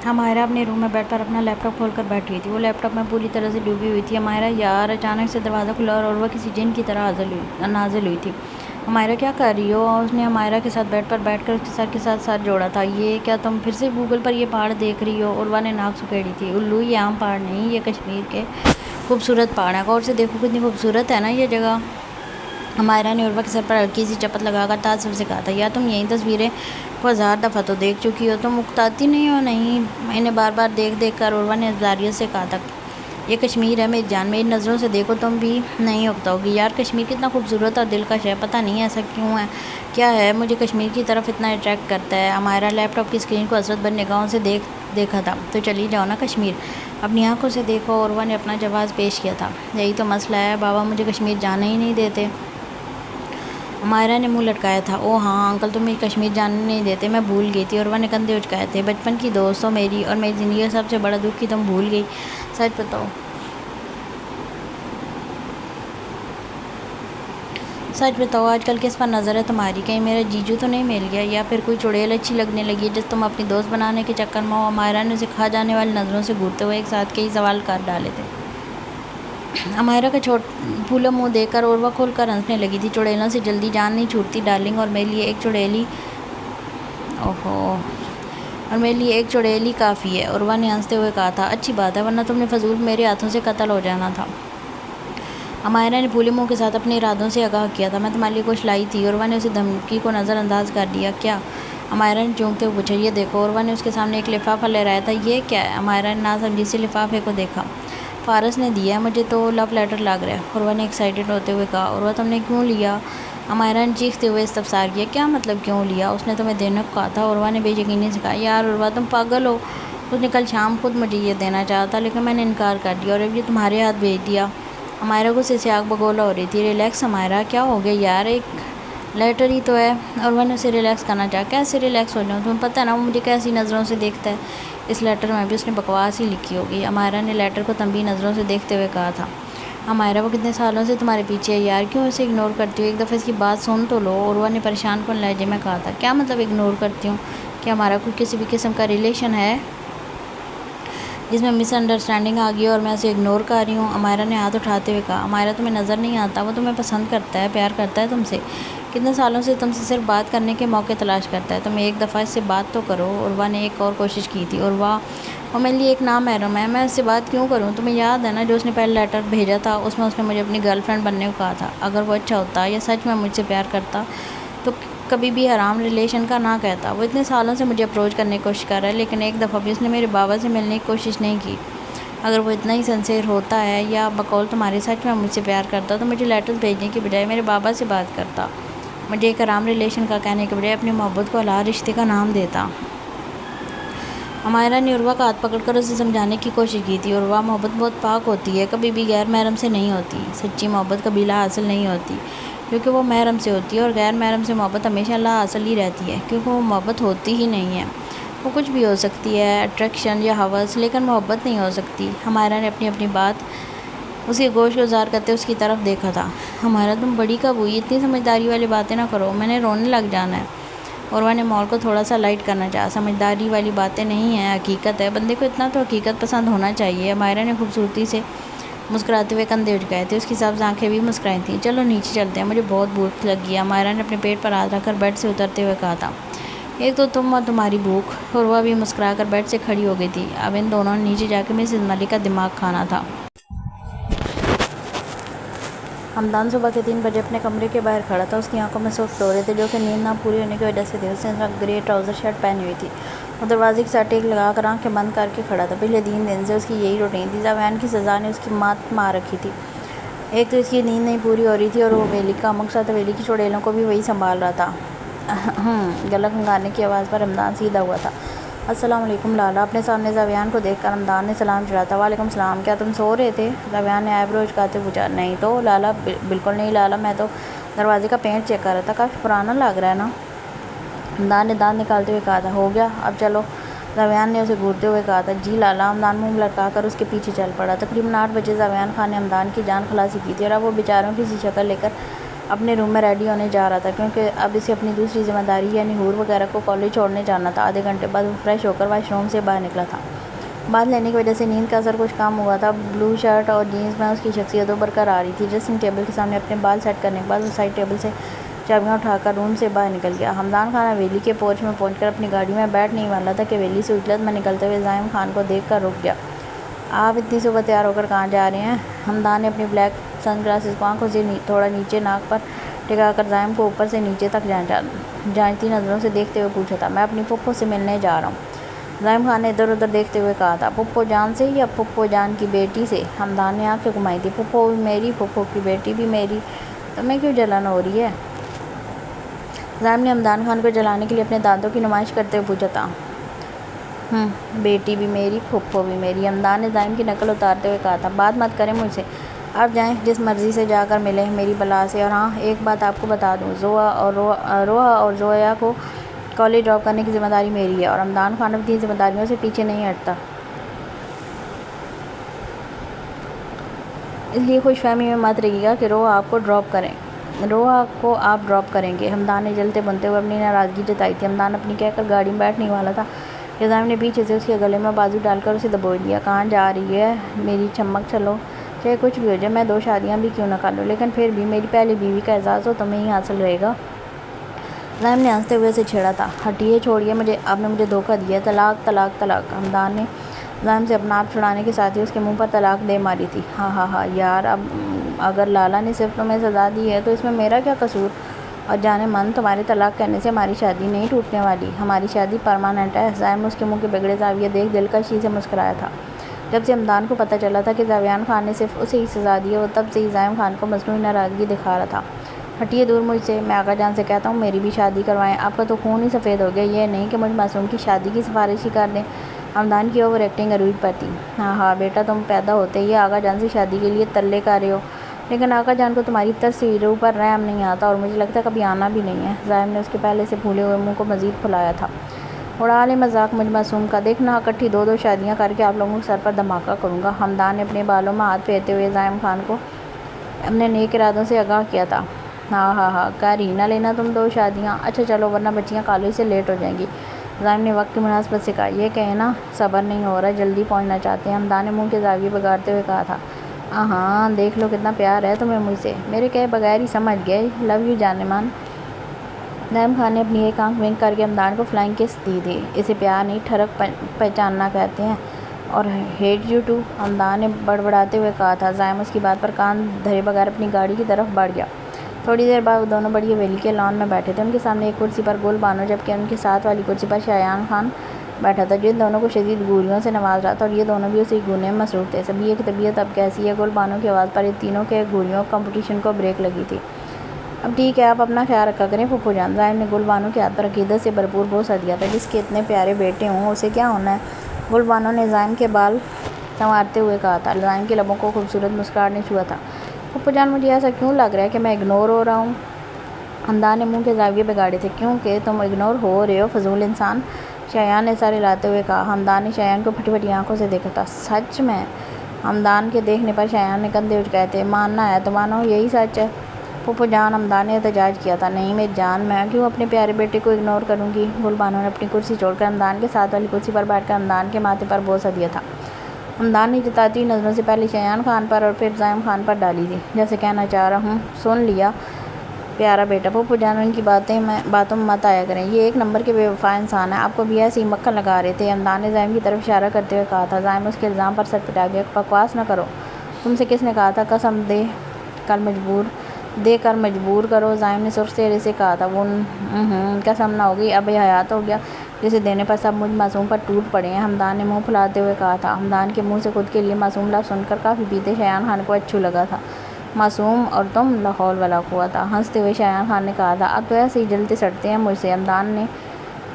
ہمارا اپنے روم میں بیٹھ پر اپنا لیپ ٹاپ کھول کر بیٹھ گئی تھی۔ وہ لیپ ٹاپ میں پوری طرح سے ڈوبی ہوئی تھی۔ ہمارا یار اچانک سے دروازہ کھلا اور عروہ کسی جن کی طرح نازل ہوئی تھی۔ ہمارا کیا کر رہی ہو؟ اس نے ہمارا کے ساتھ بیٹھ پر بیٹھ کر اس کے سر کے ساتھ ساتھ جوڑا تھا۔ یہ کیا تم پھر سے گوگل پر یہ پہاڑ دیکھ رہی ہو؟ عروہ نے ناک سکیڑی تھی۔ الو، یہ عام پہاڑ نہیں، یہ کشمیر کے خوبصورت پہاڑ ہیں۔ غور سے دیکھو کتنی خوبصورت ہے نا یہ جگہ۔ ہمارا نے عروہ کے سر پر ہلکی سی چپت لگا کر تعجب سے کہا تھا، یا تم یہی تصویریں کو 1000 دفعہ تو دیکھ چکی ہو، تم اکتاتی نہیں ہو؟ نہیں، میں نے بار بار دیکھ کر عروہ نے ازاریت سے کہا تھا، یہ کشمیر ہے میری جان، میری نظروں سے دیکھو تم بھی نہیں اکتاؤ گی۔ یار کشمیر کتنا خوبصورت اور دلکش ہے، پتہ نہیں ایسا کیوں ہے، کیا ہے مجھے کشمیر کی طرف اتنا اٹریکٹ کرتا ہے۔ ہمارا لیپ ٹاپ کی اسکرین کو حسرت بھری نگاہوں سے دیکھا تھا۔ تو چلی جاؤ نا کشمیر، اپنی آنکھوں سے دیکھو۔ عروہ نے اپنا جواز پیش کیا تھا۔ یہی تو مسئلہ ہے، بابا مجھے کشمیر جانے ہی نہیں دیتے۔ ہمارا نے منہ لٹکایا تھا۔ او ہاں انکل تمہیں کشمیر جانے نہیں دیتے، میں بھول گئی تھی۔ عروہ نے کندھے اچکائے تھے۔ بچپن کی دوستوں میری اور میری زندگی کا سب سے بڑا دکھ کی تم بھول گئی، سچ بتاؤ۔ سچ بتاؤ آج کل کس پر نظر ہے تمہاری؟ کہیں میرا جیجو تو نہیں مل گیا، یا پھر کوئی چڑیل اچھی لگنے لگی ہے جس تم اپنی دوست بنانے کے چکر میں ہو؟ ہمارا نے اسے کھا جانے والی نظروں سے گھورتے ہوئے ایک ساتھ کئی سوال کر ڈالے تھے۔ ہمارا کا پھولا منہ دیکھ کر عروہ کھول کر ہنسنے لگی تھی۔ چڑیلوں سے جلدی جان نہیں چھوٹتی ڈارلنگ، اور میرے لیے ایک چڑیلی کافی ہے، عروہ نے ہنستے ہوئے کہا تھا۔ اچھی بات ہے، ورنہ تم نے فضول میرے ہاتھوں سے قتل ہو جانا تھا۔ ہمارا نے پھولے منہ کے ساتھ اپنے ارادوں سے آگاہ کیا تھا۔ میں تمہارے لیے کچھ لائی تھی۔ عروہ نے اسے دھمکی کو نظر انداز کر دیا۔ کیا؟ ہمارا نے چونکتے ہوئے پوچھا۔ یہ دیکھو۔ عروہ نے اس کے سامنے ایک لفافہ لہرایا تھا۔ یہ کیا ہے؟ ہمارا نے ناسمجھی سے لفافے کو دیکھا۔ فارس نے دیا ہے، مجھے تو لو لیٹر لگ رہا ہے، عروہ نے ایکسائٹڈ ہوتے ہوئے کہا۔ عروہ تم نے کیوں لیا؟ ہمارا نے چیختے ہوئے استفسار کیا۔ کیا مطلب کیوں لیا؟ اس نے تمہیں دینے کو کہا تھا، عروہ نے بے یقینی سے کہا۔ یار عروہ تم پاگل ہو، اس نے کل شام خود مجھے یہ دینا چاہا تھا، لیکن میں نے انکار کر دیا اور اب یہ تمہارے ہاتھ بھیج دیا۔ ہمارا غصے سے آگ بگولا ہو رہی تھی۔ ریلیکس ہمارا، کیا ہو گیا یار، ایک لیٹر ہی تو ہے۔ عروہ نے اسے ریلیکس کرنا چاہا۔ کیسے ریلیکس ہو جاؤں؟ تمہیں پتہ ہے نا وہ مجھے کیسی نظروں سے دیکھتا ہے، اس لیٹر میں بھی اس نے بکواس ہی لکھی ہوگی۔ ہمارا نے لیٹر کو تنبیہ نظروں سے دیکھتے ہوئے کہا تھا۔ ہمارا وہ کتنے سالوں سے تمہارے پیچھے ہے یار، کیوں اسے اگنور کرتی ہو؟ ایک دفعہ اس کی بات سن تو لو، عروہ نے پریشان کن لہجے میں کہا تھا۔ کیا مطلب اگنور کرتی ہوں؟ کیا ہمارا کوئی کسی بھی قسم کا ریلیشن ہے جس میں مس انڈرسٹینڈنگ آ گئی اور میں اسے اگنور کر رہی ہوں؟ ہمارا نے ہاتھ اٹھاتے ہوئے کہا۔ ہمارا تمہیں نظر نہیں آتا وہ تمہیں پسند کرتا ہے، پیار کرتا ہے تم سے، کتنے سالوں سے تم سے صرف بات کرنے کے موقع تلاش کرتا ہے، تم ایک دفعہ اس سے بات تو کرو۔ عروہ نے ایک اور کوشش کی تھی۔ عروہ وہ میرے لیے ایک نامحرم ہے، میں اس سے بات کیوں کروں؟ تمہیں یاد ہے نا جو اس نے پہلا لیٹر بھیجا تھا، اس میں اس نے مجھے اپنی گرل فرینڈ بننے کو کہا تھا۔ اگر وہ اچھا ہوتا یا سچ میں مجھ سے پیار کرتا تو کبھی بھی حرام ریلیشن کا نہ کہتا۔ وہ اتنے سالوں سے مجھے اپروچ کرنے کی کوشش کر رہا ہے، لیکن ایک دفعہ بھی اس نے میرے بابا سے ملنے کی کوشش نہیں کی۔ اگر وہ اتنا ہی سنسیئر ہوتا ہے یا بقول تمہارے سچ میں مجھ سے پیار کرتا تو مجھے لیٹرز بھیجنے کی بجائے میرے بابا سے بات کرتا، مجھے ایک حرام ریلیشن کا کہنے کے بجائے اپنی محبت کو حلال رشتے کا نام دیتا۔ ہمارا نے عروہ کا ہاتھ پکڑ کر اسے سمجھانے کی کوشش کی تھی۔ عروہ محبت بہت پاک ہوتی ہے، کبھی بھی غیر محرم سے نہیں ہوتی، سچی محبت کبھی لا حاصل نہیں ہوتی کیونکہ وہ محرم سے ہوتی ہے، اور غیر محرم سے محبت ہمیشہ لا حاصل ہی رہتی ہے کیونکہ وہ محبت ہوتی ہی نہیں ہے۔ وہ کچھ بھی ہو سکتی ہے، اٹریکشن یا ہوس، لیکن محبت نہیں ہو سکتی۔ ہمارا نے اپنی بات اس کے گوش گزار کرتے اس کی طرف دیکھا تھا۔ ہمارا تم بڑی کب ہوئی؟ اتنی سمجھداری والی باتیں نہ کرو، میں نے رونے لگ جانا ہے۔ عروہ نے ماحول کو تھوڑا سا لائٹ کرنا چاہا۔ سمجھداری والی باتیں نہیں ہیں، حقیقت ہے، بندے کو اتنا تو حقیقت پسند ہونا چاہیے۔ ہمارا نے خوبصورتی سے مسکراتے ہوئے کندھے اٹکائے تھے، اس کی سبز آنکھیں بھی مسکرائی تھیں۔ چلو نیچے چلتے ہیں، مجھے بہت بھوک لگی ہے۔ ہمارا نے اپنے پیٹ پر ہاتھ رکھ کر بیڈ سے اترتے ہوئے کہا تھا۔ ایک تو تم اور تمہاری بھوک۔ عروہ بھی مسکرا کر بیڈ سے کھڑی ہو گئی تھی۔ اب ان دونوں نے نیچے جا کے مسز ملک کا دماغ کھانا تھا۔ حمدان صبح کے 3 بجے اپنے کمرے کے باہر کھڑا تھا، اس کی آنکھوں میں سرخ ڈورے تھے جو کہ نیند نہ پوری ہونے کی وجہ سے تھے۔ اس نے گرے ٹراؤزر شرٹ پہنی ہوئی تھی، وہ دروازے کے ساتھ ٹیک لگا کر آنکھیں بند کر کے کھڑا تھا۔ پچھلے 3 دن سے اس کی یہی روٹین تھی۔ زویان کی سزا نے اس کی مات مار رکھی تھی۔ ایک تو اس کی نیند نہیں پوری ہو رہی تھی اور وہ حویلی کا مقصد حویلی کی چڑیلوں کو بھی وہی سنبھال رہا تھا۔ گلا کھنگھانے کی آواز پر حمدان سیدھا ہوا تھا۔ السلام علیکم لالا۔ اپنے سامنے زویان کو دیکھ کر حمدان نے سلام چڑھایا تھا۔ وعلیکم السلام، کیا تم سو رہے تھے؟ زویان نے آئیبرو اچکاتے پوچھا۔ نہیں تو لالا، بالکل نہیں لالا، میں تو دروازے کا پینٹ چیک کر رہا تھا، کافی پرانا لگ رہا ہے نا۔ حمدان نے دانت نکالتے ہوئے کہا تھا۔ ہو گیا، اب چلو، زویان نے اسے گھورتے ہوئے کہا تھا۔ جی لالا۔ حمدان منہ لٹکا کر اس کے پیچھے چل پڑا۔ تقریباً 8 بجے زویان خان نے حمدان کی جان خلاصی کی تھی اور اب وہ بیچاروں کی سی شکل لے کر اپنے روم میں ریڈی ہونے جا رہا تھا کیونکہ اب اسے اپنی دوسری ذمہ داری یعنی حور وغیرہ کو کالج چھوڑنے جانا تھا۔ آدھے گھنٹے بعد وہ فریش ہو کر واش روم سے باہر نکلا تھا۔ بعد لینے کی وجہ سے نیند کا اثر کچھ کم ہوا تھا۔ بلو شرٹ اور جینس میں اس کی شخصیت ابھر کر آ رہی تھی۔ ڈریسنگ ٹیبل کے سامنے اپنے بال سیٹ کرنے کے بعد وہ سائڈ ٹیبل سے چابیاں اٹھا کر روم سے باہر نکل گیا۔ حمدان خان حویلی کے پورچ میں پہنچ کر اپنی گاڑی میں بیٹھنے ہی والا تھا کہ حویلی سے اجلت میں نکلتے ہوئے زائم خان کو دیکھ کر رک گیا۔ آپ اتنی صبح تیار ہو کر کہاں جا رہے ہیں؟ حمدان نے اپنی بلیک سن گلاسز کو آنکھوں سے تھوڑا نیچے ناک پر ٹکا کر زائم کو اوپر سے نیچے تک جانچتی نظروں سے دیکھتے ہوئے پوچھا تھا۔ میں اپنی پھپھو سے ملنے جا رہا ہوں، زائم خان نے ادھر ادھر دیکھتے ہوئے کہا تھا۔ پھپھو جان سے یا پھپھو جان کی بیٹی سے؟ حمدان نے آنکھیں گھمائی تھی۔ پھپھو بھی میری، پھپھو کی بیٹی بھی میری، تمہیں کیوں جلن ہو رہی ہے؟ زائم نے حمدان خان کو جلانے کے لیے اپنے دانتوں کی نمائش کرتے ہوئے پوچھا تھا۔ بیٹی بھی میری، پھپھو بھی میری، حمدان نے زائم کی نقل اتارتے ہوئے کہا تھا۔ بات مت کریں مجھ سے، آپ جائیں جس مرضی سے جا کر ملیں میری بلا سے۔ اور ہاں ایک بات آپ کو بتا دوں، روحا اور زویا کو کالج ڈراپ کرنے کی ذمہ داری میری ہے، اور حمدان خان اپنی ذمہ داریوں سے پیچھے نہیں ہٹتا، اس لیے خوش فہمی میں مت رہیے گا کہ روحا کو آپ ڈراپ کریں گے۔ حمدان نے جلتے بنتے ہوئے اپنی ناراضگی جتائی تھی۔ حمدان اپنی کہہ کر گاڑی میں بیٹھنے والا تھا کہ زائم نے پیچھے سے اس کے گلے میں بازو ڈال کر اسے دبوچ لیا۔ کہاں جا رہی ہے میری چمک؟ چلو، چاہے کچھ بھی ہو جائے، میں 2 شادیاں بھی کیوں نہ کر لوں، لیکن پھر بھی میری پہلی بیوی کا اعزاز تو تمہیں ہی حاصل رہے گا۔ زائم نے ہنستے ہوئے اسے چھیڑا تھا۔ ہٹیے، چھوڑیے مجھے، آپ نے مجھے دھوکہ دیا ہے، طلاق طلاق طلاق۔ حمدان نے زائم سے اپنا آپ چھڑانے کے ساتھ ہی اس کے منہ پر طلاق دے ماری تھی۔ ہاں یار، اب اگر لالا نے صرف تمہیں سزا دی ہے تو اس میں میرا کیا قصور؟ اور جانے من، تمہارے طلاق کہنے سے ہماری شادی نہیں ٹوٹنے والی، ہماری شادی پرماننٹ ہے۔ زائم نے اس کے منہ کے بگڑے زاویے دیکھ دلکشی سے مسکرایا تھا۔ جب سے حمدان کو پتہ چلا تھا کہ زاویان خان نے صرف اسے ہی سزا دی ہے، وہ تب سے ہی زائم خان کو مصنوعی ناراضگی دکھا رہا تھا۔ ہٹیے دور مجھ سے، میں آقا جان سے کہتا ہوں میری بھی شادی کروائیں، آپ کا تو خون ہی سفید ہو گیا، یہ نہیں کہ مجھ معصوم کی شادی کی سفارش ہی کر دیں۔ حمدان کی اوور ایکٹنگ عروج پر تھی۔ ہاں بیٹا، تم پیدا ہوتے ہی آقا جان سے شادی کے لیے تلے کر رہے ہو، لیکن آقا جان کو تمہاری ترسی روح پر رحم نہیں آتا، اور مجھے لگتا ہے کبھی آنا بھی نہیں ہے۔ زائم نے اس کے پہلے سے پھولے ہوئے منہ کو مزید پھلایا تھا۔ اڑا لے مذاق مجھ معصوم کا، دیکھنا اکٹھی 2 شادیاں کر کے آپ لوگوں کے سر پر دھماکہ کروں گا۔ حمدان نے اپنے بالوں میں ہاتھ پھیرتے ہوئے زائم خان کو اپنے نیک ارادوں سے آگاہ کیا تھا۔ ہاں کر ہی نہ لینا تم 2 شادیاں، اچھا چلو، ورنہ بچیاں کالج سے لیٹ ہو جائیں گی۔ زائم نے وقت کی مناسبت سے کہا۔ یہ کہیں نا صبر نہیں ہو رہا، جلدی پہنچنا چاہتے ہیں۔ حمدان نے منہ کے زاویے بگاڑتے ہوئے کہا تھا۔ ہاں دیکھ لو کتنا پیار ہے تمہیں مجھ سے، میرے کہے بغیر ہی سمجھ گئے، لو یو جانے من۔ زائم خان نے اپنی ایک آنکھ ونک کر کے حمدان کو فلائنگ کس دی تھی۔ اسے پیار نہیں، ٹھڑک پہچاننا کہتے ہیں، اور ہیٹ یو ٹو، حمدان نے بڑبڑاتے ہوئے کہا تھا۔ زائم اس کی بات پر کان دھرے بغیر اپنی گاڑی کی طرف بڑھ گیا۔ تھوڑی دیر بعد وہ دونوں بڑی حویلی کے لان میں بیٹھے تھے۔ ان کے سامنے ایک کرسی پر گل بانو، جبکہ ان کے ساتھ والی کرسی پر شایان خان بیٹھا تھا، جن دونوں کو شدید گوریوں سے نواز رہا تھا، اور یہ دونوں بھی اسے گھورنے میں مصروف تھے۔ سبیہ کی طبیعت اب کیسی ہے؟ گل بانو کی آواز پر ان تینوں کے گھوریوں کمپٹیشن کو بریک لگی تھی۔ اب ٹھیک ہے، آپ اپنا خیال رکھا کریں پھپھو جان۔ زائم نے گل بانو کے ہاتھ پر عقیدت سے بھرپور بوسہ دیا تھا۔ جس کے اتنے پیارے بیٹے ہوں اسے کیا ہونا ہے؟ گل بانو نے زائم کے بال سنوارتے ہوئے کہا تھا۔ زائم کے لبوں کو خوبصورت مسکراہٹ نے چھوا تھا۔ پھپھو جان، مجھے ایسا کیوں لگ رہا ہے کہ میں اگنور ہو رہا ہوں؟ حمدان نے منہ کے زاویے بگاڑے تھے۔ کیوں کہ تم اگنور ہو رہے ہو، فضول انسان، شایان نے سر ہلاتے ہوئے کہا۔ حمدان نے شایان کو پھٹی پھٹی آنکھوں سے دیکھا تھا۔ سچ میں؟ حمدان کے دیکھنے پر شایان نے کندھے اچکائے تھے۔ ماننا ہے تو مانو، یہی سچ ہے۔ پھپھو جان، حمدان نے احتجاج کیا تھا۔ نہیں میری جان، میں کیوں اپنے پیارے بیٹے کو اگنور کروں گی؟ گل بانو نے اپنی کرسی چھوڑ کر حمدان کے ساتھ والی کرسی پر بیٹھ کر حمدان کے ماتھے پر بوسہ دیا تھا۔ حمدان نے جتاتی ہوئی نظروں سے پہلے شایان خان پر اور پھر زائم خان پر ڈالی تھی، جیسے کہنا چاہ رہا ہوں سن لیا پیارا بیٹا۔ پھپھو جان، ان کی باتوں میں مت آیا کریں، یہ ایک نمبر کے بے وفا انسان ہیں، آپ کو بھی ایسے ہی مکھن لگا رہے تھے۔ حمدان نے زائم کی طرف اشارہ کرتے ہوئے کہا تھا۔ زائم اس کے الزام پر سر پٹا گیا۔ بکواس نہ کرو، تم سے کس نے کہا تھا قسم دے کر مجبور کرو؟ زائم نے سرخ چہرے سے کہا تھا۔ وہ قسم نہ ہوگی، اب یہ حیات ہو گیا جسے دینے پر سب مجھ معصوم پر ٹوٹ پڑے ہیں، حمدان نے منہ پھلاتے ہوئے کہا تھا۔ حمدان کے منہ سے خود کے لیے معصوم لفظ سن کر کافی پیتے شایان خان کو اچھو لگا تھا۔ معصوم اور تم، لا حول ولا قوت۔ ہنستے ہوئے شایان خان نے کہا تھا۔ اب تو ایسے ہی جلتے سڑتے ہیں مجھ سے، حمدان نے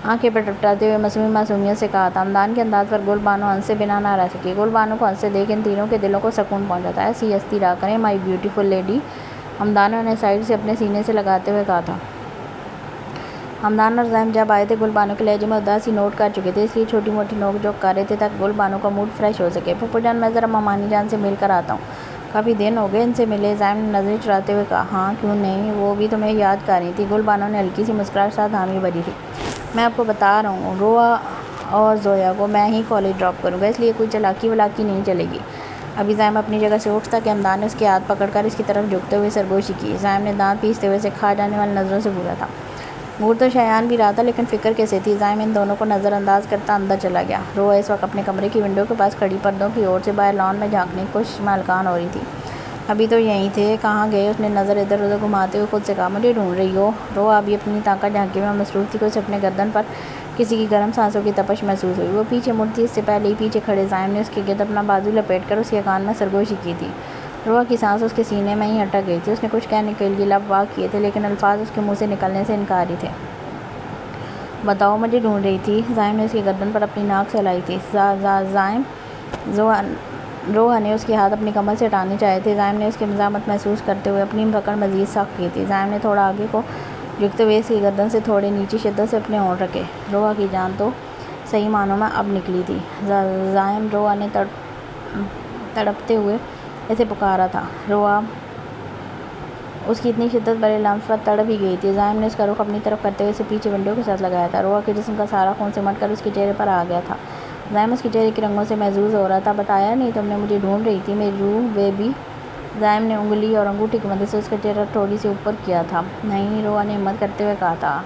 آنکھیں پٹپٹاتے ہوئے مصنوعی معصومیت سے کہا تھا۔ حمدان کے انداز پر گل بانو ہنس سے بنا نہ رہ سکی۔ گل بانو کو ہنس سے دیکھ ان تینوں کے دلوں کو سکون پہنچا تھا۔ ایسی ہی ہنستی رہا کریں مائی بیوٹیفل لیڈی، حمدان نے انہیں سائڈ سے اپنے سینے سے لگاتے ہوئے کہا تھا۔ حمدان اور زائم جب آئے تھے گل بانو کے لہجے میں اداسی نوٹ کر چکے تھے، اس لیے چھوٹی موٹی نوک جھوک کر رہے تھے تاکہ گل بانو کا موڈ فریش ہو سکے۔ پھپھو جان، میں ذرا مامانی جان سے مل کر آتا ہوں، کافی دن ہو گئے ان سے ملے، زائم نے نظریں چراتے ہوئے کہا۔ ہاں کیوں نہیں، وہ بھی تمہیں یاد کر رہی تھی۔ گل بانو نے ہلکی سی مسکراہٹ کے ساتھ حامی بھری تھی۔ میں آپ کو بتا رہا ہوں، روآ اور زویا کو میں ہی کالج ڈراپ کروں گا، اس لیے کوئی چالاکی ولاکی نہیں چلے گی۔ ابھی زائم اپنی جگہ سے اٹھتا کہ حمدان نے اس کے ہاتھ پکڑ کر اس کی طرف جھکتے ہوئے سرگوشی کی۔ زائم نے دانت پیستے ہوئے اسے کھا جانے والی نظروں سے گھورا تھا۔ گھور تو شایان بھی رہا تھا، لیکن فکر کیسے تھی؟ زائم ان دونوں کو نظر انداز کرتا اندر چلا گیا۔ روآ اس وقت اپنے کمرے کی ونڈو کے پاس کھڑی پردوں کی اور سے باہر لان میں جھانکنے کی کوشش میں ہلکان ہو رہی تھی۔ ابھی تو یہیں تھے، کہاں گئے؟ اس نے نظر ادھر ادھر گھماتے ہوئے خود سے کہا۔ مجھے ڈھونڈ رہی ہو؟ روآ ابھی اپنی تاکہ جھانکی میں مصروف تھی کہ اسے اپنے گردن پر کسی کی گرم سانسوں کی تپش محسوس ہوئی۔ وہ پیچھے مڑتی اس سے پہلے ہی پیچھے کھڑے زائم نے اس کے گرد اپنا بازو لپیٹ کر اس کے کان میں سرگوشی کی تھی۔ روآ کی سانس اس کے سینے میں ہی اٹک گئی تھی۔ اس نے کچھ کہنے کے لیے لب واگ کیے تھے، لیکن الفاظ اس کے منہ سے نکلنے سے انکاری تھے۔ بتاؤ، مجھے ڈھونڈ رہی تھی؟ زائم نے اس کی گردن پر اپنی ناک سے ہلائی تھی۔ زائم، روآ نے اس کے ہاتھ اپنی کمر سے ہٹانے چاہے تھے۔ زائم نے اس کی مزاحمت محسوس کرتے ہوئے اپنی پکڑ مزید سخت کی تھی۔ زائم نے تھوڑا آگے کو جھکتے ہوئے اس کی گردن سے تھوڑے نیچے شدت سے اپنے ہونٹ رکھے۔ روآ کی جان تو صحیح معنوں میں اب نکلی تھی۔ زائم، روآ نے تڑپتے ہوئے اسے پکارا تھا۔ روآ اس کی اتنی شدت بھرے لفظ پر تڑپ ہی گئی تھی۔ زائم نے اس کا رخ اپنی طرف کرتے ہوئے اسے پیچھے ونڈو کے ساتھ لگایا تھا۔ روآ کے جسم کا سارا خون سمٹ کر اس کے چہرے پر آ گیا تھا۔ زائم اس کے چہرے کے رنگوں سے محظوظ ہو رہا تھا۔ بتایا نہیں تم نے مجھے ڈھونڈ رہی تھی میری روح بیبی؟ زائم نے انگلی اور انگوٹھی کی مدد سے اس کا چہرہ تھوڑی سی اوپر کیا تھا۔ نہیں، روآ نے ہمت کرتے ہوئے کہا تھا۔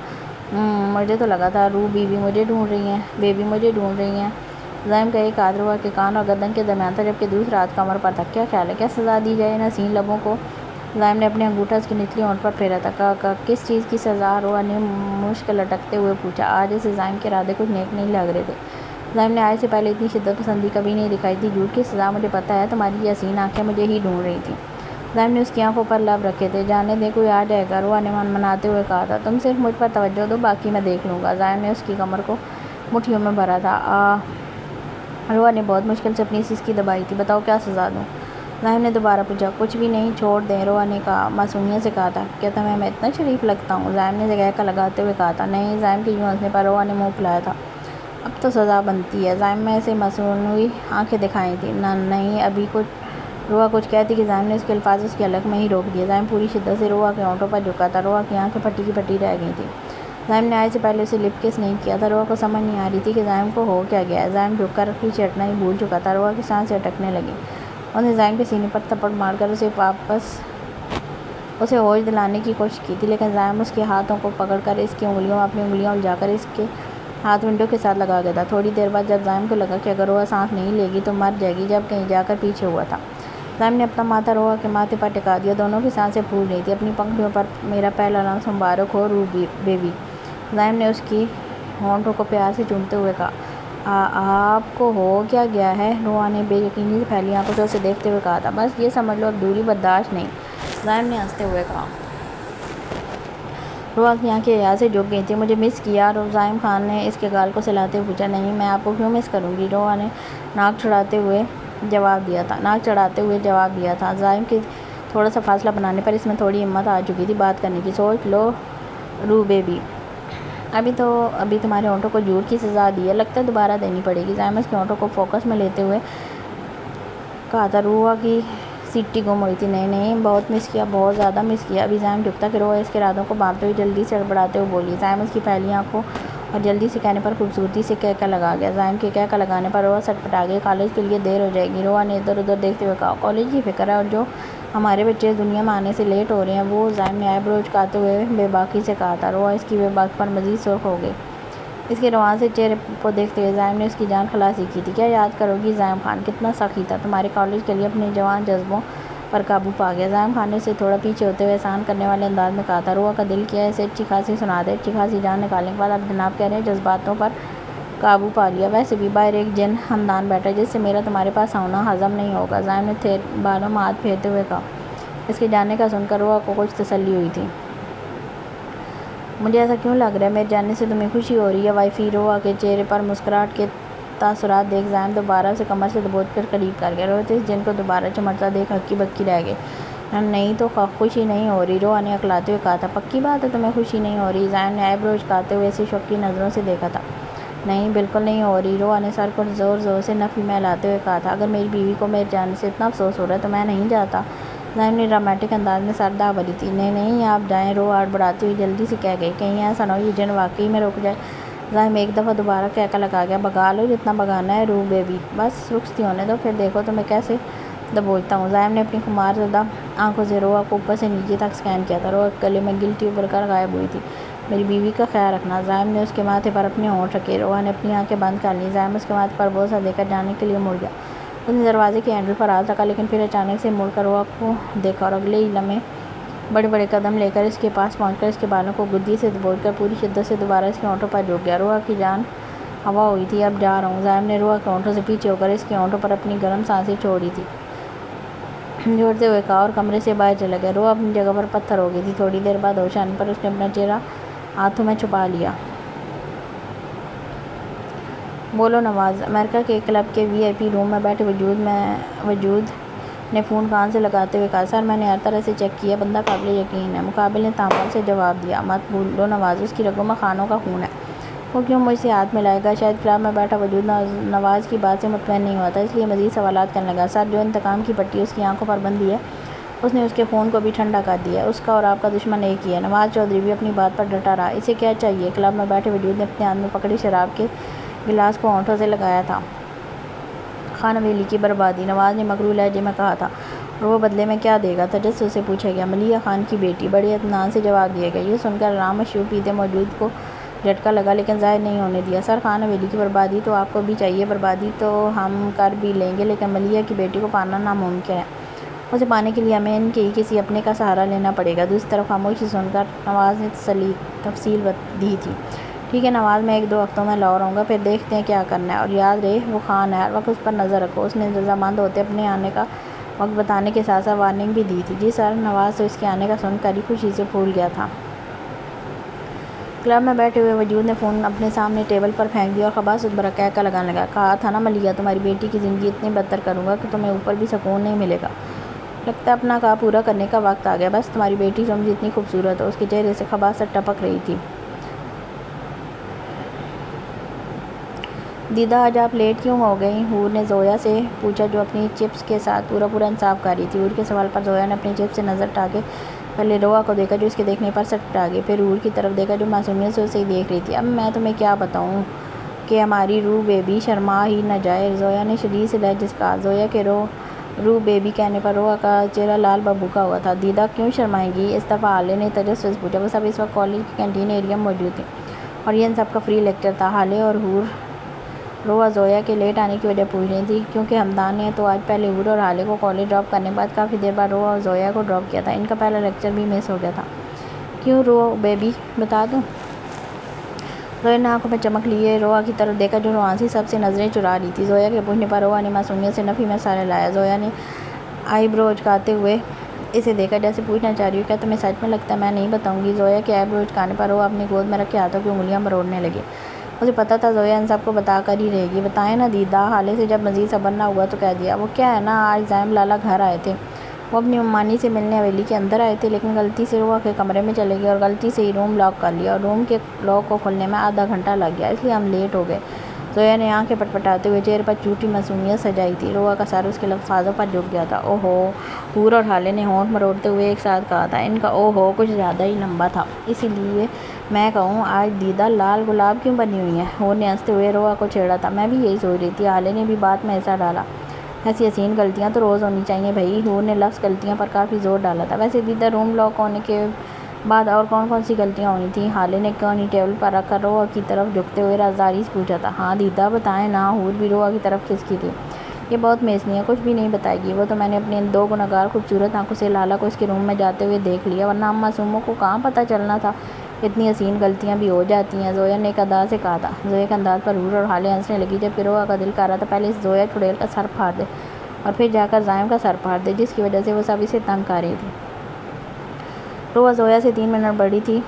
مجھے تو لگا تھا روح بیبی مجھے ڈھونڈ رہی ہیں، بیبی مجھے ڈھونڈ رہی ہیں۔ زائم کا ایک ہاتھ روآ کے کان اور گردن کے درمیان تھا، جبکہ دوسرا ہاتھ کمر پر تھا۔ کیا خیال ہے، کیا سزا دی جائے ان حسین لبوں کو؟ زائم نے اپنے انگوٹھا اس کی نچلی ہونٹ پر پھیرا تھا۔ کس چیز کی سزا؟ روآ نے مشک لٹکتے ہوئے پوچھا۔ آج اسے زائم کے ارادے کچھ نیک نہیں لگ رہے تھے۔ زائم نے آج سے پہلے اتنی شدت پسندی کبھی نہیں دکھائی تھی۔ جھوٹ کی سزا؟ مجھے پتہ ہے، تمہاری یہ حسین آنکھیں مجھے ہی ڈھونڈ رہی تھیں۔ زائم نے اس کی آنکھوں پر لب رکھے تھے۔ جانے دیں، کوئی آ جائے گا، روآ نے منمناتے ہوئے کہا تھا۔ تم صرف مجھ پر توجہ دو، باقی میں دیکھ لوں گا۔ زائم نے اس کی کمر کو مٹھیوں میں بھرا تھا۔ روآ نے بہت مشکل سے اپنی سسکی دبائی تھی۔ بتاؤ کیا سزا دوں؟ زائم نے دوبارہ پوچھا۔ کچھ بھی نہیں، چھوڑ دیں، روآ نے معصومیت سے کہا تھا۔ کیا تمہیں میں اتنا شریف لگتا ہوں؟ زائم نے گہکا لگاتے ہوئے کہا تھا۔ نہیں، زائم کے یوں ہنسنے پر روآ نے منہ پھلایا تھا۔ اب تو سزا بنتی ہے۔ زائم میں اسے مصنوعی آنکھیں دکھائی تھیں۔ نہیں ابھی کچھ۔ روآ کچھ کہتی کہ زائم نے اس کے الفاظ اس کی حلق میں ہی روک دیے۔ زائم پوری شدت سے روآ کے ہونٹوں پر جھکا تھا۔ روآ کی آنکھیں پھٹی کی پھٹی رہ گئی تھیں۔ زائم نے آج سے پہلے اسے لپ کس نہیں کیا تھا۔ روآ کو سمجھ نہیں آ رہی تھی کہ زائم کو ہو کیا گیا ہے۔ زائم جھک کر پیچھے ہٹنا ہی بھول چکا تھا۔ روآ کی سانسیں اٹکنے لگیں۔ اس نے زائم کے سینے پر تھپڑ مار کر اسے ہوش دلانے کی کوشش کی تھی، لیکن زائم اس کے ہاتھوں کو پکڑ کر اس کی انگلیوں میں اپنی انگلیاں الجھا کر اس کے ہاتھ ونڈو کے ساتھ لگا گیا تھا۔ تھوڑی دیر بعد جب زائم کو لگا کہ اگر روآ سانس نہیں لے گی تو مر جائے گی، جب کہیں جا کر پیچھے ہوا تھا۔ زائم نے اپنا ماتھا روآ کے ماتھے پر ٹکا دیا۔ دونوں کی سانسیں پھول رہی تھیں۔ اپنی پنکھڑیوں پر میرا پہلا لفظ مبارک ہو روح بیبی، زائم نے اس کی ہونٹوں کو پیار سے چومتے ہوئے کہا۔ آپ کو ہو کیا گیا ہے؟ روآ نے بے یقینی سے پھیلی آنکھوں سے اسے دیکھتے ہوئے کہا تھا۔ بس یہ سمجھ لو اب دوری برداشت نہیں، زائم نے ہنستے ہوئے کہا۔ روآ کی آنکھیں حیا سے جھک گئی تھیں۔ مجھے مس کیا؟ زائم خان نے اس کے گال کو سہلاتے ہوئے پوچھا۔ نہیں، میں آپ کو کیوں مس کروں گی؟ روآ نے ناک چڑھاتے ہوئے جواب دیا تھا۔ زائم کے تھوڑا سا فاصلہ بنانے پر اس میں تھوڑی ہمت آ چکی تھی بات کرنے کی۔ سوچ لو روح بیبی، ابھی تمہارے ہونٹوں کو جھوٹ کی سزا دی ہے، لگتا ہے دوبارہ دینی پڑے گی۔ زائم اس کے ہونٹوں کو فوکس میں لیتے ہوئے کہا تھا۔ روآ کی سیٹی گم ہوئی تھی۔ نہیں، بہت مس کیا، بہت زیادہ مس کیا۔ ابھی زائم جھکتا کہ روآ اس کے ارادوں کو بانپتے ہوئے جلدی سے ہڑبڑاتے ہوئے بولی۔ زائم اس کی پھیلی آنکھوں اور جلدی سے کہنے پر خوبصورتی سے کہکا لگا گیا۔ زائم کے کہکا لگانے پر روآ سٹپٹا گئی۔ کالج کے لیے دیر ہو جائے گی، روآ نے ادھر ادھر دیکھتے ہوئے کہا۔ کالج کی فکر ہے، اور جو ہمارے بچے اس دنیا میں آنے سے لیٹ ہو رہے ہیں وہ؟ زائم نے آئی برو اچکاتے ہوئے بے باکی سے کہا تھا۔ روآ اس کی بے باکی پر مزید سرخ ہو گئی۔ اس کے روان سے چہرے کو دیکھتے ہوئے زائم نے اس کی جان خلاصی کی تھی۔ کیا یاد کرو گی زائم خان، کتنا سخی تھا، تمہارے کالج کے لیے اپنے جوان جذبوں پر قابو پا گیا۔ زائم خان نے اسے تھوڑا پیچھے ہوتے ہوئے احسان کرنے والے انداز میں کہا تھا۔ روآ کا دل کیا ہے اسے اچھی خاصی سنا دے۔ اچھی خاصی جان نکالنے کے بعد اب جناب کہہ رہے ہیں جذباتوں پر قابو پا لیا؟ ویسے بھی باہر ایک جن حمدان بیٹھا ہے جس سے میرا تمہارے پاس ہونا ہضم نہیں ہوگا، زائم نے بالوں میں ہاتھ پھیرتے ہوئے کہا۔ اس کے جانے کا سن کر روآ کو کچھ تسلی ہوئی تھی۔ مجھے ایسا کیوں لگ رہا ہے میرے جانے سے تمہیں خوشی ہو رہی ہے وائفی؟ روآ کے چہرے پر مسکراہٹ کے تاثرات دیکھ زائم دوبارہ اسے کمر سے دبوچ کر قریب کر گیا۔ روآ اس جن کو دوبارہ چمٹتا دیکھ ہکی بکی رہ گئی۔ نہیں تو خوشی نہیں ہو رہی، روآ نے ہکلاتے ہوئے کہا تھا۔ پکی بات ہے تمہیں خوشی نہیں ہو رہی؟ زائم نے آئی برو اچکاتے ہوئے اسے شک کی نظروں سے دیکھا تھا۔ نہیں بالکل نہیں ہو رہی، روحا نے سر کو زور زور سے نفی میں ہلاتے ہوئے کہا تھا۔ اگر میری بیوی کو میرے جانے سے اتنا افسوس ہو رہا ہے تو میں نہیں جاتا۔ زائم نے ڈرامیٹک انداز میں سر دبا لی تھی۔ نہیں نہیں آپ جائیں، روحا ہڑبڑاتی ہوئی جلدی سے کہہ گئی۔ کہیں ایسا نہ ہو یہ جن واقعی میں رک جائے۔ زائم ایک دفعہ دوبارہ کہکا لگا گیا۔ بھگا لو جتنا بھگانا ہے روح بیبی، بس رخصتی ہونے دو، پھر دیکھو تمہیں کیسے دبوچتا ہوں۔ زائم نے اپنی خمار زدہ آنکھوں سے روحا کو اوپر سے نیچے تک سکین کیا تھا۔ روحا کے گلے میں گلٹی ابھر کر غائب ہوئی تھی۔ میری بیوی کا خیال رکھنا۔ زائم نے اس کے ماتھے پر اپنے ہونٹ رکھے۔ روحا نے اپنی آنکھیں بند کر لیں۔ زائم اس کے ماتھے پر بوسہ دے کر جانے کے لیے مڑ گیا۔ اس نے دروازے کے ہینڈل پر ہاتھ رکھا لیکن پھر اچانک سے مڑ کر روحا کو دیکھا اور اگلے ہی لمحے بڑے بڑے قدم لے کر اس کے پاس پہنچ کر اس کے بالوں کو گدی سے دبوچ کر پوری شدت سے دوبارہ اس کے ہونٹوں پر جھک گیا۔ روحا کی جان ہوا ہوئی تھی۔ اب جا رہا ہوں۔ زائم نے روحا کے ہونٹوں سے پیچھے ہو کر اس کے ہونٹوں پر اپنی گرم سانسیں چھوڑی تھی، جوڑتے ہوئے کہا اور کمرے سے باہر چلا گیا۔ روحا اپنی جگہ پر پتھر ہو گئی تھی۔ تھوڑی دیر بعد ہوش آنے پر اس نے اپنا چہرہ ہاتھوں میں چھپا لیا۔ بولو نواز۔ امریکہ کے ایک کلب کے وی آئی پی روم میں بیٹھے وجود نے فون کان سے لگاتے ہوئے کہا، سر میں نے ہر طرح سے چیک کیا، بندہ قابل یقین ہے۔ مقابل نے تحمل سے جواب دیا، مت بھولو نواز، اس کی رگوں میں خانوں کا خون ہے، وہ کیوں مجھ سے ہاتھ ملائے گا؟ شاید کلب میں بیٹھا وجود نواز کی بات سے مطمئن نہیں ہوا تھا، اس لیے مزید سوالات کرنے لگا۔ سر جو انتقام کی پٹی اس کی آنکھوں پر بندھی ہے اس نے اس کے خون کو بھی ٹھنڈا کر دیا ہے، اس کا اور آپ کا دشمن ایک ہی ہے۔ نواز چودھری بھی اپنی بات پر ڈٹا رہا۔ اسے کیا چاہیے؟ کلب میں بیٹھے وجود نے اپنے ہاتھ میں پکڑی شراب کے گلاس کو ہونٹوں سے لگایا تھا۔ خان حویلی کی بربادی، نواز نے مکروہ لہجے میں کہا تھا۔ اور وہ بدلے میں کیا دے گا؟ تجسس سے پوچھا گیا۔ ملیحہ خان کی بیٹی، بڑے اطمینان سے جواب دیا گیا۔ یہ سن کر آرام مشروب پیتے موجود کو جھٹکا لگا لیکن ظاہر نہیں ہونے دیا۔ سر خان حویلی کی بربادی تو آپ کو بھی چاہیے، بربادی تو ہم کر بھی لیں گے، لیکن ملیحہ کی بیٹی کو پانا ناممکن ہے، اسے پانے کے لیے ہمیں ان کے ہی کسی اپنے کا سہارا لینا پڑے گا۔ دوسری طرف خاموشی سن کر نواز نے تفصیل دی تھی۔ ٹھیک ہے نواز، میں 1-2 ہفتوں میں لاہور آؤں گا، پھر دیکھتے ہیں کیا کرنا ہے، اور یاد رہے وہ خان ہے، ہر وقت اس پر نظر رکھو۔ اس نے رضامند ہوتے اپنے آنے کا وقت بتانے کے ساتھ ساتھ وارننگ بھی دی تھی۔ جی سر۔ نواز تو اس کے آنے کا سن کر ہی خوشی سے پھول گیا تھا۔ کلب میں بیٹھے ہوئے وجود نے فون اپنے سامنے ٹیبل پر پھینک دیا اور خباثت بھرا کہکا لگانے لگا۔ کہا تھا نا ملیحہ، تمہاری بیٹی کی زندگی اتنی بدتر کروں گا کہ تمہیں اوپر بھی سکون نہیں ملے گا۔ لگتا ہے اپنا کہا پورا کرنے کا وقت آ گیا۔ بس تمہاری بیٹی تم جتنی خوبصورت ہو۔ اس کے چہرے سے خباثت ٹپک رہی تھی۔ دیدہ آج آپ لیٹ کیوں ہو گئیں؟ حور نے زویا سے پوچھا جو اپنی چپس کے ساتھ پورا انصاف کر رہی تھی۔ حور کے سوال پر زویا نے اپنی چپس سے نظر ہٹا کے پہلے روحا کو دیکھا جو اس کے دیکھنے پر سٹپٹا گئی، پھر حور کی طرف دیکھا جو معصومیت سے اسے دیکھ رہی تھی۔ اب میں تمہیں کیا بتاؤں کہ ہماری روح بیبی شرما ہی نہ جائے، زویا نے شدید سے لہجے سے کہا۔ زویا کے روح بیبی کہنے پر روحا کا چہرہ لال بھبوکا ہوا تھا۔ دیدہ کیوں شرمائیں گی؟ اس دفعہ حالے نے تجسس سے پوچھا۔ وہ سب اس وقت کالج کی کینٹین ایریا میں موجود تھیں اور یہ ان سب کا فری لیکچر تھا۔ حالے اور حور روحا زویا کے لیٹ آنے کی وجہ پوچھ رہی تھی کیونکہ ہمدان نے تو آج پہلے حور اور حالے کو کالج ڈراپ کرنے کے بعد کافی دیر بعد روحا اور زویا کو ڈراپ کیا تھا۔ ان کا پہلا لیکچر بھی مس ہو گیا تھا۔ کیوں روح بیبی؟ بتا دوں؟ زویا نے آنکھوں میں چمک لیے روحا کی طرف دیکھا جو روحانسی سب سے نظریں چرا رہی تھی۔ زویا کے پوچھنے پر روحا نے معصومیت سے نفی میں سر ہلایا۔ زویا نے آئی برو اچکاتے ہوئے اسے دیکھا جیسے پوچھنا چاہ رہی ہو، کیا تمہیں سچ میں لگتا ہے میں نہیں بتاؤں گی؟ زویا کے آئی برو اچکانے پر روحا اپنی گود میں رکھے ہاتھوں کی انگلیاں مروڑنے لگے۔ اسے پتہ تھا زویا ان سب کو بتا کر ہی رہے گی۔ بتائیں نا دیدہ۔ حالے سے جب مزید صبر نہ ہوا تو کہہ دیا۔ وہ کیا ہے نا، آج زائم لالا گھر آئے تھے، وہ اپنی ممانی سے ملنے حویلی کے اندر آئے تھے، لیکن غلطی سے روحا کے کمرے میں چلے گئے اور غلطی سے ہی روم لاک کر لیا اور روم کے لاک کو کھولنے میں آدھا گھنٹہ لگ گیا، اس لیے ہم لیٹ ہو گئے۔ زویا نے آنکھیں پٹپٹاتے ہوئے چہرے پر جھوٹی معصومیت سجائی تھی۔ روحا کا سر اس کے الفاظوں پر جھک گیا تھا۔ اوہو، حور اور حالے نے ہونٹ مروڑتے ہوئے ایک ساتھ کہا تھا۔ ان کا اوہو کچھ زیادہ ہی لمبا تھا، اسی لیے میں کہوں آج دیدہ لال گلاب کیوں بنی ہوئی ہیں؟ حور نے ہنستے ہوئے روحا کو چھیڑا تھا۔ میں بھی یہی سوچ رہی تھی۔ حالے نے بھی بات میں حصہ ڈالا۔ ایسی حسین غلطیاں تو روز ہونی چاہیے بھائی۔ حور نے لفظ غلطیاں پر کافی زور ڈالا تھا۔ ویسے دیدہ روم لاک ہونے کے بعد اور کون سی غلطیاں ہونی تھیں؟ حالے نے کہانی ٹیبل پر رکھ کر روحا کی طرف جھکتے ہوئے رازداری سے پوچھا تھا۔ ہاں دیدہ بتائیں نا۔ حور بھی روحا کی طرف کھسکی تھی۔ یہ بہت میسنی ہے، کچھ بھی نہیں بتائے گی، وہ تو میں نے اپنی ان 2 گنہگار خوبصورت آنکھوں سے لالا کو اس کے روم میں جاتے ہوئے دیکھ لیا، ورنہ ہم معصوموں کو کہاں پتہ چلنا تھا، اتنی حسین غلطیاں بھی ہو جاتی ہیں، زویا نے ایک ادا سے کہا تھا۔ زویا کے انداز پر حور اور حالے ہنسنے لگی، جبکہ روحا کا دل کہہ رہا تھا پہلے اس زویا چڑیل کا سر پھاڑ دے اور پھر جا کر زائم کا سر پھاڑ دے، جس کی وجہ سے وہ سب اسے تنگ کر رہی تھی۔ روحا زویا سے 3 منٹ بڑی تھی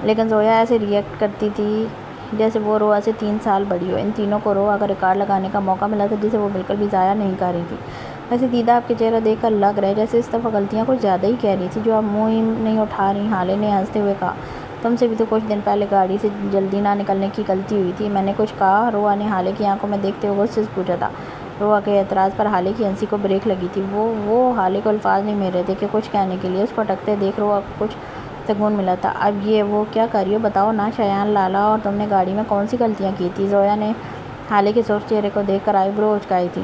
لیکن زویا ایسے ریئیکٹ کرتی تھی جیسے وہ روحا سے 3 سال بڑی ہو۔ ان تینوں کو روحا کا ریکارڈ لگانے کا موقع ملا تھا جسے وہ بالکل بھی ضائع نہیں کر رہی تھی۔ ویسے دیدہ آپ کے چہرہ دیکھ کر لگ رہا ہے جیسے اس دفعہ غلطیاں کچھ زیادہ ہی کہہ رہی تھی جو آپ منہ ہی نہیں اٹھا رہی، حالے نے ہنستے ہوئے کہا۔ تم سے بھی تو کچھ دن پہلے گاڑی سے جلدی نہ نکلنے کی غلطی ہوئی تھی، میں نے کچھ کہا؟ روا نے حالے کی آنکھوں میں دیکھتے ہوئے غصے سے پوچھا تھا۔ روا کے اعتراض پر حالے کی ہنسی کو بریک لگی تھی۔ وہ حالے کو الفاظ نہیں مل رہے تھے کہ کچھ کہنے کے لیے۔ اس کو اٹکتے دیکھ روا کو کچھ سکون ملا تھا۔ اب یہ وہ کیا کر رہی ہو بتاؤ نا شایان لالا، اور تم نے گاڑی میں کون سی غلطیاں کی تھی؟ زویا نے حالے کے سرخ چہرے کو دیکھ کر آئی برو اچکائی تھی۔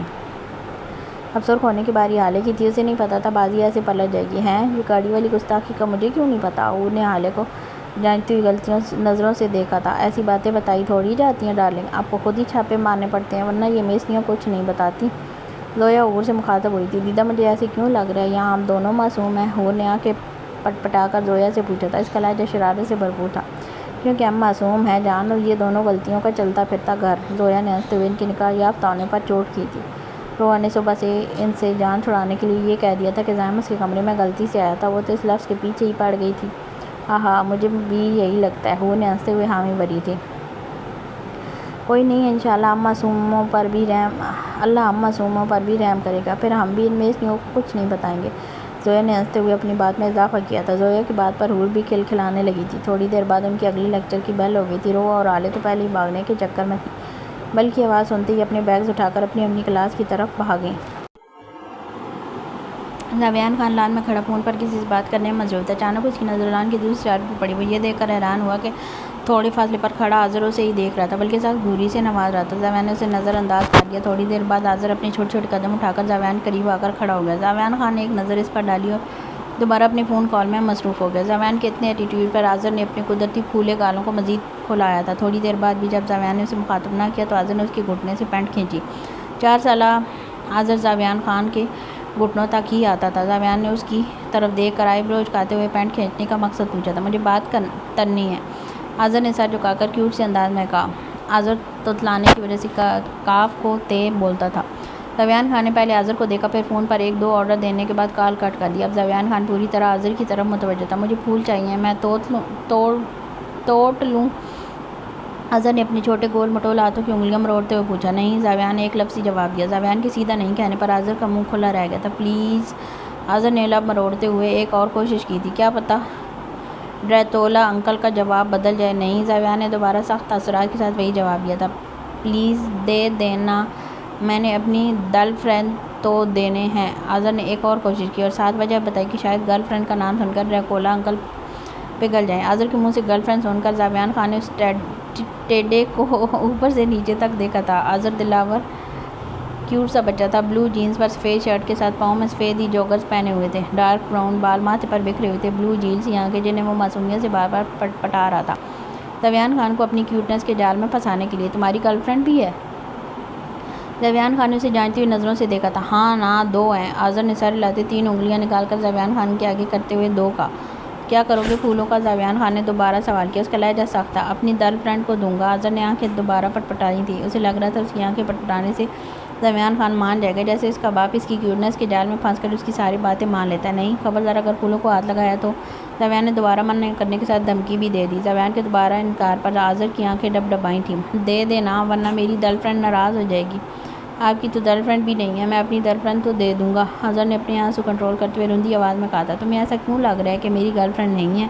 اب سرخ ہونے کی باری حالے کی تھی، اسے نہیں پتا تھا بازی ایسے پلٹ جائے گی۔ ہیں یہ گاڑی والی گستاخی کا مجھے کیوں نہیں پتا؟ عور نے حالے کو جانچتی ہوئی غلطیوں نظروں سے دیکھا تھا۔ ایسی باتیں بتائی تھوڑی جاتی ہیں ڈارلنگ، آپ کو خود ہی چھاپے مارنے پڑتے ہیں، ورنہ یہ میسنیاں کچھ نہیں بتاتی۔ زویا عور سے مخاطب ہوئی تھی۔ دیدہ مجھے ایسے کیوں لگ رہا ہے یہاں ہم دونوں معصوم ہیں؟ عور نے آنکھیں پٹپٹا کر زویا سے پوچھا تھا۔ اس کا لہجہ شرارت سے بھرپور تھا۔ کیونکہ ہم معصوم ہیں جان، اور یہ دونوں غلطیوں کا چلتا پھرتا گھر۔ زویا نے ہنستے ہوئے ان کے نکاح یافتہ ہونے پر چوٹ کی تھی۔ روا نے صبح سے ان سے جان چھڑانے کے لیے یہ کہہ دیا تھا کہ زائمس کے کمرے میں غلطی سے آیا تھا، وہ تو اس لفظ کے پیچھے ہی پڑ گئی تھی۔ ہاں مجھے بھی یہی لگتا ہے، عور نے ہنستے ہوئے حامی بھری تھی۔ کوئی نہیں، انشاءاللہ اللہ ہم معصوموں پر بھی رحم کرے گا، پھر ہم بھی ان میسنیوں کو کچھ نہیں بتائیں گے۔ زویا نے ہنستے ہوئے اپنی بات میں اضافہ کیا تھا۔ زویا کی بات پر عور بھی کھلکھلانے لگی تھی۔ تھوڑی دیر بعد ان کی اگلی لیکچر کی بیل ہو گئی تھی۔ روا اور حالے تو پہلے ہی بھاگنے کے چکر میں تھی، بلکہ آواز سنتے ہی اپنے بیگز اٹھا کر اپنی کلاس کی طرف بھاگیں۔ زاویان خان لان میں کھڑا فون پر کسی سے بات کرنے میں مصروف تھا۔ اچانک اس کی نظر لان کی دوسری چادر پر پڑی۔ وہ یہ دیکھ کر حیران ہوا کہ تھوڑے فاصلے پر کھڑا آذر اسے ہی دیکھ رہا تھا، بلکہ سخت گھوری سے نواز رہا تھا۔ زاویان نے اسے نظر انداز کر دیا۔ تھوڑی دیر بعد آذر اپنے چھوٹے چھوٹے قدم اٹھا کر زاویان کے قریب آ کر کھڑا ہو گیا۔ زاویان خان نے ایک نظر اس پر ڈالی اور دوبارہ اپنے فون کال میں مصروف ہو گیا۔ زاویان کے اتنے ایٹیٹیوڈ پر آذر نے اپنے قدرتی پھولے گالوں کو مزید پھلایا تھا۔ تھوڑی دیر بعد بھی جب زاویان نے اسے مخاطب نہ کیا تو آذر نے اس کے گھٹنے سے پینٹ کھینچی۔ 4 سالہ آذر زاویان خان کے گھٹنوں تک ہی آتا تھا۔ زاویان نے اس کی طرف دیکھ کر آئی برو اچکاتے ہوئے پینٹ کھینچنے کا مقصد پوچھا تھا۔ مجھے بات کرنی ہے، آذر نے سر جھکا کر کیوٹ سے انداز میں کہا۔ آذر توتلانے کی وجہ سے کاف کو تے بولتا تھا۔ زاویان خان نے پہلے آذر کو دیکھا، پھر فون پر 1-2 آرڈر دینے کے بعد کال کٹ کر دی۔ اب زاویان خان پوری طرح آذر کی طرف متوجہ تھا۔ مجھے پھول چاہیے، میں توڑ لوں؟ آذر نے اپنے چھوٹے گول مٹول ہاتھوں کی انگلیاں مروڑتے ہوئے پوچھا۔ نہیں، زاویان نے ایک لفظی جواب دیا۔ زاویان کے سیدھا نہیں کہنے پر آذر کا منہ کھلا رہ گیا تھا۔ پلیز، آذر نے لب مروڑتے ہوئے ایک اور کوشش کی تھی۔ کیا پتہ ڈریتولا انکل کا جواب بدل جائے۔ نہیں، زاویان نے دوبارہ سخت تاثرات کے ساتھ وہی جواب دیا تھا۔ پلیز دے دینا، میں نے اپنی گرل فرینڈ تو دینے ہیں۔ آذر نے ایک اور کوشش کی اور ساتھ وجہ بتائی کہ شاید گرل فرینڈ کا نام سن کر ڈریکولا انکل پگھل جائیں۔ آذر کے منہ سے گرل فرینڈ سن کر زاویان خان نے اس ٹیڈے کو اوپر سے نیچے تک دیکھا تھا۔ آذر دلاور کیوٹ سا بچہ تھا، بلو جینز پر سفید شرٹ کے ساتھ پاؤں میں سفید ہی جوگرز پہنے ہوئے تھے۔ ڈارک براؤن بال ماتھے پر بکھرے ہوئے تھے، بلو جھیل سی آنکھیں جنہیں وہ معصومیت سے بار بار پٹا رہا تھا۔ زاویان خان کو اپنی کیوٹنس کے جال میں پھنسانے کے لیے، تمہاری گرل فرینڈ بھی ہے؟ زاویان خان نے اسے جانچتی ہوئی نظروں سے دیکھا تھا۔ ہاں نا، 2 ہیں۔ آذر نے سر ہلاتے 3 انگلیاں نکال کر زاویان خان کے آگے کرتے ہوئے 2 کہا۔ کیا کرو گے پھولوں کا؟ زاویان خان نے دوبارہ سوال کیا۔ اس کا لہجہ سخت تھا۔ اپنی گرل فرینڈ کو دوں گا۔ آذر نے آنکھیں دوبارہ پٹپٹائی تھیں۔ اسے لگ رہا تھا اس کی آنکھیں پٹپٹانے سے زاویان خان مان جائے گا، جیسے اس کا باپ اس کی کیوٹنس کے جال میں پھنس کر اس کی ساری باتیں مان لیتا ہے۔ نہیں، خبردار اگر پھولوں کو ہاتھ لگایا تو۔ زاویان نے دوبارہ منع کرنے کے ساتھ دھمکی بھی دے دی۔ زاویان کے دوبارہ انکار پر آذر کی آنکھیں ڈبڈبائیں تھیں۔ دے دینا، ورنہ میری گرل فرینڈ ناراض ہو جائے گی۔ آپ کی تو گرل فرینڈ بھی نہیں ہے، میں اپنی گرل فرینڈ تو دے دوں گا، آذر نے اپنے آنسو کنٹرول کرتے ہوئے رندی آواز میں کہا تھا۔ تمہیں ایسا کیوں لگ رہا ہے کہ میری گرل فرینڈ نہیں ہے؟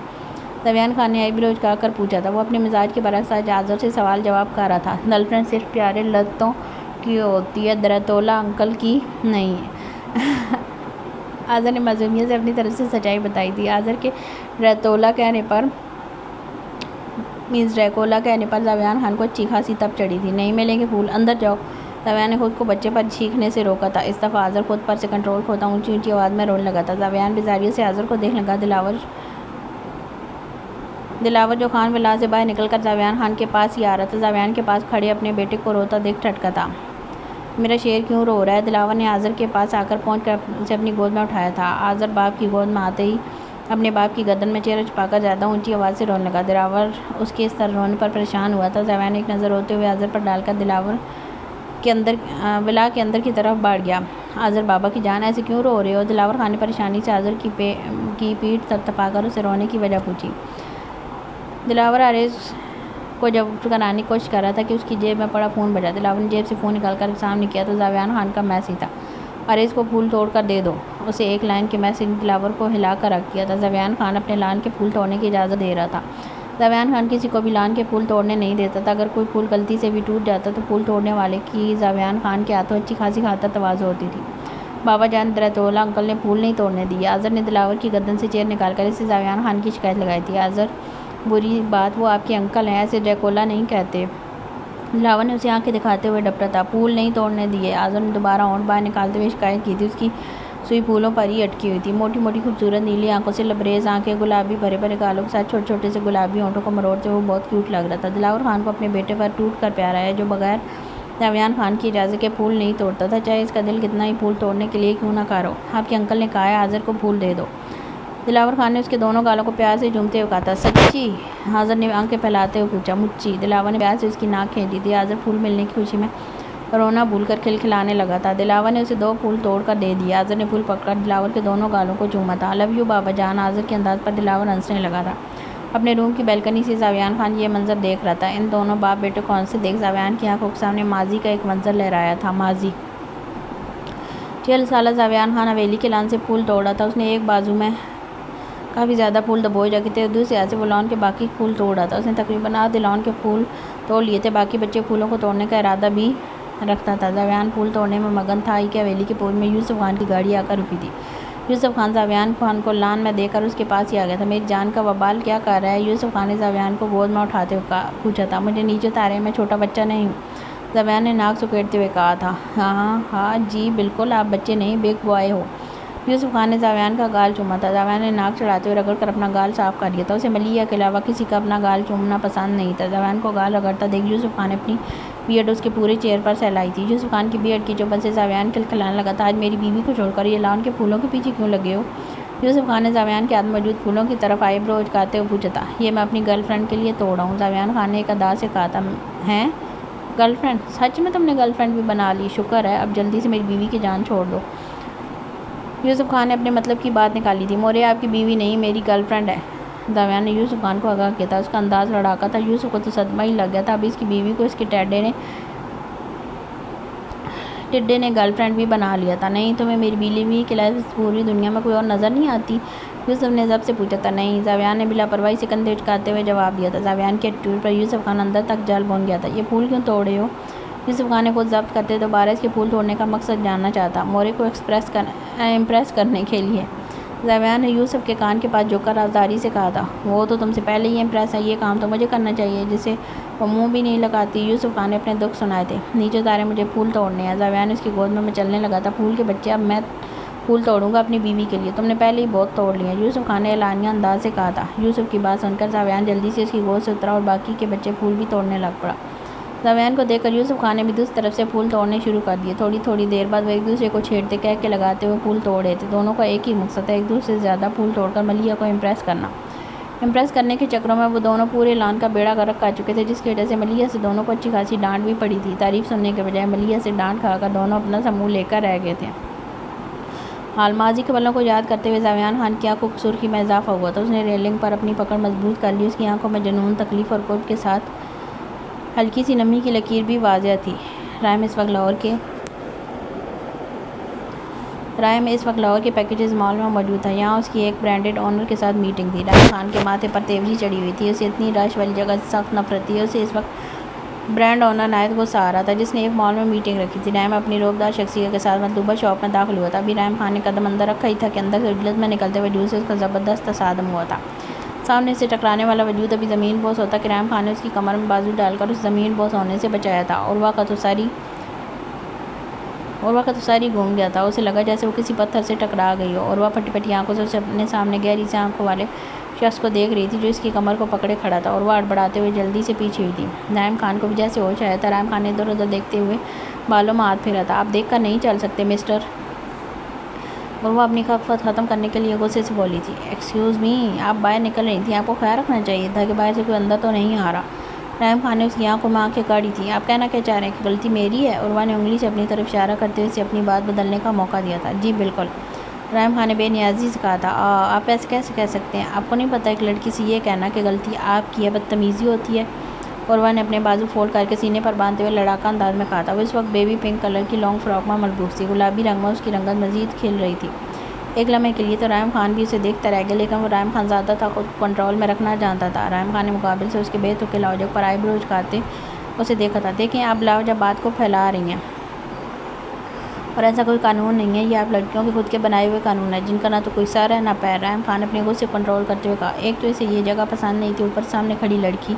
زاویان خان نے آئی برو اچکا کر پوچھا تھا۔ وہ اپنے مزاج کے برعکس آج آذر سے سوال جواب کر رہا تھا۔ گرل فرینڈ صرف پیارے لڑکوں کی ہوتی ہے، ڈریتولا انکل کی نہیں ہے۔ آذر نے معصومیت سے اپنی طرف سے سچائی بتائی تھی۔ آذر کے ڈریکولا کہنے پر زاویان خان کو اچھی خاصی تپ چڑھی تھی۔ نہیں ملیں گے پھول، اندر جاؤ۔ زاویان نے خود کو بچے پر چیخنے سے روکا تھا۔ اس دفعہ آذر خود پر سے کنٹرول کھوتا اونچی اونچی آواز میں رونے لگا تھا۔ زاویان بیزاریوں سے آذر کو دیکھنے لگا۔ دلاور جو خان ولا سے باہر نکل کر زاویان خان کے پاس ہی آ رہا تھا، زاویان کے پاس کھڑے اپنے بیٹے کو روتا دیکھ ٹھٹکا تھا۔ میرا شیر کیوں رو رہا ہے؟ دلاور نے آذر کے پاس آ کر پہنچ کر اسے اپنی گود میں اٹھایا تھا۔ آذر باپ کی گود میں آتے ہی اپنے باپ کی گردن میں چہرہ چھپا کر زیادہ اونچی آواز سے رونے لگا۔ دلاور اس کے اس طرح رونے پر پریشان ہوا تھا۔ زاویان ایک نظر روتے ہوئے آذر پر ڈال کر ولا کے اندر کی طرف بڑھ گیا۔ آذر بابا کی جان، ایسے کیوں رو رہے ہو؟ دلاور خان نے پریشانی سے آذر کی پیٹھ تھپتھپا کر اسے رونے کی وجہ پوچھی۔ دلاور آریز کو جب کرانے کی کوشش کر رہا تھا کہ اس کی جیب میں پڑا فون بجا۔ دلاور نے جیب سے فون نکال کر سامنے کیا تو زاویان خان کا میسج تھا۔ آریز کو پھول توڑ کر دے دو، اسے 1 لائن کے میسج نے دلاور کو ہلا کر رکھ دیا تھا۔ زاویان خان اپنے لان کے پھول توڑنے کی اجازت دے رہا تھا۔ زاویان خان کسی کو بھی لان کے پھول توڑنے نہیں دیتا تھا۔ اگر کوئی پھول غلطی سے بھی ٹوٹ جاتا تو پھول توڑنے والے کی زاویان خان کے ہاتھوں اچھی خاصی خاطر تواضع ہوتی تھی۔ بابا جان درتولہ انکل نے پھول نہیں توڑنے دیے۔ آذر نے دلاور کی گردن سے چیئر نکال کر اسے زاویان خان کی شکایت لگائی تھی۔ آذر بری بات، وہ آپ کے انکل ہیں، ایسے ڈریکولا نہیں کہتے۔ دلاور نے اسے آنکھیں دکھاتے ہوئے ڈپٹا تھا۔ پھول نہیں توڑنے دیے۔ آذر نے دوبارہ ہونٹ باہر نکالتے ہوئے شکایت کی تھی۔ اس کی سوئی پھولوں پر ہی اٹکی ہوئی تھی۔ موٹی موٹی خوبصورت نیلی آنکھوں سے لبریز آنکھیں، گلابی بھرے بھرے گالوں کے ساتھ چھوٹے چھوٹے سے گلابی ہونٹوں کو مروڑتے ہوئے وہ بہت کیوٹ لگ رہا تھا۔ دلاور خان کو اپنے بیٹے پر ٹوٹ کر پیار آیا، جو بغیر زاویان خان کی اجازت کے پھول نہیں توڑتا تھا، چاہے اس کا دل کتنا ہی پھول توڑنے کے لیے کیوں نہ کار ہو۔ آپ کے انکل نے کہا ہے آذر کو پھول دے دو۔ دلاور خان نے اس کے دونوں گالوں کو پیار سے چومتے ہوئے کہا تھا۔ سچی؟ آذر نے آنکھیں پھیلاتے ہوئے پوچھا۔ مچی؟ دلاور نے پیار سے اس کی ناک کھینچی تھی۔ آذر پھول ملنے کی خوشی میں رونا بھول کر کھلکھلانے لگا تھا۔ دلاور نے اسے 2 پھول توڑ کر دے دیے۔ آذر نے پھول پکڑ کر دلاور کے دونوں گالوں کو چوما تھا۔ لو یو بابا جان۔ آذر کے انداز پر دلاور ہنسنے لگا تھا۔ اپنے روم کی بالکنی سے زاویان خان یہ منظر دیکھ رہا تھا۔ ان دونوں باپ بیٹے کو ہنستے دیکھ زاویان کی آنکھوں کے سامنے ماضی کا ایک منظر لہرایا تھا۔ ماضی 40 سالہ زاویان خان حویلی کے لان سے پھول توڑا تھا۔ اس نے ایک بازو میں کافی زیادہ پھول دبوئے رکھے تھے اور دوسرے ہاتھ سے وہ لان کے باقی پھول توڑ رہا تھا۔ اس نے تقریباً آدھے لان کے پھول توڑ لیے تھے، باقی بچے پھولوں کو توڑنے کا ارادہ بھی رکھتا تھا۔ زاویان پھول توڑنے میں مگن تھا کہ حویلی کے پورچ میں یوسف خان کی گاڑی آ کر رکی تھی۔ یوسف خان زاویان خان کو لان میں دیکھ کر اس کے پاس ہی آ گیا تھا۔ میری جان کا وبال کیا کر رہا ہے؟ یوسف خان نے زاویان کو گود میں اٹھاتے ہوئے پوچھا تھا۔ مجھے نیچے اتاریں، میں چھوٹا بچہ نہیں ہوں، زاویان نے ناک سکیڑتے ہوئے کہا تھا۔ ہاں جی بالکل، آپ بچے نہیں، بگ بوائے ہو۔ یوسف خان نے زاویان کا گال چوما تھا۔ زاویان نے ناک چڑھاتے ہوئے رگڑ کر اپنا گال صاف کر لیا تھا۔ اسے ملیحہ کے علاوہ کسی کا اپنا گال چومنا پسند نہیں تھا۔ زاویان کو گال رگڑتا دیکھ یوسف خان نے اپنی بیئرڈ اس کے پورے چہرے پر سہلائی تھی۔ یوسف خان کی بیئرڈ کی چبھن سے زاویان کھلکھلانے لگا تھا۔ آج میری بیوی کو چھوڑ کر یہ لان کے پھولوں کے پیچھے کیوں لگے ہو؟ یوسف خان نے زاویان کے ہاتھ میں موجود پھولوں کی طرف آئی برو اچکاتے ہوئے پوچھا تھا۔ یہ میں اپنی گرل فرینڈ کے لیے توڑا ہوں، زاویان خان نے ایک ادا سے کہا تھا۔ ہیں گرل فرینڈ؟ سچ میں تم نے گرل فرینڈ بھی بنا لی؟ شکر ہے، اب جلدی سے میری بیوی کی جان چھوڑ دو۔ یوسف خان نے اپنے مطلب کی بات نکالی تھی۔ مورے آپ کی بیوی نہیں، میری گرل فرینڈ ہے، زاویان نے یوسف خان کو آگاہ کیا تھا۔ اس کا انداز لڑاکا تھا۔ یوسف کو تو صدمہ ہی لگ گیا تھا۔ اب اس کی بیوی کو اس کے ٹڈے نے گرل فرینڈ بھی بنا لیا تھا۔ نہیں تمہیں میری بیوی کے علاوہ پوری دنیا میں کوئی اور نظر نہیں آتی؟ یوسف نے ضبط سے پوچھا تھا۔ نہیں، زاویان نے بلا پرواہی سے کندھے اچکاتے ہوئے جواب دیا تھا۔ زاویان کے ایٹیٹیوڈ پر یوسف خان اندر تک جل بھون گیا تھا۔ یہ پھول کیوں توڑے ہو؟ یوسف خان نے خود ضبط کرتے دوبارہ اس کے پھول توڑنے کا مقصد جاننا چاہتا۔ مورے کو امپریس کرنے کے لیے، زاویان نے یوسف کے کان کے پاس جھک کر رازداری سے کہا تھا۔ وہ تو تم سے پہلے ہی امپریس ہے، یہ کام تو مجھے کرنا چاہیے جسے وہ منہ بھی نہیں لگاتی۔ یوسف خان نے اپنے دکھ سنائے تھے۔ نیچے اتاریں، مجھے پھول توڑنے ہیں۔ زاویان اس کی گود میں مچلنے لگا تھا۔ پھول کے بچے، اب میں پھول توڑوں گا اپنی بیوی کے لیے، تم نے پہلے ہی بہت توڑ لیے ہیں، یوسف خان نے اعلانیہ انداز سے کہا تھا۔ یوسف کی بات سن کر زاویان جلدی سے اس کی گود سے اترا اور باقی کے بچے پھول بھی توڑنے لگ پڑا۔ زاویان کو دیکھ کر یوسف خان نے بھی دوسری طرف سے پھول توڑنے شروع کر دیے۔ تھوڑی دیر بعد وہ ایک دوسرے کو چھیڑتے کہہ کے لگاتے ہوئے پھول توڑ رہے تھے۔ دونوں کا ایک ہی مقصد ہے، ایک دوسرے سے زیادہ پھول توڑ کر ملیحہ کو امپریس کرنا۔ امپریس کرنے کے چکروں میں وہ دونوں پورے لان کا بیڑا غرق کر چکے تھے، جس کی وجہ سے ملیحہ سے دونوں کو اچھی خاصی ڈانٹ بھی پڑی تھی۔ تعریف سننے کے بجائے ملیحہ سے ڈانٹ کھا کر دونوں اپنا سا منہ لے کر رہ گئے تھے۔ حال ماضی کے پلوں کو یاد کرتے ہوئے زاویان خان کی آنکھوں کی سرخی میں اضافہ ہوا تھا۔ اس نے ریلنگ پر اپنی پکڑ مضبوط کر لی۔ اس کی آنکھوں میں جنون، تکلیف اور قرب کے ساتھ ہلکی سی نمی کی لکیر بھی واضح تھی۔ رائے میں اس وقت لاہور کے پیکیجز مال میں موجود تھا۔ یہاں اس کی ایک برانڈڈ اونر کے ساتھ میٹنگ تھی۔ رائے خان کے ماتھے پر تیوری چڑھی ہوئی تھی۔ اسے اتنی رش والی جگہ سے سخت نفرت تھی۔ اسے اس وقت برانڈ اونر نہایت غصہ آ رہا تھا، جس نے ایک مال میں میٹنگ رکھی تھی۔ رائم اپنی روبدار شخصیت کے ساتھ مطلوبہ شاپ میں داخل ہوا تھا۔ ابھی رائم خان نے قدم اندر رکھا ہی تھا کہ اندر سے اجلت میں نکلتے وجود سے اس کا زبردست تصادم ہوا تھا۔ سامنے سے ٹکرانے والا وجود ابھی زمین بوس ہوتا کہ رائم خان نے اس کی کمر میں بازو ڈال کر اس زمین بوس ہونے سے بچایا تھا۔ عروہ کا تو ساری گھوم گیا تھا۔ اسے لگا جیسے وہ کسی پتھر سے ٹکرا گئی ہو۔ عروہ پھٹی پھٹی آنکھوں سے اسے اپنے سامنے گہری سی آنکھوں والے شخص کو دیکھ رہی تھی، جو اس کی کمر کو پکڑے کھڑا تھا۔ عروہ ہڑبڑاتے ہوئے جلدی سے پیچھے ہوئی تھی۔ رائم خان کو بھی جیسے ہوش آیا تھا۔ رائم خان نے ادھر ادھر دیکھتے ہوئے بالوں میں ہاتھ پھیرا تھا۔ آپ دیکھ کر نہیں چل سکتے مسٹر؟ عروہ اپنی خفت ختم کرنے کے لیے غصے سے بولی تھی۔ ایکسکیوز می، آپ باہر نکل رہی تھیں، آپ کو خیال رکھنا چاہیے تھا کہ باہر سے کوئی اندر تو نہیں آ رہا۔ رائم خان نے اس کی آنکھوں میں آنکھیں گاڑی تھیں۔ آپ کہنا کیا چاہ رہے ہیں کہ غلطی میری ہے؟ عروہ نے انگلی سے اپنی طرف اشارہ کرتے ہوئے اسے اپنی بات بدلنے کا موقع دیا تھا۔ جی بالکل، رائم خان نے بے نیازی سے کہا تھا۔ آپ ایسے کیسے کہہ سکتے ہیں؟ آپ کو نہیں پتہ ایک لڑکی سے یہ کہنا کہ غلطی آپ کی ہے بدتمیزی ہوتی ہے؟ عروہ نے اپنے بازو فولڈ کر کے سینے پر باندھتے ہوئے لڑاکا انداز میں کہا تھا۔ وہ اس وقت بیبی پنک کلر کی لانگ فراک میں ملبوس تھی۔ گلابی رنگ میں اس کی رنگت مزید کھل رہی تھی۔ ایک لمحے کے لیے تو رحم خان بھی اسے دیکھتا رہ گیا، لیکن وہ رحم خان زیادہ تھا خود کو کنٹرول میں رکھنا جانتا تھا۔ رحم خان نے مقابل سے اس کے بے تکے لاجک پر آئی برو اچکاتے اسے دیکھا تھا۔ دیکھیں آپ لاجب بات کو پھیلا رہی ہیں، اور ایسا کوئی قانون نہیں ہے، یہ آپ لڑکیوں کے خود کے بنائے ہوئے قانون ہیں جن کا نہ تو کوئی سر ہے نہ پیر۔ رحم خان نے اپنے غصے کو کنٹرول کرتے ہوئے کہا، ایک تو اسے یہ جگہ پسند نہیں تھی، اوپر سامنے کھڑی لڑکی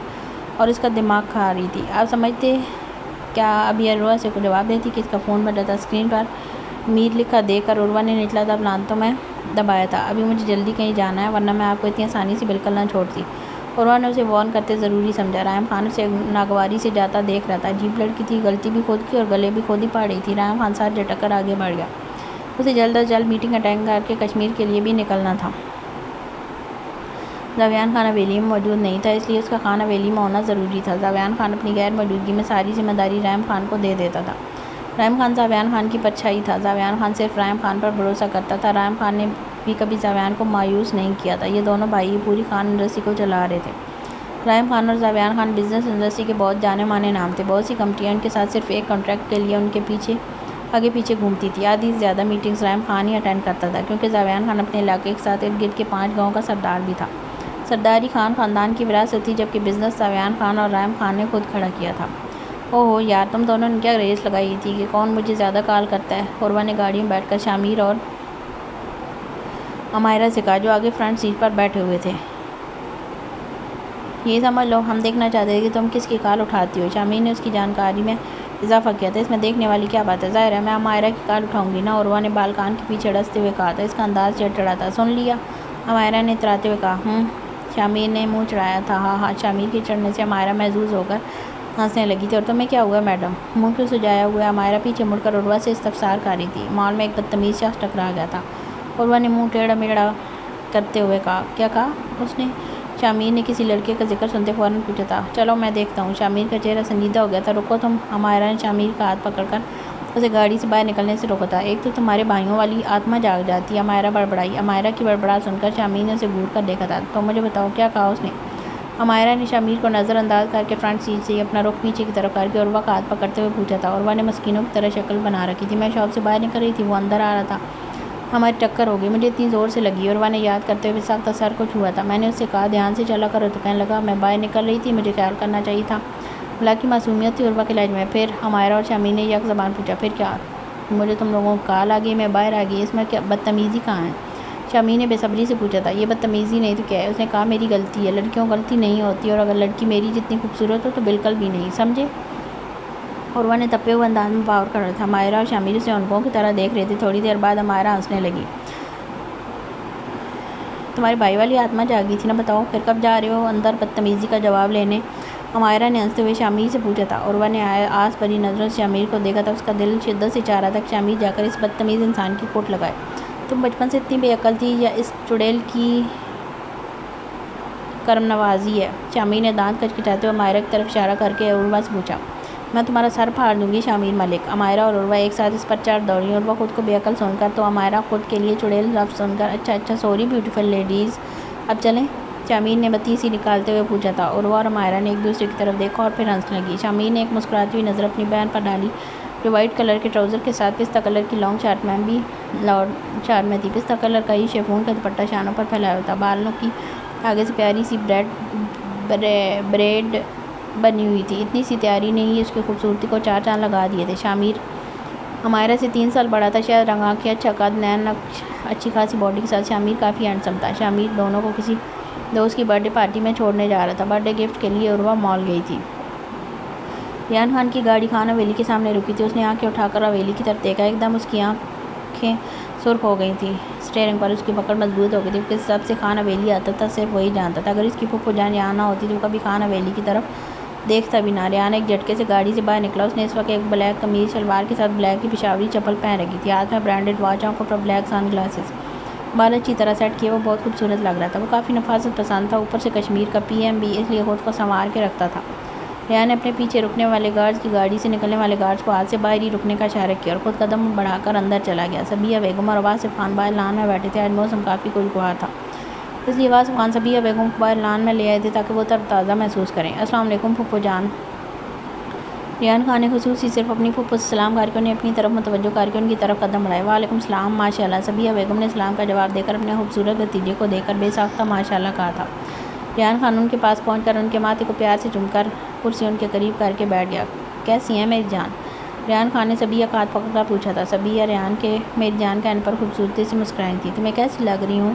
اور اس کا دماغ کھا رہی تھی۔ آپ سمجھتے کیا؟ ابھی عروہ سے جواب دیتی کہ اس کا فون بج رہا تھا۔ اسکرین پر میر لکھا دیکھ کر عروہ نے نچلا دب لانتوں میں دبایا تھا۔ ابھی مجھے جلدی کہیں جانا ہے، ورنہ میں آپ کو اتنی آسانی سے بالکل نہ چھوڑتی۔ عروہ نے اسے وارن کرتے ضروری سمجھا۔ رحم خان اسے ناگواری سے جاتا دیکھ رہا تھا۔ عجیب لڑکی تھی، غلطی بھی خود کی اور گلے بھی خود ہی پاڑ رہی تھی۔ رحم خان ساتھ جھٹک کر آگے بڑھ گیا۔ اسے جلد از جلد میٹنگ اٹینڈ کر کے کشمیر کے لیے بھی نکلنا تھا۔ ذاویان خان حویلی میں موجود نہیں تھا، اس لیے اس کا خان حویلی میں ہونا ضروری تھا۔ ذاویان خان اپنی غیر موجودگی میں ساری ذمہ داری رحم خان کو دے دیتا تھا۔ رحم خان ذاویان خان کی پرچھائی تھا۔ ذاویان خان صرف رحم خان پر بھروسہ کرتا تھا۔ رحم خان نے بھی کبھی ذاویان کو مایوس نہیں کیا تھا۔ یہ دونوں بھائی پوری خان انڈسٹری کو چلا رہے تھے۔ رحم خان اور ذاویان خان بزنس انڈسٹری کے بہت جانے مانے نام تھے۔ بہت سی کمپنیاں ان کے ساتھ صرف ایک کانٹریکٹ کے لیے ان کے پیچھے آگے پیچھے گھومتی تھی۔ آدھی سے زیادہ میٹنگز رحم خان ہی اٹینڈ کرتا تھا، کیونکہ ذاویان خان اپنے علاقے کے ساتھ ارد گرد کے 5 گاؤں کا سردار بھی تھا۔ سرداری خان خاندان کی وراثت تھی، جبکہ بزنس ذاویان خان اور رحم خان نے خود کھڑا کیا تھا۔ اوہو یار، تم دونوں نے کیا ریس لگائی تھی کہ کون مجھے زیادہ کال کرتا ہے؟ عروہ نے گاڑی میں بیٹھ کر شامیر اور عمائرہ سے کہا، جو آگے فرنٹ سیٹ پر بیٹھے ہوئے تھے۔ یہ سمجھ لو ہم دیکھنا چاہتے تھے کہ تم کس کی کال اٹھاتی ہو۔ شامیر نے اس کی جانکاری میں اضافہ کیا تھا۔ اس میں دیکھنے والی کیا بات ہے؟ ظاہر ہے میں عمائرہ کی کال اٹھاؤں گی نا، عروہ نے بالکان کے پیچھے اڑستے ہوئے کہا تھا۔ اس کا انداز چڑچڑا تھا۔ سن لیا؟ عمائرہ نے اتراتے ہوئے کہا۔ شامیر نے منہ چڑھایا تھا۔ ہاں۔ شامیر کے چڑھنے سے عمائرہ محظوظ ہو کر ہنسنے لگی تھی۔ اور تمہیں کیا ہوا میڈم؟ منہ کیوں سجایا ہوا ہے؟ عمائرہ پیچھے مڑ کر عروہ سے استفسار کر رہی تھی۔ مال میں ایک بدتمیز شخص ٹکرا گیا تھا، عروہ نے منہ ٹیڑھا میڑھا کرتے ہوئے کہا۔ کیا کہا اس نے؟ شامیر نے کسی لڑکے کا ذکر سنتے فوراً پوچھا تھا۔ چلو میں دیکھتا ہوں۔ شامیر کا چہرہ سنجیدہ ہو گیا تھا۔ رکو تم۔ عمائرہ نے شامیر کا ہاتھ پکڑ کر اسے گاڑی سے باہر نکلنے سے روکا تھا۔ ایک تو تمہارے بھائیوں والی آتما جاگ جاتی ہے، عمائرہ بڑبڑائی۔ عمائرہ کی بڑبڑاہٹ سن کر شامیر نے اسے گھور کر دیکھا تھا۔ تو مجھے بتاؤ کیا کہا اس نے؟ عمائرہ نے شامیر کو نظر انداز کر کے فرنٹ سیٹ سے اپنا رخ پیچھے کی طرف کر کے عروہ کا ہاتھ پکڑتے ہوئے پوچھا تھا۔ عروہ نے مسکینوں کی طرح شکل بنا رکھی تھی۔ میں شاپ سے باہر نکل رہی تھی، وہ اندر آ رہا تھا، ہماری ٹکر ہو گئی، مجھے اتنی زور سے لگی۔ عروہ نے یاد کرتے ہوئے سخت سر کو چھوا تھا۔ میں نے اس سے کہا دھیان سے چلا کرو، تو کہنے لگا میں باہر نکل رہی تھی، مجھے خیال کرنا چاہیے تھا۔ حالانکہ معصومیت تھی عروہ کے لہجے میں۔ پھر؟ عمائرہ اور شامیر نے یک زبان پوچھا۔ پھر کیا؟ مجھے تم لوگوں کو کال آ گئی، میں باہر آ گئی، اس میں کیا بدتمیزی کہاں ہے؟ شامیر نے بے صبری سے پوچھا تھا۔ یہ بدتمیزی نہیں تو کیا ہے؟ اس نے کہا میری غلطی ہے۔ لڑکیوں غلطی نہیں ہوتی، اور اگر لڑکی میری جتنی خوبصورت ہو تو بالکل بھی نہیں، سمجھے؟ عروہ نے تپے ہوئے انداز میں پاور کر رہا تھا۔ عمائرہ اور شامیر اسے اونگوں کی طرح دیکھ رہے تھے۔ تھوڑی دیر بعد عمائرہ ہنسنے لگی۔ تمہارے بھائی والی آتما جاگی تھی نا، بتاؤ پھر کب جا رہے ہو اندر بدتمیزی کا جواب لینے؟ عمائرہ نے ہنستے ہوئے شامیر سے پوچھا تھا۔ عروہ نے آس بھری نظروں سے شامیر کو دیکھا تھا۔ اس کا دل شدت سے چاہ رہا تھا کہ شامیر جا کر اس بدتمیز انسان کی کوٹ لگائے۔ تم بچپن سے اتنی بے عقل تھی یا اس چڑیل کی کرم نوازی ہے؟ شامیر نے دانت کچکچاتے ہوئے عمائرہ کی طرف اشارہ کر کے عروہ سے پوچھا۔ میں تمہارا سر پھاڑ دوں گی شامیر ملک۔ عمائرہ اور عروہ ایک ساتھ اس پر چڑھ دوڑیں۔ عروہ خود کو بے عقل سن کر تو عمائرہ خود کے لیے چڑیل لفظ سن کر اچھا سوری بیوٹیفل لیڈیز، اب چلیں؟ شامیر نے بتی سی نکالتے ہوئے پوچھا تھا۔ عروہ اور عمائرہ نے ایک دوسرے کی طرف دیکھا اور پھر ہنسنے لگی۔ شامیر نے ایک مسکراتی ہوئی نظر اپنی بہن پر ڈالی، جو وائٹ کلر کے ٹراؤزر کے ساتھ پستہ کلر کی لانگ شارٹ میں تھی۔ پستہ کلر کا ہی شیفون کا دوپٹہ شانوں پر پھیلایا ہوا تھا۔ بالوں کی آگے سے پیاری سی بریڈ بنی ہوئی تھی۔ اتنی سی تیاری نے ہی اس کی خوبصورتی کو 4 چاند لگا دیے تھے۔ شامیر عمائرہ سے 3 سال بڑا تھا، شاید رنگ آنکھیں، اچھا قد، نین نقش، اچھی خاصی باڈی کے ساتھ شامیر کافی ہینڈسم تھا۔ شامیر دونوں کو کسی دوست کی برتھ ڈے پارٹی میں چھوڑنے جا رہا تھا۔ برتھ ڈے گفٹ کے لیے عروہ مال گئی تھی۔ ریان خان کی گاڑی خان حویلی کے سامنے رکی تھی۔ اس نے آنکھیں اٹھا کر حویلی کی طرف دیکھا۔ ایک دم اس کی آنکھیں سرخ ہو گئی تھیں۔ اسٹیئرنگ پر اس کی پکڑ مضبوط ہو گئی تھی، کیونکہ سب سے خان حویلی آتا تھا صرف وہی جانتا تھا۔ اگر اس کی پھپھو جان یہاں نہ ہوتی تو کبھی خان حویلی کی طرف دیکھتا بھی نہ۔ ریان ایک جھٹکے سے گاڑی سے باہر نکلا۔ اس نے اس وقت ایک بلیک قمیض شلوار کے ساتھ بلیک کی پشاوری چپل پہن رکھی تھی، ہاتھ میں برانڈڈ واچ، آنکھوں پر بلیک سن گلاسز، بال اچھی طرح سیٹ کیے، وہ بہت خوبصورت لگ رہا تھا۔ وہ کافی نفاست پسند تھا، اوپر سے کشمیر کا PM بھی، اس لیے خود کو سنوار کے رکھتا تھا۔ ریان نے اپنے پیچھے رکنے والے گارڈز کی گاڑی سے نکلنے والے گارڈز کو ہاتھ سے باہر ہی رکنے کا اشارہ کیا اور خود قدم بڑھا کر اندر چلا گیا۔ صبیحہ بیگم اور واصف خان باہر لان میں بیٹھے تھے۔ آج موسم کافی خوشگوار تھا، اس لیے واصف خان صبیحہ بیگم کو باہر لان میں لے آئے تھے تاکہ وہ تر تازہ محسوس کریں۔ السلام علیکم پھپھو جان۔ ریان خان نے خصوصی صرف اپنی پھپھو سے سلام کر کے انہیں اپنی طرف متوجہ کر کے ان کی طرف قدم بڑھائے۔ وعلیکم السلام ماشاء اللہ۔ صبیہ بیگم نے سلام کا جواب دے کر اپنے خوبصورت بھتیجے کو دیکھ کر بے ساختہ ماشاء اللہ کہا تھا۔ ریان خان ان کے پاس پہنچ کر ان کے ماتھے کو پیار سے چوم کر کرسی ان کے قریب کر کے بیٹھ گیا۔ کیسی ہیں میری جان؟ ریان خان نے صبیہ کا ہاتھ پکڑ کر پوچھا تھا۔ صبیہ ریان کے میری جان کہنے پر خوبصورتی سے مسکرائی تھی۔ تمہیں کیسی لگ رہی ہوں؟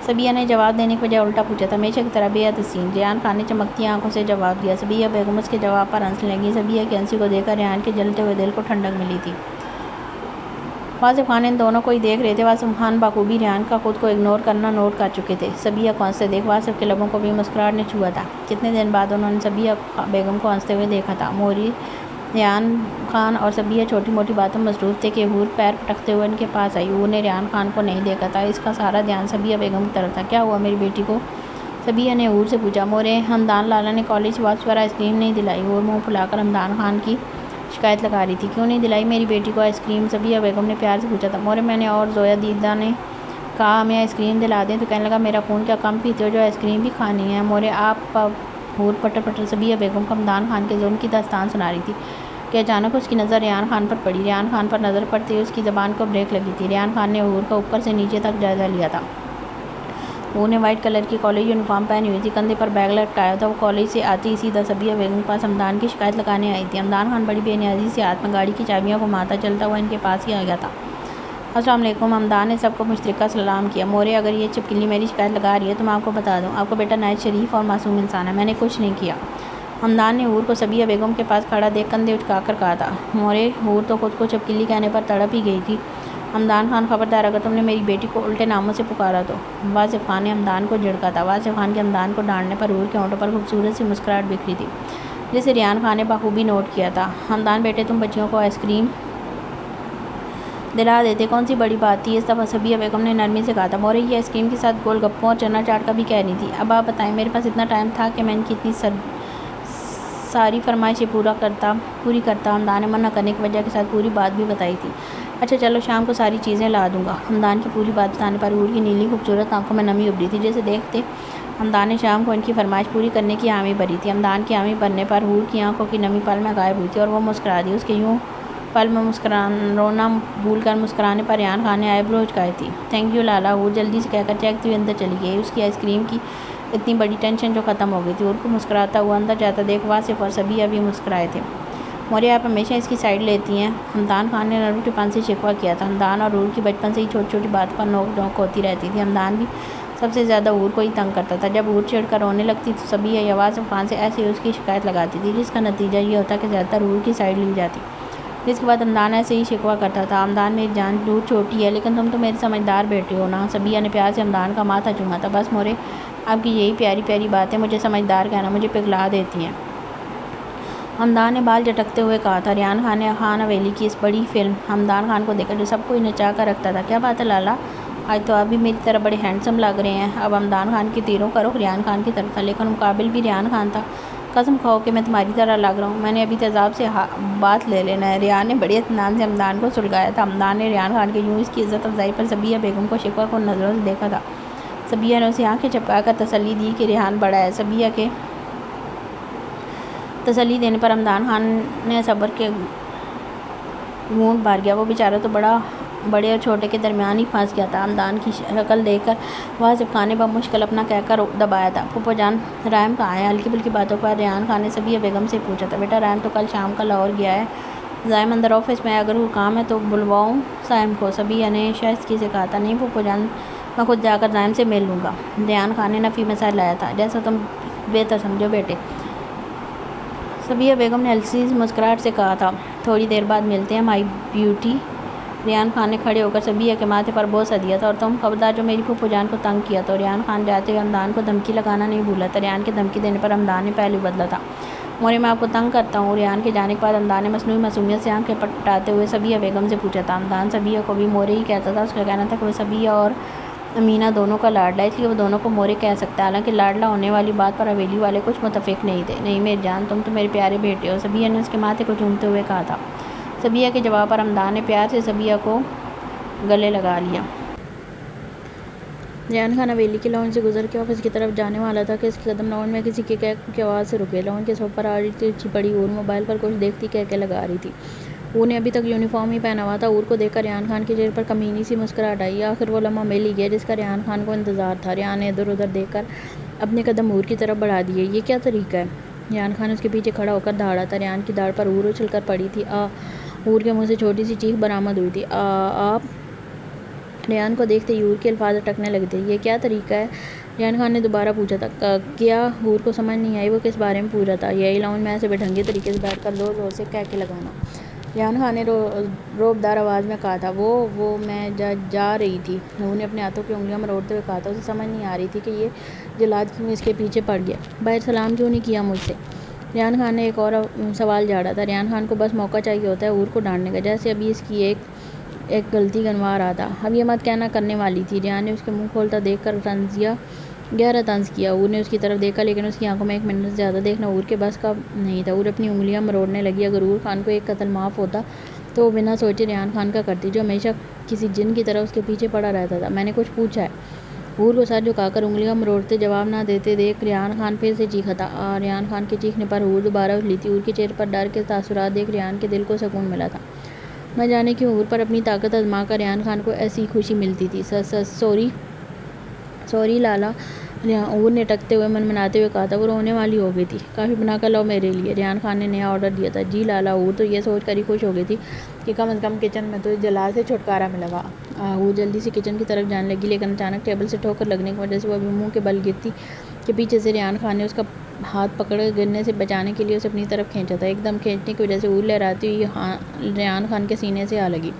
صبیہ نے جواب دینے کے بجائے الٹا پوچھا تھا، ہمیشہ کی طرح بے حد حسین۔ ریان خان نے چمکتی آنکھوں سے جواب دیا۔ صبیہ بیگم اس کے جواب پر ہنسنے لگی۔ صبیہ کی ہنسی کو دیکھ کر ریان کے جلتے ہوئے دل کو ٹھنڈک ملی تھی۔ واصف خان ان دونوں کو ہی دیکھ رہے تھے۔ واصف خان بخوبی ریان کا خود کو اگنور کرنا نوٹ کر چکے تھے۔ صبیہ کو ہنستے دیکھ واصف کے لبوں کو بھی مسکراہٹ نے چھوا تھا۔ کتنے دن بعد انہوں نے صبیہ بیگم کو ہنستے ہوئے دیکھا تھا۔ موری ریان خان اور صبیہ چھوٹی موٹی باتوں میں مصروف تھے کہ حور پیر پٹکتے ہوئے ان کے پاس آئی۔ حور نے ریان خان کو نہیں دیکھا تھا، اس کا سارا دھیان صبیہ بیگم کی طرف تھا۔ کیا ہوا میری بیٹی کو؟ صبیہ نے حور سے پوچھا۔ مورے ہمدان لالا نے کالج سے واپس پر آئس کریم نہیں دلائی۔ حور منہ پھلا کر ہمدان خان کی شکایت لگا رہی تھی۔ کیوں نہیں دلائی میری بیٹی کو آئس کریم؟ صبیہ بیگم نے پیار سے پوچھا تھا۔ مورے میں نے اور زویا دیدہ نے کہا ہمیں آئس کریم دلا دیں تو کہنے لگا میرا خون کیا کم پیتے ہو جو آئس کریم بھی کھانی ہے؟ مورے آپ حور پٹر پٹر صبیہ بیگم کو ہمدان خان کے ظلم کی داستان سنا رہی تھی کہ اچانک اس کی نظر ریان خان پر پڑی۔ ریان خان پر نظر پڑتے ہی اس کی زبان کو بریک لگی تھی۔ ریان خان نے حور کا اوپر سے نیچے تک جائزہ لیا تھا۔ حور نے وائٹ کلر کی کالج یونیفارم پہنی ہوئی تھی، کندھے پر بیگ لٹکایا تھا۔ وہ کالج سے آتی ہی سیدھا صبیہ بیگم کے پاس ہمدان کی شکایت لگانے آئی تھی۔ ہمدان خان بڑی بے نیازی سے ہاتھ میں گاڑی کی چابیاں گھماتا چلتا ہوا ان کے پاس ہی آ گیا تھا۔ السلام علیکم۔ ہمدان نے سب کو مشترکہ سلام کیا۔ مورے اگر یہ چپکلی میری شکایت لگا رہی ہے تو میں آپ کو بتا دوں، آپ کا بیٹا نہایت شریف اور معصوم انسان ہے، میں نے کچھ نہیں کیا۔ ہمدان نے حور کو صبیہ بیگم کے پاس کھڑا دیکھ کندھے اٹھا کر کہا تھا۔ مورے حور تو خود کو چپکلی کہنے پر تڑپ ہی گئی تھی۔ ہمدان خان خبردار اگر تم نے میری بیٹی کو الٹے ناموں سے پکارا تو۔ واصف خان نے ہمدان کو جھڑکا تھا۔ واصف خان کے ہمدان کو ڈانٹنے پر حور کے ہونٹوں پر خوبصورت سی مسکراہٹ بکھری تھی جسے ریان خان نے بخوبی نوٹ کیا تھا۔ ہمدان بیٹے تم بچیوں کو آئس کریم دلا دیتے، کون سی بڑی بات تھی؟ اس دفعہ صبیہ بیگم نے نرمی سے کہا تھا۔ مورے یہ آئس کریم کے ساتھ گول گپوں اور چنا چاٹ کا بھی کہہ رہی تھی۔ اب آپ بتائیں، میرے پاس اتنا ٹائم تھا کہ میں ان کی اتنی ساری فرمائشیں پوری کرتا۔ ہمدان نے منع کرنے کی وجہ کے ساتھ پوری بات بھی بتائی تھی۔ اچھا چلو شام کو ساری چیزیں لا دوں گا۔ ہمدان کی پوری بات بتانے پر حور کی نیلی خوبصورت آنکھوں میں نمی ابھری تھی جیسے دیکھتے ہمدان نے شام کو ان کی فرمائش پوری کرنے کی حامی بھری تھی۔ ہمدان کی حامی بھرنے پر حور کی آنکھوں کی نمی پل میں غائب ہوئی تھی اور وہ مسکرا دی۔ اس کے یوں پل میں رونا بھول کر مسکرانے پر ریان خان نے آئی برو جھکائی تھی۔ تھینک یو لالا، حور جلدی سے کہہ کر چہکتی ہوئی اندر چلی گئی۔ اس کی آئس کریم کی اتنی بڑی ٹینشن جو ختم ہو گئی تھی۔ حور کو مسکراتا ہوا اندر جاتا دیکھ واصف اور صبیہ بھی مسکرائے تھے۔ مورے آپ ہمیشہ اس کی سائڈ لیتی ہیں، ہمدان خان نے نروٹی پن سے شکوہ کیا تھا۔ ہمدان اور حور کی بچپن سے ہی چھوٹی چھوٹی بات پر نوک جھونک ہوتی رہتی تھی۔ ہمدان بھی سب سے زیادہ حور کو ہی تنگ کرتا تھا۔ جب حور چڑھ کر رونے لگتی تو صبیہ یا واصف خان سے ایسے ہی اس کی شکایت لگاتی تھی جس کا نتیجہ یہ ہوتا کہ زیادہ تر حور کی سائڈ لی جاتی، جس کے بعد ہمدان ایسے ہی شکوہ کرتا تھا۔ ہمدان میری جان حور چھوٹی ہے لیکن تم تو میرے سمجھدار بیٹے ہو نا؟ صبیہ نے پیار سے ہمدان کا ماتھا چوما تھا۔ بس مورے آپ کی یہی پیاری پیاری باتیں مجھے سمجھدار کہنا مجھے پگھلا دیتی ہیں، ہمدان نے بال جھٹکتے ہوئے کہا تھا۔ ریان خان نے خان حویلی کی اس بڑی فلم ہمدان خان کو دیکھا جو سب کو ہی نچا کر رکھتا تھا۔ کیا بات ہے لالا، آج تو آپ بھی میری طرح بڑے ہینڈسم لگ رہے ہیں۔ اب ہمدان خان کے تیروں کا رخ ریان خان کی طرف تھا لیکن مقابل بھی ریان خان تھا۔ قسم کھاؤ کہ میں تمہاری طرح لگ رہا ہوں، میں نے ابھی تیزاب سے بات لے لینا ہے۔ ریان نے بڑے اطمینان سے ہمدان کو سلگایا تھا۔ ہمدان نے ریان خان کے یوں اس کی عزت افزائی پر صبیہ بیگم کو شکوہ کن نظروں سے دیکھا تھا۔ صبیہ نے اسے آنکھیں چپکا کر تسلی دی کہ ریحان بڑا ہے۔ صبیہ کے تسلی دینے پر ہمدان خان نے صبر کے گھونٹ بھر گیا۔ وہ بیچارہ تو بڑے اور چھوٹے کے درمیان ہی پھنس گیا تھا۔ ہمدان کی شکل دیکھ کر واصف خان نے بمشکل اپنا کہہ کر دبایا تھا۔ پھوپھو جان رحم کہاں ہے؟ ہلکی پھلکی باتوں پر ریان خان نے صبیہ بیگم سے پوچھا تھا۔ بیٹا رحم تو کل شام کا لاہور گیا ہے، زائم اندر آفس میں، اگر کوئی کام ہے تو بلواؤں زائم کو؟ صبیہ نے شائستگی سے کہا تھا۔ نہیں پھوپھو جان، میں خود جا کر زائم سے مل لوں گا۔ ریان خان نے نفی میں سر لایا تھا۔ جیسا تم بہتر سمجھو بیٹے، صبیہ بیگم نے ہلکی سی مسکراہٹ سے کہا تھا۔ تھوڑی دیر بعد ملتے ہیں مائی بیوٹی۔ ریان خان نے کھڑے ہو کر صبیہ کے ماتھے پر بوسہ دیا تھا۔ اور تم خبردار جو میری پھوپھو جان کو تنگ کیا تو۔ ریان خان جاتے ہوئے ہمدان کو دھمکی لگانا نہیں بھولا تھا۔ ریان کے دھمکی دینے پر ہمدان نے پہلو بدلا تھا۔ مورے میں آپ کو تنگ کرتا ہوں؟ ریان کے جانے کے بعد ہمدان نے مصنوعی معصومیت سے آنکھیں پٹاتے ہوئے صبیہ بیگم سے پوچھا تھا۔ ہمدان صبیہ کو بھی مورے ہی کہتا تھا۔ اس کا کہنا تھا کہ وہ صبیہ اور امینہ دونوں کا لاڈلا ہے، اس لیے وہ دونوں کو مورے کہہ سکتا ہے۔ حالانکہ لاڈلا ہونے والی بات پر حویلی والے کچھ متفق نہیں تھے۔ نہیں میری جان، تم تو میرے پیارے بیٹے ہو، صبیہ نے اس کے ماتھے کو چومتے ہوئے کہا تھا۔ صبیہ کے جواب پر ہمدان نے پیار سے صبیہ کو گلے لگا لیا۔ ریان خان حویلی کے لانچ سے گزر کے آفس کی طرف جانے والا تھا کہ اس کے قدم لانچ میں کسی کے کہہ کی آواز سے رکے۔ لانچ کے صف پر آ رہی تھی پڑی اور موبائل پر کچھ دیکھتی کہہ لگا رہی تھی۔ وہ نے ابھی تک یونیفارم ہی پہنا ہوا تھا۔ اور کو دیکھ کر ریان خان کے چہرے پر کمینی سی مسکراہٹ آئی۔ آخر وہ لمحہ مل ہی گیا جس کا ریان خان کو انتظار تھا۔ ریان نے ادھر ادھر دیکھ کر اپنے قدم اور کی طرف بڑھا دیے۔ یہ کیا طریقہ ہے؟ ریان خان اس کے پیچھے کھڑا ہو کر دھاڑا تھا۔ ریان کی داڑھ پر اور اچھل کر پڑی تھی۔ اور کے منہ سے چھوٹی سی چیخ برآمد ہوئی تھی۔ آپ؟ ریان کو دیکھتے ہی اور کے الفاظ اٹکنے لگے تھے۔ یہ کیا طریقہ ہے؟ ریان خان نے دوبارہ پوچھا تھا۔ کیا؟ اور کو سمجھ نہیں آئی وہ کس بارے میں پوچھ رہا تھا۔ یہی لاؤنج میں ایسے بےڈھنگے طریقے سے بیٹھ کر زور زور سے کہہ کے لگانا۔ ریان خان نے رعبدار آواز میں کہا تھا۔ وہ میں جا رہی تھی۔ وہ نے اپنے ہاتھوں کی انگلیاں مروڑتے ہوئے کہا تھا۔ اسے سمجھ نہیں آ رہی تھی کہ یہ جلاد کیوں اس کے پیچھے پڑ گیا۔ باہر سلام کیوں نہیں کیا مجھ سے؟ ریان خان نے ایک اور سوال جھاڑا تھا۔ ریان خان کو بس موقع چاہیے ہوتا ہے اور کو ڈانٹنے کا، جیسے ابھی اس کی ایک غلطی گنوا رہا تھا۔ اب یہ مت کہنا کرنے والی تھی۔ ریان نے اس کے منہ کھولتا دیکھ کر گہرا طنز کیا۔ اور نے اس کی طرف دیکھا لیکن اس کی آنکھوں میں 1 منٹ سے زیادہ دیکھنا اور کے بس کا نہیں تھا۔ اور اپنی انگلیاں مروڑنے لگی۔ اگر اور خان کو ایک قتل معاف ہوتا تو وہ بنا سوچے ریان خان کا کرتی، جو ہمیشہ کسی جن کی طرح اس کے پیچھے پڑا رہتا تھا۔ میں نے کچھ پوچھا ہے؟ اور کو سر جھکا کر انگلیاں مروڑتے جواب نہ دیتے دیکھ ریان خان پھر سے چیخا تھا۔ ریان خان کے چیخنے پر اور دوبارہ اچھلی تھی۔ اور کے چہرے پر ڈر کے تاثرات دیکھ ریان کے دل کو سکون ملا تھا۔ نہ جانے کیوں اور پر اپنی طاقت آزما کر ریان خان کو ایسی خوشی ملتی تھی۔ سوری لالا، اور نے ٹکتے ہوئے منمناتے ہوئے کہا تھا۔ وہ رونے والی ہو گئی تھی۔ کافی بنا کر لاؤ میرے لیے، ریان خان نے نیا آرڈر دیا تھا۔ جی لالا۔ اور تو یہ سوچ کر ہی خوش ہو گئی تھی کہ کم از کم کچن میں تو اس جلاد سے چھٹکارا ملے گا۔ وہ جلدی سے کچن کی طرف جانے لگی لیکن اچانک ٹیبل سے ٹھوکر لگنے کی وجہ سے وہ ابھی منہ کے بل گرتی کہ پیچھے سے ریان خان نے اس کا ہاتھ پکڑ گرنے سے بچانے کے لیے اسے اپنی طرف کھینچا تھا۔ ایک دم کھینچنے کی وجہ سے اور لہراتی ہوئی ریان خان کے سینے سے آ لگی۔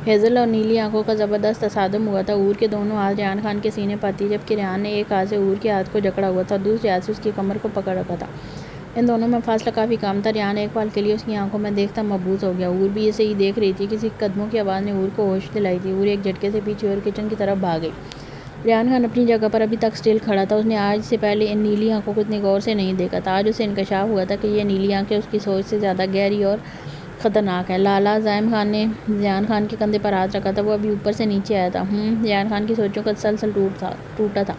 ہیزل اور نیلی آنکھوں کا زبردست تصادم ہوا تھا۔ اور کے دونوں ہاتھ ریان خان کے سینے پر تھے جبکہ ریان نے ایک ہاتھ سے اور کے ہاتھ کو جکڑا ہوا تھا اور دوسرے ہاتھ سے اس کی کمر کو پکڑ رکھا تھا۔ ان دونوں میں فاصلہ کافی کم تھا۔ ریان ایک پل کے لیے اس کی آنکھوں میں دیکھتا مبہوت ہو گیا۔ اور بھی اسے ہی دیکھ رہی تھی۔ کسی قدموں کی آواز نے اور کو ہوش دلائی تھی۔ اور ایک جھٹکے سے پیچھے اور کچن کی طرف بھاگ گئی۔ ریان خان اپنی جگہ پر ابھی تک سٹل کھڑا تھا۔ اس نے آج سے پہلے ان نیلی آنکھوں کو اتنے غور سے نہیں دیکھا تھا۔ آج اسے انکشاف ہوا تھا کہ یہ نیلی آنکھیں اس کی سوچ سے زیادہ گہری اور خطرناک ہے۔ لالا، زائم خان نے ریان خان کے کندھے پر ہاتھ رکھا تھا۔ وہ ابھی اوپر سے نیچے آیا تھا۔ ریان خان کی سوچوں کا تسلسل ٹوٹا تھا۔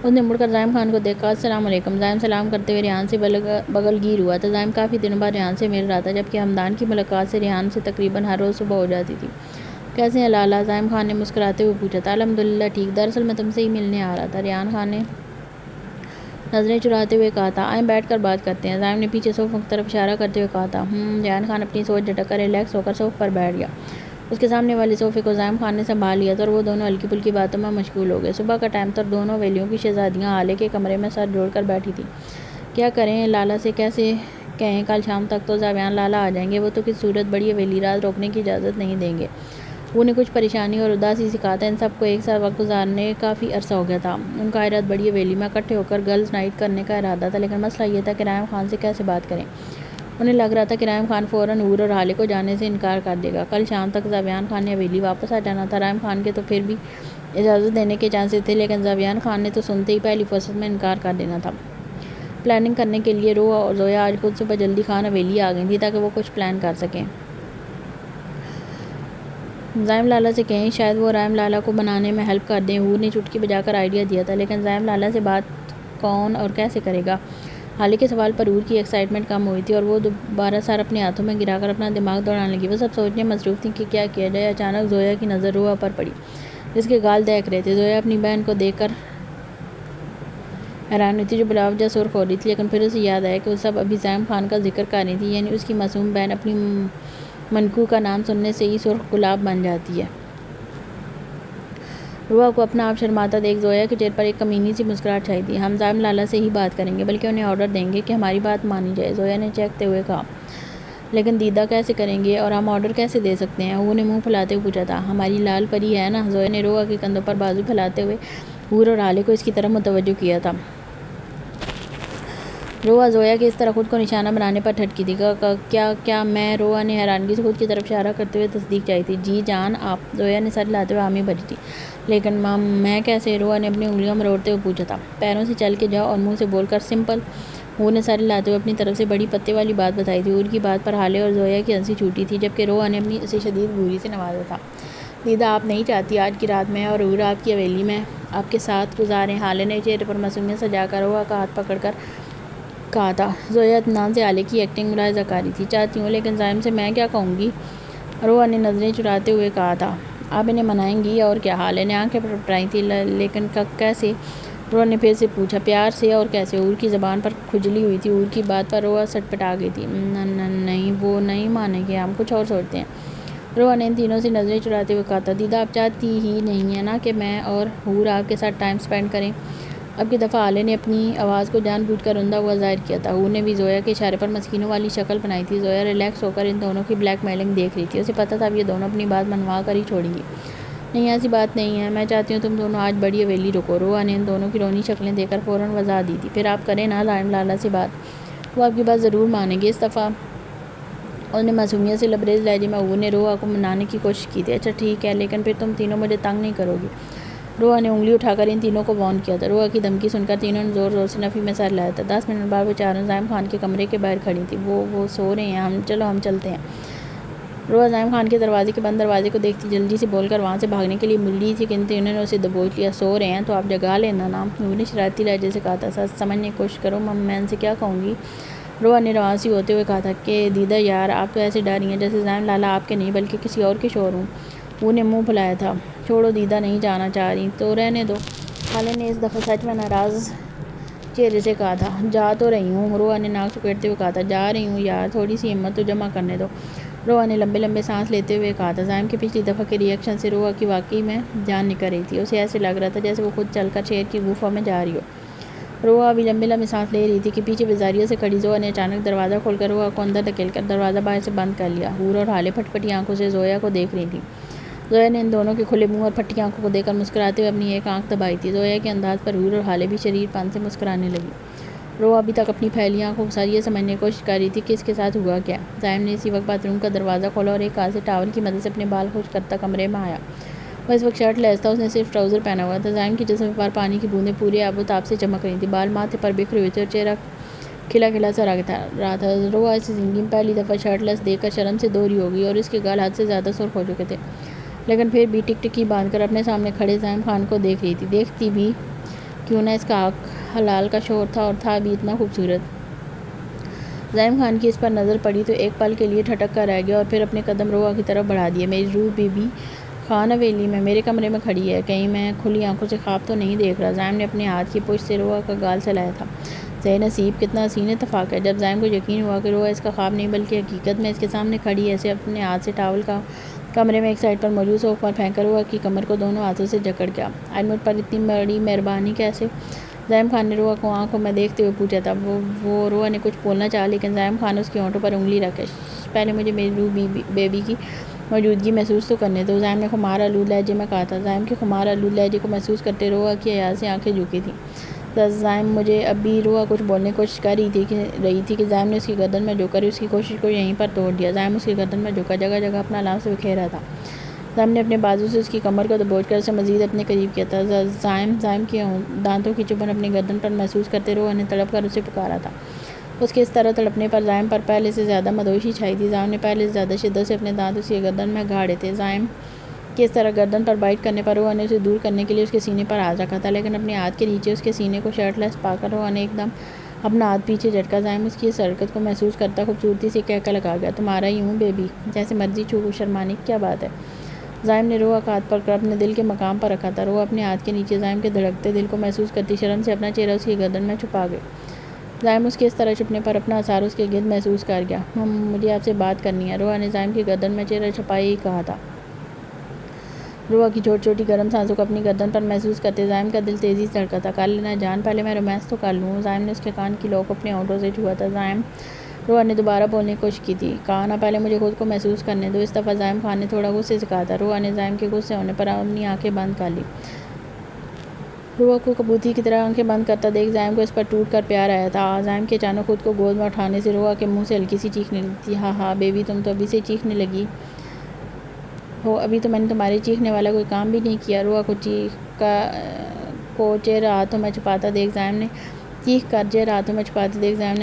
اس نے مڑ کر زائم خان کو دیکھا۔ السلام علیکم۔ زائم سلام کرتے ہوئے ریان سے بغل گیر ہوا تھا۔ زائم کافی دنوں بعد ریان سے مل رہا تھا جبکہ ہمدان کی ملاقات سے ریان سے تقریباً ہر روز صبح ہو جاتی تھی۔ کیسے ہیں لالا؟ زائم خان نے مسکراتے ہوئے پوچھا تھا۔ الحمدللہ ٹھیک، دراصل میں تم سے ہی ملنے آ رہا تھا، ریان خان نے نظریں چراتے ہوئے کہا تھا۔ آئیں بیٹھ کر بات کرتے ہیں۔ زائم نے پیچھے صوفوں کی طرف اشارہ کرتے ہوئے کہا تھا۔ ریان خان اپنی سوچ جھٹک کر ریلیکس ہو کر صوفے پر بیٹھ گیا۔ اس کے سامنے والے صوفے کو زائم خان نے سنبھال لیا تھا اور وہ دونوں ہلکی پھلکی باتوں میں مشغول ہو گئے۔ صبح کا ٹائم تھا اور دونوں حویلیوں کی شہزادیاں آلے کے کمرے میں سر جوڑ کر بیٹھی تھیں۔ کیا کریں؟ لالا سے کیسے کہیں کل شام تک تو زاویان لالا آ جائیں گے۔ وہ تو کسی صورت بڑی حویلی رات روکنے کی اجازت نہیں دیں گے۔ وہ نے کچھ پریشانی اور اداسی سے کہا تھا۔ ان سب کو ایک ساتھ وقت گزارنے کافی عرصہ ہو گیا تھا۔ ان کا ارادہ بڑی حویلی میں اکٹھے ہو کر گرلز نائٹ کرنے کا ارادہ تھا لیکن مسئلہ یہ تھا کہ رحیم خان سے کیسے بات کریں۔ انہیں لگ رہا تھا کہ رحیم خان فوراً اور حالے کو جانے سے انکار کر دے گا۔ کل شام تک زاویان خان نے حویلی واپس آ جانا تھا۔ رحیم خان کے تو پھر بھی اجازت دینے کے چانسز تھے لیکن زاویان خان نے تو سنتے ہی پہلی فرصت میں انکار کر دینا تھا۔ پلاننگ کرنے کے لیے روحا اور زویا آج خود صبح جلدی خان حویلی آ گئی تھی تاکہ وہ کچھ پلان کر سکیں۔ زائم لالا سے کہیں شاید وہ رحیم لالا کو بنانے میں ہیلپ کر دیں۔ اور نے چٹکی بجا کر آئیڈیا دیا تھا لیکن زائم لالا سے بات کون اور کیسے کرے گا؟ حالے کے سوال پر اور کی ایکسائٹمنٹ کم ہوئی تھی اور وہ دوبارہ سر اپنے ہاتھوں میں گرا کر اپنا دماغ دوڑانے لگی۔ وہ سب سوچنے مصروف تھی کہ کیا کیا جائے۔ اچانک زویا کی نظر روحا پر پڑی جس کے گال دہک رہے تھے۔ زویا اپنی بہن کو دیکھ کر حیران ہوئی تھی جو بلا وجہ سرخ ہو رہی تھی لیکن پھر اسے یاد آیا کہ وہ سب ابھی زائم خان کا ذکر کر رہی تھی، یعنی اس کی معصوم بہن اپنی منکو کا نام سننے سے ہی سرخ گلاب بن جاتی ہے۔ روحا کو اپنا آپ شرماتا دیکھ زویا کے چہرے پر ایک کمینی سی مسکراہٹ چھائی تھی۔ ہم زائم لالا سے ہی بات کریں گے بلکہ انہیں آرڈر دیں گے کہ ہماری بات مانی جائے، زویا نے چہکتے ہوئے کہا۔ لیکن دیدہ کیسے کریں گے اور ہم آرڈر کیسے دے سکتے ہیں؟ وہ نے منہ پھلاتے ہوئے پوچھا تھا۔ ہماری لال پری ہے نا؟ زویا نے روحا کے کندھوں پر بازو پھیلاتے ہوئے اور حالے کو اس کی طرف متوجہ کیا تھا۔ روحا زویا کے اس طرح خود کو نشانہ بنانے پر ٹھٹکی تھی۔ کیا میں؟ روحا نے حیرانگی سے خود کی طرف اشارہ کرتے ہوئے تصدیق چاہی تھی۔ جی جان آپ؟ زویا نے سر ہلاتے ہوئے حامی بھری تھی۔ لیکن میں کیسے؟ روحا نے اپنی انگلیاں مروڑتے ہوئے پوچھا تھا۔ پیروں سے چل کے جاؤ اور منہ سے بول کر سمپل۔ وہ نے سر ہلاتے ہوئے اپنی طرف سے بڑی پتے والی بات بتائی تھی۔ اور کی بات پر حالے اور زویا کی ہنسی چھوٹی تھی جبکہ روحا نے اپنی اسے شدید گوری سے نوازا تھا۔ دیدہ آپ نہیں چاہتی آج کی رات میں اور عور آپ کی حویلی میں آپ کے ساتھ گزاریں؟ حالے نے چہرے پر معصومیت سجا کر روحا کا ہاتھ پکڑ کر کہا تھا۔ زویا اطمینان سے حالے کی ایکٹنگ ملاحظہ کاری تھی۔ چاہتی ہوں، لیکن زائم سے میں کیا کہوں گی؟ روحا نے نظریں چراتے ہوئے کہا تھا۔ آپ انہیں منائیں گی اور کیا؟ حالے نے آنکھیں پٹپٹائی تھیں۔ لیکن کیسے؟ روحا نے پھر سے پوچھا۔ پیار سے اور کیسے؟ عور کی زبان پر کھجلی ہوئی تھی۔ عور کی بات پر روحا سٹپٹا گئی تھی۔ نہیں، وہ نہیں مانیں گے، ہم کچھ اور سوچتے ہیں۔ روحا نے ان تینوں سے نظریں چراتے ہوئے کہا تھا۔ دیدہ آپ چاہتی ہی نہیں ہیں نا کہ میں اور عور آپ کے ساتھ ٹائم سپینڈ کریں؟ اب کی دفعہ حالے نے اپنی آواز کو جان بوجھ کر رندا ہوا ظاہر کیا تھا۔ عور نے بھی زویا کے اشارے پر مسکینوں والی شکل بنائی تھی۔ زویا ریلیکس ہو کر ان دونوں کی بلیک میلنگ دیکھ رہی تھی۔ اسے پتہ تھا اب یہ دونوں اپنی بات منوا کر ہی چھوڑیں گی۔ نہیں، ایسی بات نہیں ہے، میں چاہتی ہوں تم دونوں آج بڑی حویلی رکو۔ روحا نے ان دونوں کی رونی شکلیں دیکھ کر فوراً وضاحت دی تھی۔ پھر آپ کریں نا زائم لالا سے بات، وہ آپ کی بات ضرور مانیں گے۔ اس دفعہ اس نے معصومیت سے لبریز لہجے میں عور نے روحا کو منانے کی کوشش کی تھی۔ اچھا ٹھیک ہے، لیکن پھر تم تینوں مجھے تنگ نہیں کرو گی؟ روحا نے انگلی اٹھا کر ان تینوں کو وارن کیا تھا۔ روحا کی دھمکی سن کر تینوں نے زور زور سے نفی میں سر ہلایا تھا۔ 10 منٹ بعد وہ چاروں زائم خان کے کمرے کے باہر کھڑی تھیں۔ وہ سو رہے ہیں، چلو ہم چلتے ہیں۔ روحا زائم خان کے دروازے کے بند دروازے کو دیکھتی جلدی سے بول کر وہاں سے بھاگنے کے لیے مڑ رہی تھی کہ ان تینوں نے اسے دبوچ لیا۔ سو رہے ہیں تو آپ جگا لینا نا، عور نے شرارتی لہجے سے کہا تھا۔ سچ سمجھنے کی کوشش کرو، میں ان سے کیا کہوں گی؟ روحا نے روانسی ہوتے ہوئے کہا تھا کہ دیدہ یار، آپ تو ایسے ڈر رہی ہیں جیسے زائم لالا آپ کے نہیں بلکہ کسی اور کے شوہر ہوں۔ عور نے منہ پھلایا تھا۔ چھوڑو دیدہ، نہیں جانا چاہ رہی تو رہنے دو، خالے نے اس دفعہ سچ میں ناراض چہرے سے کہا تھا۔ جا تو رہی ہوں، روحا نے ناک سکیڑتے ہوئے کہا تھا۔ جا رہی ہوں یار، تھوڑی سی ہمت تو جمع کرنے دو، روحا نے لمبے لمبے سانس لیتے ہوئے کہا تھا۔ زائم کی پچھلی دفعہ کے ری ایکشن سے روحا کی واقعی میں جان نکل رہی تھی۔ اسے ایسے لگ رہا تھا جیسے وہ خود چل کر شیر کی گفا میں جا رہی ہو۔ روحا ابھی لمبی لمبی سانس لے رہی تھی کہ پیچھے بیزاریوں سے کھڑی زویا نے اچانک دروازہ کھول کر روحا کو اندر دھکیل کر دروازہ باہر سے بند کر لیا۔ عور اور حالے پھٹ پٹی آنکھوں سے زویا کو دیکھ رہی تھیں۔ زویا نے ان دونوں کے کھلے منہ اور پھٹی آنکھوں کو دیکھ کر مسکراتے ہوئے اپنی ایک آنکھ دبائی تھی۔ زویا کے انداز پر عور اور حالے بھی شریر پن سے مسکرانے لگی۔ روحا ابھی تک اپنی پھیلی آنکھوں کے ساتھ یہ سمجھنے کی کوشش کر رہی تھی کہ اس کے ساتھ ہوا کیا۔ زائم نے اسی وقت باتھ روم کا دروازہ کھولا اور ایک ہاتھ سے ٹاول کی مدد سے اپنے بال خشک کرتا کمرے میں آیا۔ وہ اس وقت شرٹ لیس تھا، اس نے صرف ٹراؤزر پہنا ہوا تھا۔ زائم کے جسم پر پانی کی بوندیں پورے آب و تاب سے چمک رہی تھیں۔ بال ماتھے پر بکھرے ہوئے تھے اور چہرہ کھلا کھلا سا لگ رہا تھا۔ روحا اسے زندگی میں پہلی دفعہ شرٹ لیس دیکھ کر شرم سے دوہری ہو گئی اور اس کے گال حد سے زیادہ سرخ ہو چکے تھے، لیکن پھر بھی ٹک ٹکی باندھ کر اپنے سامنے کھڑے زائم خان کو دیکھ رہی تھی۔ دیکھتی بھی کیوں نہ، اس کا حق حلال کا شوہر تھا اور تھا بھی اتنا خوبصورت۔ زائم خان کی اس پر نظر پڑی تو ایک پل کے لیے ٹھٹک کر رہ گیا اور پھر اپنے قدم روحا کی طرف بڑھا دیے۔ میری روح بی بی خان حویلی میں میرے کمرے میں کھڑی ہے، کہیں میں کھلی آنکھوں سے خواب تو نہیں دیکھ رہا؟ زائم نے اپنے ہاتھ کی پشت سے روحا کا گال سلایا تھا۔ زے نصیب، کتنا حسین اتفاق ہے۔ جب زائم کو یقین ہوا کہ روحا اس کا خواب نہیں بلکہ حقیقت میں اس کے سامنے کھڑی ہے، اسے اپنے ہاتھ سے ٹاول کا کمرے میں ایک سائڈ پر موجود صوفے پر پھینک کر روحا کی کمر کو دونوں ہاتھوں سے جکڑ گیا۔ آج مجھ پر اتنی بڑی مہربانی کیسے؟ زائم خان نے روحا کو آنکھوں میں دیکھتے ہوئے پوچھا تھا۔ روحا نے کچھ بولنا چاہا لیکن زائم خان نے اس کے ہونٹوں پر انگلی رکھ کے پہلے مجھے میری روح بیبی کی موجودگی محسوس تو کرنے دو، زائم نے خمار آلود لہجے میں کہا تھا۔ زائم کے خمار آلود لہجے کو محسوس کرتے روحا کی حیا سے آنکھیں جھکی تھیں۔ زائم مجھے اب بھی روحا کچھ بولنے کی کوشش کر رہی تھی کہ زائم نے اس کی گردن میں جھک کر اس کی کوشش کو یہیں پر توڑ دیا۔ زائم اس کی گردن میں جھکا، جگہ جگہ اپنا لام سے بکھیرا تھا۔ زائم نے اپنے بازو سے اس کی کمر کو دبوچ کر اسے مزید اپنے قریب کیا تھا۔ زائم کے دانتوں کی چبھن اپنی گردن پر محسوس کرتے روحا نے تڑپ کر اسے پکارا تھا۔ اس کے اس طرح تڑپنے پر زائم پر پہلے سے زیادہ مدہوشی چھائی تھی۔ زائم نے پہلے سے زیادہ شدت سے اپنے دانت اس کی گردن میں گاڑے تھے۔ زائم کے اس طرح گردن پر بائٹ کرنے پر روحا نے اسے دور کرنے کے لیے اس کے سینے پر ہاتھ رکھا تھا، لیکن اپنے ہاتھ کے نیچے اس کے سینے کو شرٹ لیس پا کر روحا نے ایک دم اپنا ہاتھ پیچھے جھٹکا۔ زائم اس کی اس حرکت کو محسوس کرتا خوبصورتی سے کہہ کر لگا گیا، تمہارا ہی ہوں بیبی، جیسے مرضی چھو، شرمانے کی کیا بات ہے؟ زائم نے روحا کا ہاتھ پکڑ کر اپنے دل کے مقام پر رکھا تھا۔ روحا اپنے ہاتھ کے نیچے زائم کے دھڑکتے دل کو محسوس کرتی شرم سے اپنا چہرہ اس کی گردن میں چھپا گئی۔ زائم اس کے اس طرح چھپنے پر اپنا اثار اس کے گرد محسوس کر گیا۔ مجھے آپ سے بات کرنی ہے، روحا نے زائم کی گردن میں چہرہ چھپائے ہی کہا تھا۔ روحا کی چھوٹی چھوٹی گرم سانسوں کو اپنی گردن پر محسوس کرتے زائم کا دل تیزی سے دھڑکا تھا۔ کر لینا جان، پہلے میں رومانس تو کر لوں۔ زائم نے اس کے کان کی لو کو اپنے ہونٹوں سے چھوا تھا۔ زائم، روحا نے دوبارہ بولنے کی کوشش کی تھی۔ کہا نا پہلے مجھے خود کو محسوس کرنے دو۔ اس دفعہ زائم خان نے تھوڑا غصے سے کہا تھا۔ روحا نے زائم کے غصے ہونے پر اپنی آنکھیں بند کر لی۔ روحا کو کبوتری کی طرح آنکھیں بند کرتا دیکھ زائم کو اس پر ٹوٹ کر پیار آیا تھا۔ زائم کے اچانک خود کو گود میں اٹھانے سے روحا کے منہ سے ہلکی سی چیخ نکلی تھی۔ ہاں ہاں بیبی، تم تو ابھی سے چیخنے لگی ہو، ابھی تو میں نے تمہارے چیخنے والا کوئی کام بھی نہیں کیا۔ روحا کو چہرہ ہاتھوں میں چھپاتا دیکھ زائم نے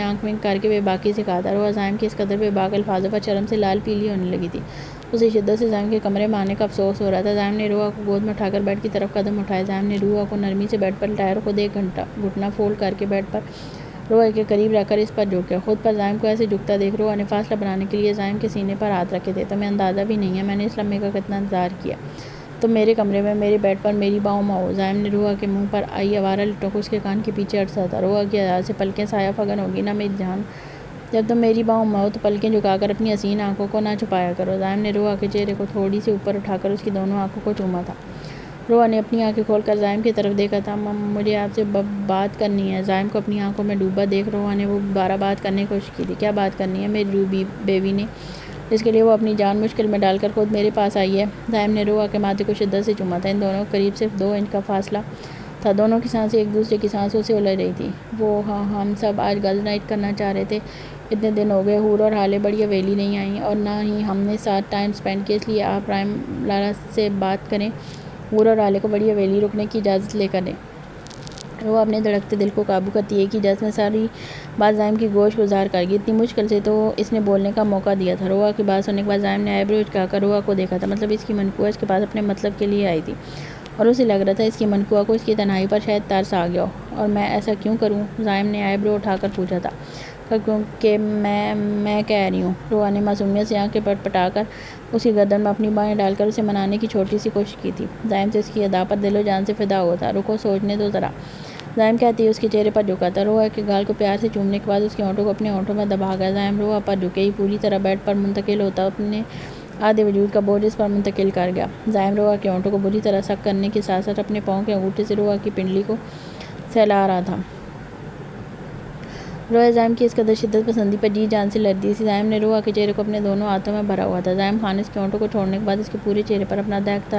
آنکھ ونک کر کے بے باکی سے کہا تھا۔ روحا زائم کے اس قدر بے باک الفاظوں پر شرم سے لال پیلی ہونے لگی تھی۔ اسے شدت سے زائم کے کمرے میں آنے کا افسوس ہو رہا تھا۔ زائم نے روحا کو گود میں اٹھا کر بیڈ کی طرف قدم اٹھائے۔ زائم نے روحا کو نرمی سے بیڈ پر لٹایا اور خود ایک گھٹنا فولڈ کر کے بیڈ پر روحا کے قریب رکھ کر اس پر جھک گیا۔ خود پر زائم کو ایسے جھکتا دیکھ روحا نے فاصلہ بنانے کے لیے زائم کے سینے پر ہاتھ رکھے تھے۔ تمہیں اندازہ بھی نہیں ہے میں نے اس لمحے کا کتنا انتظار کیا۔ تم میرے کمرے میں میرے بیڈ پر میری باؤں میں ہو۔ زائم نے روحا کے منہ پر آئی آوارہ لٹوں کو اس کے کان کے پیچھے اٹسا تھا۔ روحا کی عضلات سے پلکیں سایہ فگن ہوگی نا میری جان، جب تم میری باؤں میں ہو تو پلکیں جھکا کر اپنی حسین آنکھوں کو نہ چھپایا کرو۔ زائم نے روحا کے چہرے کو تھوڑی سی اوپر اٹھا کر اس کی دونوں آنکھوں کو چوما تھا۔ روحا نے اپنی آنکھیں کھول کر زائم کی طرف دیکھا تھا۔ مجھے آپ سے بات کرنی ہے۔ زائم کو اپنی آنکھوں میں ڈوبا دیکھ روحا نے وہ دوبارہ بات کرنے کی کوشش کی تھی۔ کیا بات کرنی ہے میری روح بیوی نے، جس کے لیے وہ اپنی جان مشکل میں ڈال کر خود میرے پاس آئی ہے؟ زائم نے روحا کے ماتھے کو شدت سے چوما تھا۔ ان دونوں کے قریب صرف 2 انچ کا فاصلہ تھا۔ دونوں کی سانسیں ایک دوسرے کی سانسوں سے الجھ رہی تھیں۔ وہ ہاں ہم سب آج گرلز نائٹ کرنا چاہ رہے تھے۔ اتنے دن ہو گئے حور اور حالے بڑی حویلی نہیں آئیں اور نہ ہی ہم نے ساتھ ٹائم سپینڈ کیا، اس لیے آپ رائم لارا سے بات کریں، حور اور حالے کو بڑی حویلی رکنے کی اجازت لے کر دیں۔ روحا اپنے دھڑکتے دل کو قابو کرتی ایک ہی اجازت میں ساری بات زائم کی گوش گزار کر گئی۔ اتنی مشکل سے تو اس نے بولنے کا موقع دیا تھا۔ روحا کی بات سننے کے بعد زائم نے آئی برو اچکا کر روحا کو دیکھا تھا۔ مطلب اس کی منقوہ اس کے پاس اپنے مطلب کے لیے آئی تھی اور اسے لگ رہا تھا اس کی منقوہ کو اس کی تنہائی پر شاید ترس آ گیا ہو۔ اور میں ایسا کیوں کروں؟ زائم نے آئی برو اٹھا کر پوچھا تھا۔ کیونکہ میں کہہ رہی ہوں۔ روحا نے معصومیت سے آنکھیں پٹ پٹا کر اس کی گردن میں اپنی بائیں ڈال کر اسے منانے کی چھوٹی سی کوشش کی تھی۔ زائم سے اس کی ادا پر دل و جان سے فدا ہوا تھا۔ رکو سوچنے دو ذرا، زائم کہتی اس کے چہرے پر جھکا تھا۔ روحا کے گال کو پیار سے چومنے کے بعد اس کے ہونٹوں کو اپنے ہونٹوں میں دبا گیا۔ زائم روحا پر جھکے ہی پوری طرح بیڈ پر منتقل ہوتا اپنے آدھے وجود کا بوجھ اس پر منتقل کر گیا۔ زائم روحا کے ہونٹوں کو بری طرح سک کرنے کے ساتھ ساتھ اپنے پاؤں کے انگوٹھے سے روحا کی پنڈلی کو سہلا رہا تھا۔ روحا زائم کی اس قدر شدت پسندی پر جی جان سے لرزی تھی۔ زائم نے روحا کے چہرے کو اپنے دونوں ہاتھوں میں بھرا ہوا تھا۔ زائم خان اس کے ہونٹوں کو چھوڑنے کے بعد اس کے پورے چہرے پر اپنا دہکتا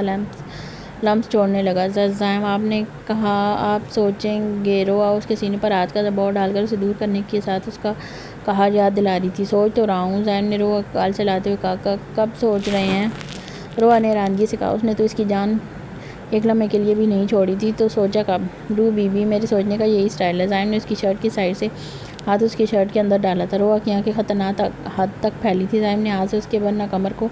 لمس چھوڑنے لگا۔ زائم آپ نے کہا آپ سوچیں گے؟ روحا اس کے سینے پر ہاتھ کا دباؤ ڈال کر اسے دور کرنے کے ساتھ اس کا کہا یاد دلا رہی تھی۔ سوچ تو رہا ہوں، زائم نے روحا کا گال چلاتے ہوئے کہا۔ کب سوچ رہے ہیں؟ روحا نے حیرانگی سے کہا۔ اس نے تو اس کی جان ایک لمحے کے لیے بھی نہیں چھوڑی تھی، تو سوچا کب؟ روح بیوی میرے سوچنے کا یہی اسٹائل ہے۔ زائم نے اس کی شرٹ کی سائڈ سے ہاتھ اس کی شرٹ کے اندر ڈالا تھا۔ روحا کی آنکھیں خطرناک حد تک پھیلی تھیں۔ زائم نے ہاتھ سے اس کے ورنہ کمر کو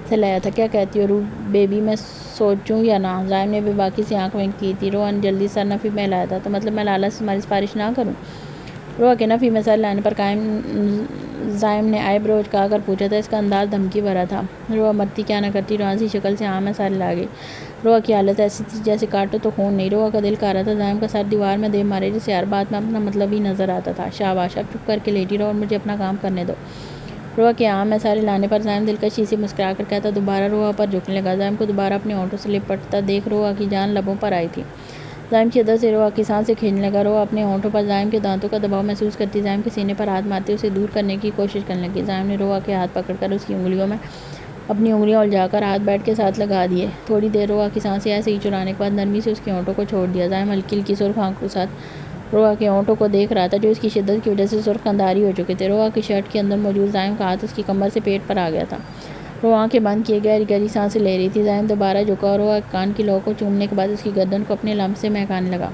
سہلایا تھا۔ کیا کہتی ہو روح بیبی، میں سوچوں یا نہ؟ زائم نے بے باکی سے آنکھ ونک کی تھی۔ روحا نے جلدی سر نفی میں ہلایا تھا۔ تو مطلب میں لالا سے تمہاری سفارش نہ کروں؟ روحا کے نفی میں سر ہلانے پر قائم زائم نے آئی برو اچکا کر پوچھا تھا۔ اس کا انداز دھمکی بھرا تھا۔ روحا مرتی کیا نہ کرتی روحانسی شکل سے ہاں میں سر ہلا گئی۔ روحا کی حالت ایسی تھی جیسے کاٹو تو خون نہیں۔ روحا کا دل کہہ رہا تھا زائم کا سر دیوار میں دے مارے، جسے ہر بات میں اپنا مطلب ہی نظر آتا تھا۔ شاباش، اب چپ کر کے لیٹی رہو اور مجھے اپنا کام کرنے دو۔ روحا کے ہاں میں سر ہلانے پر زائم دلکشی سے مسکرا کر کہتا دوبارہ روحا پر جھکنے لگا۔ زائم کو دوبارہ اپنے ہونٹوں سے لپٹتا دیکھ روحا کی جان لبوں پر آئی تھی۔ زائم کی شدت سے روحا کی سانسیں کھینچنے لگا۔ روحا اپنے ہونٹوں پر زائم کے دانتوں کا دباؤ محسوس کرتی زائم کے سینے پر ہاتھ مارتے اسے دور کرنے کی کوشش کرنے لگی۔ زائم نے روحا کے ہاتھ پکڑ کر اس کی انگلیوں میں اپنی انگلیاں الجھا کر ہاتھ بیڈ کے ساتھ لگا دیے۔ تھوڑی دیر روحا کی سانسیں ایسے ہی چرانے کے بعد نرمی سے اس کے ہونٹوں کو چھوڑ دیا۔ زائم ہلکی ہلکی سرخ آنکھوں کے ساتھ روحا کے ہونٹوں کو دیکھ رہا تھا، جو اس کی شدت کی وجہ سے سرخ اندھاری ہو چکے تھے۔ روحا کی شرٹ کے اندر موجود زائم کا ہاتھ اس کی کمر سے پیٹ پر آ گیا تھا۔ روحا آنکھیں بند کیے گہری گہری سانسیں لے رہی تھی۔ زائم دوبارہ جھکا اور روحا کے کان کی لو کو چومنے کے بعد اس کی گردن کو اپنے لمس سے مہکانے لگا۔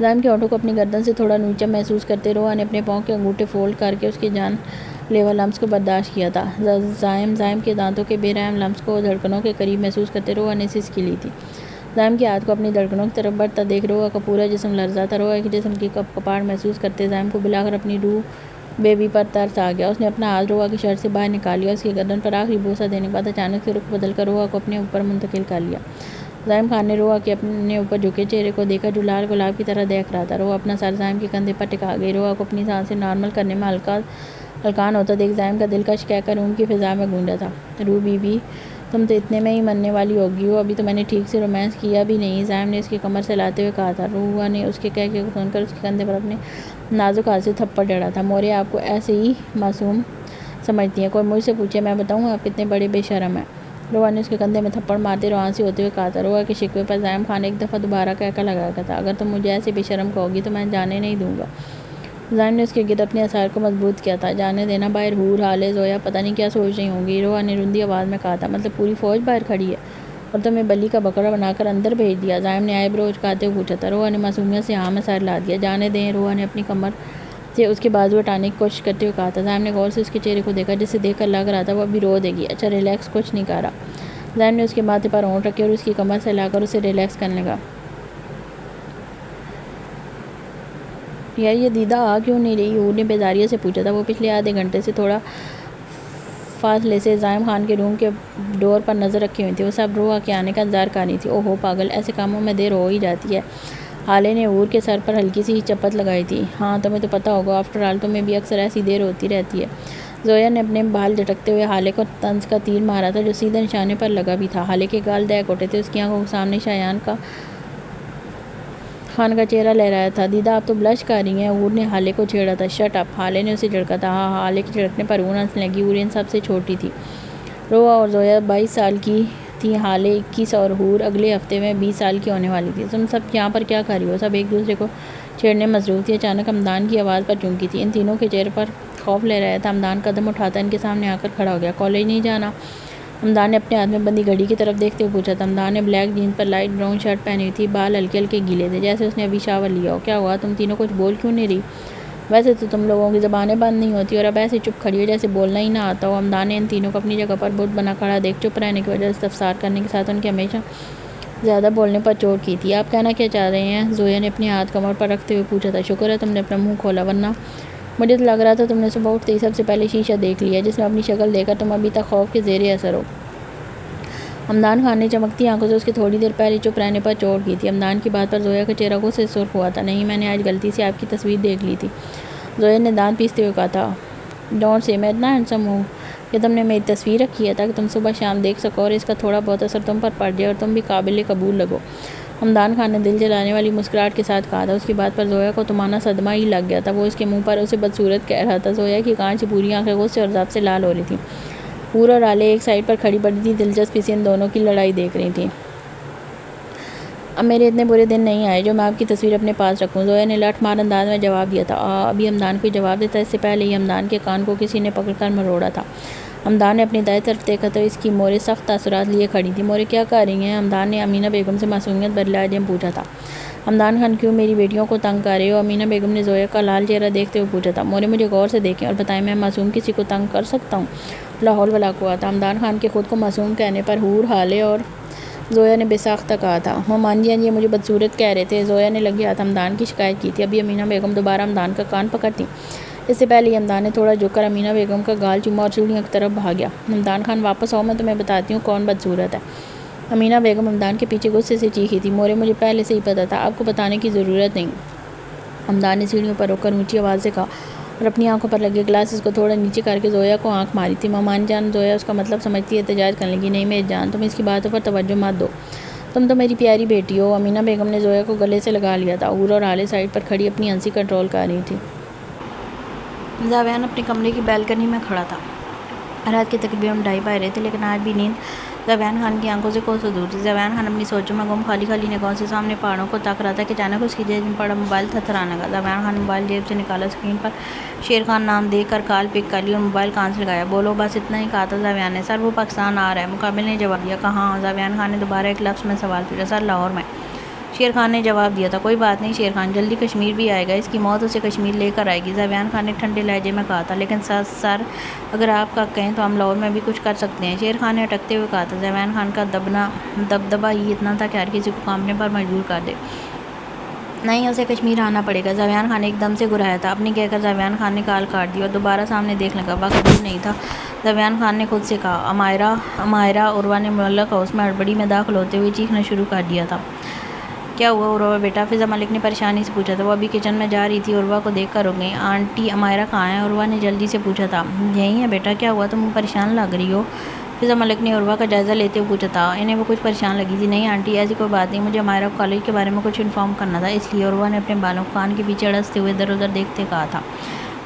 زائم کے ہونٹوں کو اپنی گردن سے تھوڑا نیچا محسوس کرتے روحا نے اپنے پاؤں کے انگوٹھے فولڈ کر کے اس کے جان لیوا لمس کو برداشت کیا تھا۔ زائم کے دانتوں کے بے رحم لمس کو دھڑکنوں کے قریب محسوس کرتے روحا نے سسکی لی تھی۔ زائم کے ہاتھ کو اپنی دھڑکنوں کی طرف بڑھتا دیکھ روحا کا پورا جسم لرزا تھا۔ روحا کے جسم کی کپ کپاہٹ محسوس کرتے زائم کو بلاخر اپنی روح بیبی پر ترس آ گیا۔ اس نے اپنا ہاتھ روحا کی شرٹ سے باہر نکال لیا، اس کی گردن پر آخری بوسہ دینے کے بعد اچانک سے رخ بدل کر روحا کو اپنے اوپر منتقل کر لیا۔ زائم خان نے روحا کے اپنے اوپر جھکے چہرے کو دیکھا، جو لال گلاب کی طرح دیکھ رہا تھا۔ روحا اپنا سر زائم کے کندھے پر ٹکا گئی۔ روحا کو اپنی سانسیں نارمل کرنے میں ہلکان ہوتا دیکھ زائم کا دلکش کہہ کر روم کی فضا میں گونجا تھا۔ روح بیبی، تم تو اتنے میں ہی مرنے والی ہوگی ہو، ابھی تو میں نے ٹھیک سے رومانس کیا بھی نہیں، زائم نے اس کی کمر سہلاتے ہوئے کہا تھا۔ روحا نے اس کے کہنے کو سن کر اس کے کندھے پر اپنے نازک ہاتھ سے تھپڑ جڑا تھا۔ مورے آپ کو ایسے ہی معصوم سمجھتی ہیں، کوئی مجھ سے پوچھے میں بتاؤں آپ کتنے بڑے بے شرم ہیں؟ روحا نے اس کے کندھے میں تھپڑ مارتے روحانسی ہوتے ہوئے کہا تھا۔ روحا کے شکوے پر زائم خان ایک دفعہ دوبارہ کہکا لگا تھا۔ اگر تم مجھے ایسے بے شرم کہو گی تو میں جانے نہیں دوں گا۔ زائم نے اس کے گرد اپنے اثار کو مضبوط کیا تھا۔ جانے دینا، باہر حور حالے زویا پتہ نہیں کیا سوچ رہی ہوں گی۔ روحا نے رندی آواز میں کہا تھا۔ مطلب پوری فوج باہر کھڑی ہے اور تمہیں بلی کا بکرا بنا کر اندر بھیج دیا؟ زائم نے آئی برو اچکاتے ہوئے پوچھا تھا۔ روحا نے معصومیت سے ہاں میں سر ہلا دیا۔ جانے دیں، روحا نے اپنی کمر سے اس کے بازو ہٹانے کی کوشش کرتے ہوئے کہا تھا۔ زائم نے غور سے اس کے چہرے کو دیکھا، جسے دیکھ کر لگ رہا تھا وہ ابھی رو دے گی۔ اچھا ریلیکس، کچھ نہیں کہہ رہا۔ زائم نے اس کے ماتھے پر ہونٹ رکھے اور اس کی کمر سے لا کر اسے ریلیکس کرنے لگا۔ یار یہ دیدہ آ کیوں نہیں رہی؟ حور نے بیزاریت سے پوچھا تھا۔ وہ پچھلے آدھے گھنٹے سے تھوڑا فاصلے سے زائم خان کے روم کے ڈور پر نظر رکھی ہوئی تھی۔ وہ سب روح کے آنے کا انتظار کر رہی تھی۔ اوہو پاگل، ایسے کاموں میں دیر ہو ہی جاتی ہے۔ حالے نے حور کے سر پر ہلکی سی چپت لگائی تھی۔ ہاں تمہیں تو پتہ ہوگا، آفٹر آل تمہیں بھی اکثر ایسی دیر ہوتی رہتی ہے۔ زویا نے اپنے بال جھٹکتے ہوئے حالے کو طنز کا تیر مارا تھا جو سیدھے نشانے پر لگا بھی تھا۔ حالے کے گال دیکھ اٹھے تھے، اس کی آنکھوں کے سامنے شایان خان کا چہرہ لہرایا تھا۔ دیدہ آپ تو بلش کر رہی ہیں، حور نے حالے کو چھیڑا تھا۔ شٹ اپ، حالے نے اسے جھڑکا تھا۔ ہاں حالے کے جھڑکنے پر حور ہنسنے لگی۔ حور ان سب سے چھوٹی تھی۔ روحا اور زویا 22 سال کی تھی، حالے 21 اور حور اگلے ہفتے میں 20 سال کی ہونے والی تھی۔ تم سب یہاں پر کیا کر رہی ہو؟ سب ایک دوسرے کو چھیڑنے میں مصروف تھی۔ اچانک حمدان کی آواز پر چونکی تھی۔ ان تینوں کے چہرے پر خوف لہرایا تھا۔ حمدان قدم اٹھاتا ان کے سامنے آ کر کھڑا ہو گیا۔ کالج نہیں جانا؟ حمدان نے اپنے ہاتھ میں بندی گھڑی کی طرف دیکھتے ہوئے پوچھا تھا۔ حمدان نے بلیک جینس پر لائٹ براؤن شرٹ پہنی ہوئی تھی، بال ہلکے ہلکے گیلے تھے جیسے اس نے ابھی شاور لیا ہو۔ کیا ہوا؟ تم تینوں کچھ بول کیوں نہیں رہی؟ ویسے تو تم لوگوں کی زبانیں بند نہیں ہوتی اور اب ایسے چپ کھڑی ہو جیسے بولنا ہی نہ آتا ہو۔ حمدان نے ان تینوں کو اپنی جگہ پر بت بنا کھڑا دیکھ چپ رہنے کی وجہ سے استفسار کرنے کے ساتھ ان کے ہمیشہ زیادہ بولنے پر چوٹ کی تھی۔ آپ کہنا کیا چاہ رہے ہیں؟ زویا نے اپنے ہاتھ کمر پر رکھتے ہوئے پوچھا تھا۔ شکر ہے تم نے اپنا منہ کھولا، ورنہ مجھے تو لگ رہا تھا تم نے صبح اٹھتے ہی سب سے پہلے شیشہ دیکھ لیا جس میں اپنی شکل دیکھ کر تم ابھی تک خوف کے زیر اثر ہو۔ حمدان خان نے چمکتی آنکھوں سے اس کے تھوڑی دیر پہلے چپ رہنے پر چوٹ کی تھی۔ حمدان کی بات پر زویا کا چہرہ غصے سے سرخ ہوا تھا۔ نہیں، میں نے آج غلطی سے آپ کی تصویر دیکھ لی تھی، زویا نے دانت پیستے ہوئے کہا تھا۔ ڈونٹ سے، میں اتنا ہینڈسم ہوں کہ تم نے میری تصویر رکھی ہے تاکہ تم صبح شام دیکھ سکو اور اس کا تھوڑا بہت اثر تم پر پڑ جائے اور تم بھی قابل قبول لگو۔ حمدان خان نے دل جلانے والی مسکراہٹ کے ساتھ کہا تھا۔ اس کی بات پر زویا کو تمہارا صدمہ ہی لگ گیا تھا۔ وہ اس کے منہ پر اسے بدصورت کہہ رہا تھا۔ زویا کی کانچ سے پوری آنکھیں غصے اور ضعف سے لال ہو رہی تھیں۔ حور اور حالے ایک سائڈ پر کھڑی پڑی تھی، دلچسپی سے ان دونوں کی لڑائی دیکھ رہی تھیں۔ اب میرے اتنے برے دن نہیں آئے جو میں آپ کی تصویر اپنے پاس رکھوں، زویا نے لٹ مار انداز میں جواب دیا تھا۔ ابھی حمدان کو جواب دیتا اس سے پہلے ہی حمدان کے کان کو کسی نے پکڑ کر مروڑا تھا۔ حمدان نے اپنی دائیں طرف دیکھا تو اس کی موریں سخت تاثرات لیے کھڑی تھیں۔ موریں کیا کر رہی ہیں؟ حمدان نے امینہ بیگم سے معصومیت بھرے لہجے میں پوچھا تھا۔ حمدان خان کیوں میری بیٹیوں کو تنگ کر رہے ہو؟ امینہ بیگم نے زویا کا لال چہرہ دیکھتے ہوئے پوچھا تھا۔ موریں مجھے غور سے دیکھیں اور بتائیں، میں معصوم کسی کو تنگ کر سکتا ہوں؟ لا حول ولا قوت۔ حمدان خان کے خود کو معصوم کہنے پر حور، حالے اور زویا نے بے ساختہ کہا تھا۔ مامان جی یہ مجھے بدصورت کہہ رہے تھے۔ زویا نے لگے ہاتھ حمدان کی شکایت کی تھی۔ ابھی امینہ بیگم دوبارہ حمدان کا کان پکڑتی اس سے پہلے حمدان نے تھوڑا جھک کر امینہ بیگم کا گال چوما اور سیڑھیوں کی طرف بھاگ گیا۔ حمدان خان واپس آؤ، میں تمہیں بتاتی ہوں کون بدصورت ہے۔ امینہ بیگم حمدان کے پیچھے غصے سے چیخی تھی۔ مورے مجھے پہلے سے ہی پتہ تھا، آپ کو بتانے کی ضرورت نہیں۔ حمدان نے سیڑھیوں پر رک کر اونچی آواز سے کہا اور اپنی آنکھوں پر لگے گلاسز کو تھوڑا نیچے کر کے زویا کو آنکھ ماری تھی۔ مامان جان، زویا اس کا مطلب سمجھتی ہے، احتجاج کرنے لگی۔ نہیں میری جان، تم اس کی باتوں پر توجہ مت دو، تم تو میری پیاری بیٹی ہو۔ امینہ بیگم نے زویا کو گلے سے لگا لیا تھا۔ حور اور حالے سائڈ پر کھڑی اپنی ہنسی کنٹرول کر رہی تھی۔ زاویان اپنے کمرے کی بیلکنی میں کھڑا تھا۔ رات کے تقریباً 2:30 بج رہے تھے لیکن آج بھی نیند زاویان خان کی آنکھوں سے کوسوں دور تھی۔ زاویان خان اپنی سوچوں میں گم خالی خالی نگاہوں سے سامنے پہاڑوں کو تاک رہا تھا کہ اچانک اس کی جیب میں پڑا موبائل تھرتھرانے لگا۔ زاویان خان نے موبائل جیب سے نکالا، اسکرین پر شیر خان نام دیکھ کر کال پک کر لی اور موبائل کان سے لگایا۔ بولو، بس اتنا ہی کہا تھا زاویان نے۔ سر وہ پاکستان آ رہا ہے، مقابل نے جواب دیا۔ کہاں؟ زاویان خان نے دوبارہ ایک لفظ میں سوال پوچھا۔ سر لاہور میں، شیر خان نے جواب دیا تھا۔ کوئی بات نہیں شیر خان، جلدی کشمیر بھی آئے گا، اس کی موت اسے کشمیر لے کر آئے گی، زاویان خان نے ٹھنڈے لہجے میں کہا تھا۔ لیکن سر اگر آپ کا کہیں تو ہم لاہور میں بھی کچھ کر سکتے ہیں، شیر خان نے اٹکتے ہوئے کہا تھا۔ زاویان خان کا دبدبہ ہی اتنا تھا کہ ہر کسی کو کانپنے پر مجبور کر دے۔ نہیں، اسے کشمیر آنا پڑے گا، زاویان خان نے ایک دم سے گرایا تھا۔ اپنی کہہ کر زاویان خان نے کال کاٹ دی اور دوبارہ سامنے دیکھ لگا۔ وقت دور نہیں تھا، زاویان خان نے خود سے کہا۔ امائرہ عروہ نے معلق ہاؤس میں ہڑبڑی میں داخل ہوتے ہوئے چیخنا شروع کر دیا تھا۔ کیا ہوا عروہ بیٹا؟ فضا ملک نے پریشانی سے پوچھا تھا۔ وہ ابھی کچن میں جا رہی تھی، عروہ کو دیکھ کر رک گئی۔ آنٹی امائرہ کہاں ہیں؟ عروہ نے جلدی سے پوچھا تھا۔ یہیں ہے بیٹا۔ کیا ہوا؟ تم پریشان لگ رہی ہو، فضا ملک نے عروہ کا جائزہ لیتے ہوئے پوچھا تھا۔ انہیں وہ کچھ پریشان لگی تھی۔ نہیں آنٹی، ایسی کوئی بات نہیں، مجھے امائرہ کو کالج کے بارے میں کچھ انفارم کرنا تھا، اس لیے عروہ نے اپنے بالوں کو کان کے پیچھے اڑستے ہوئے ادھر ادھر دیکھتے کہا تھا۔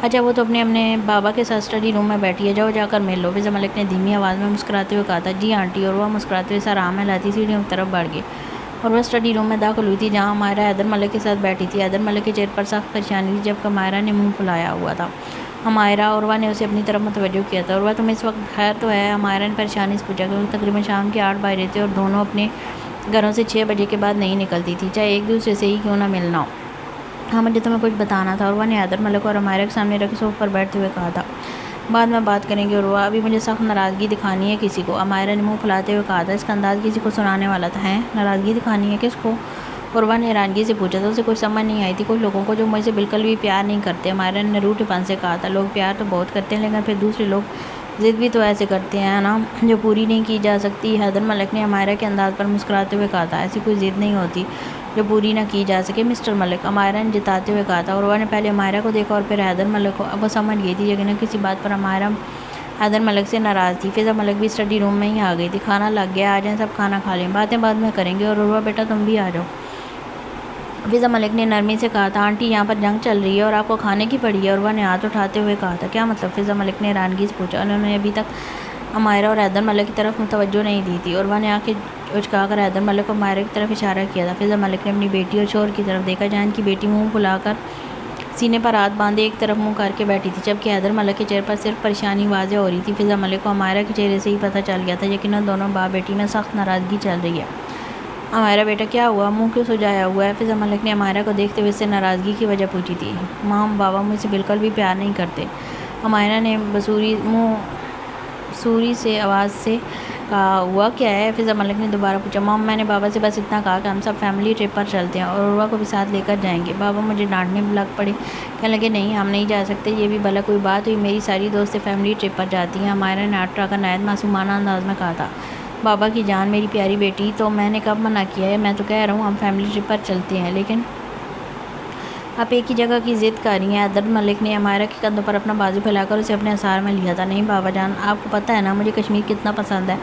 اچھا، وہ تو اپنے بابا کے ساتھ اسٹڈی روم میں بیٹھی ہے، جاؤ جا کر مل لو، فضا ملک نے دھیمی آواز میں مسکراتے ہوئے کہا تھا۔ جی آنٹی، عروہ مسکراتے ہوئے سر ہاں ملاتی سیڑھیوں کی طرف بڑھ گئی۔ عروہ اسٹڈی روم میں داخل ہوئی تھی جہاں امائرہ حیدر ملک کے ساتھ بیٹھی تھی۔ حیدر ملک کے چہرے پر سخت پریشانی تھی جبکہ امائرہ نے منہ پھلایا ہوا تھا۔ امائرہ، عروہ نے اسے اپنی طرف متوجہ کیا تھا۔ عروہ تم اس وقت خیر تو ہے؟ امائرہ نے پریشانی سے پوچھا کیونکہ تقریباً شام کے 8 بج رہے تھے اور دونوں اپنے گھروں سے 6 بجے کے بعد نہیں نکلتی تھی، چاہے ایک دوسرے سے ہی کیوں نہ ملنا ہو۔ ہاں مجھے تمہیں کچھ بتانا تھا، عروہ نے حیدر ملک اور عمائرہ کے سامنے رکھ صوفے پر بیٹھتے ہوئے کہا تھا۔ بعد میں بات کریں گے عروہ، ابھی مجھے سخت ناراضگی دکھانی ہے کسی کو، عمائرہ نے منہ پھلاتے ہوئے کہا تھا۔ اس کا انداز کسی کو سنانے والا تھا۔ ہیں ناراضگی دکھانی ہے کس کو؟ عروہ نے حیرانگی سے پوچھا تھا، اسے کچھ سمجھ نہیں آئی تھی۔ کچھ لوگوں کو جو مجھ سے بالکل بھی پیار نہیں کرتے، عمائرہ نے روٹھے پن سے کہا تھا۔ لوگ پیار تو بہت کرتے ہیں لیکن پھر دوسرے لوگ ضد بھی تو ایسے کرتے ہیں نا جو پوری نہیں کی جا سکتی۔ حیدر ملک نے عمائرہ کے انداز پر مسکراتے ہوئے کہا تھا، ایسی کوئی ضد نہیں ہوتی جو پوری نہ کی جا سکے مسٹر ملک، عمائرہ نے جتاتے ہوئے کہا تھا۔ عروہ نے پہلے عمائرہ کو دیکھا اور پھر حیدر ملک کو۔ اب وہ سمجھ گئی تھی یقیناً کسی بات پر عمائرہ حیدر ملک سے ناراض تھی۔ فضا ملک بھی اسٹڈی روم میں ہی آ گئی تھی۔ کھانا لگ گیا، آ جائیں سب کھانا کھا لیں، باتیں بعد میں کریں گے، اور عروہ بیٹا تم بھی آ جاؤ، فضا ملک نے نرمی سے کہا تھا۔ آنٹی یہاں پر جنگ چل رہی ہے اور آپ کو کھانے کی پڑی ہے، عروہ نے ہاتھ اٹھاتے ہوئے کہا تھا۔ کیا مطلب؟ فضا ملک نے حیرانگی سے پوچھا۔ انہوں نے ابھی تک عمائرہ اور حیدر ملک کی طرف متوجہ نہیں دی تھی۔ عروہ نے آنکھیں اچکا کر حیدر ملک اور عمائرہ کی طرف اشارہ کیا تھا۔ فضا ملک نے اپنی بیٹی اور شوہر کی طرف دیکھا جہاں ان کی بیٹی منہ پھلا کر سینے پر ہاتھ باندھے ایک طرف منہ کر کے بیٹھی تھی، جبکہ حیدر ملک کے چہرے پر صرف پریشانی واضح ہو رہی تھی۔ فضا ملک کو عمائرہ کے چہرے سے ہی پتہ چل گیا تھا یقیناً دونوں باپ بیٹی میں سخت ناراضگی چل رہی ہے۔ عمائرہ بیٹا کیا ہوا؟ منہ کیوں سجایا ہوا ہے؟ فضا ملک نے عمائرہ کو دیکھتے ہوئے اس سے ناراضگی کی وجہ پوچھی تھی۔ مام بابا مجھ سے بالکل بھی پیار نہیں کرتے، عمائرہ نے سوری سے آواز سے کہا۔ ہوا کیا ہے؟ فضا ملک نے دوبارہ پوچھا۔ مام میں نے بابا سے بس اتنا کہا کہ ہم سب فیملی ٹرپ پر چلتے ہیں اور عروہ کو بھی ساتھ لے کر جائیں گے۔ بابا مجھے ڈانٹنے لگ پڑے، کہنے لگے نہیں ہم نہیں جا سکتے، یہ بھی بھلا کوئی بات ہوئی، میری ساری دوستیں فیملی ٹرپ پر جاتی ہیں، عمائرہ نے ہاتھ اٹھا کر نہایت معصومانہ انداز میں کہا تھا۔ بابا کی جان میری پیاری بیٹی، تو میں نے کب منع کیا ہے؟ میں تو کہہ رہا ہوں ہم فیملی ٹرپ پر چلتے ہیں، لیکن آپ ایک ہی جگہ کی ضد کر رہی ہیں۔ حیدر ملک نے عمائرہ کے کندھوں پر اپنا بازو پھیلا کر اسے اپنے انحصار میں لیا تھا۔ نہیں بابا جان، آپ کو پتہ ہے نا مجھے کشمیر کتنا پسند ہے،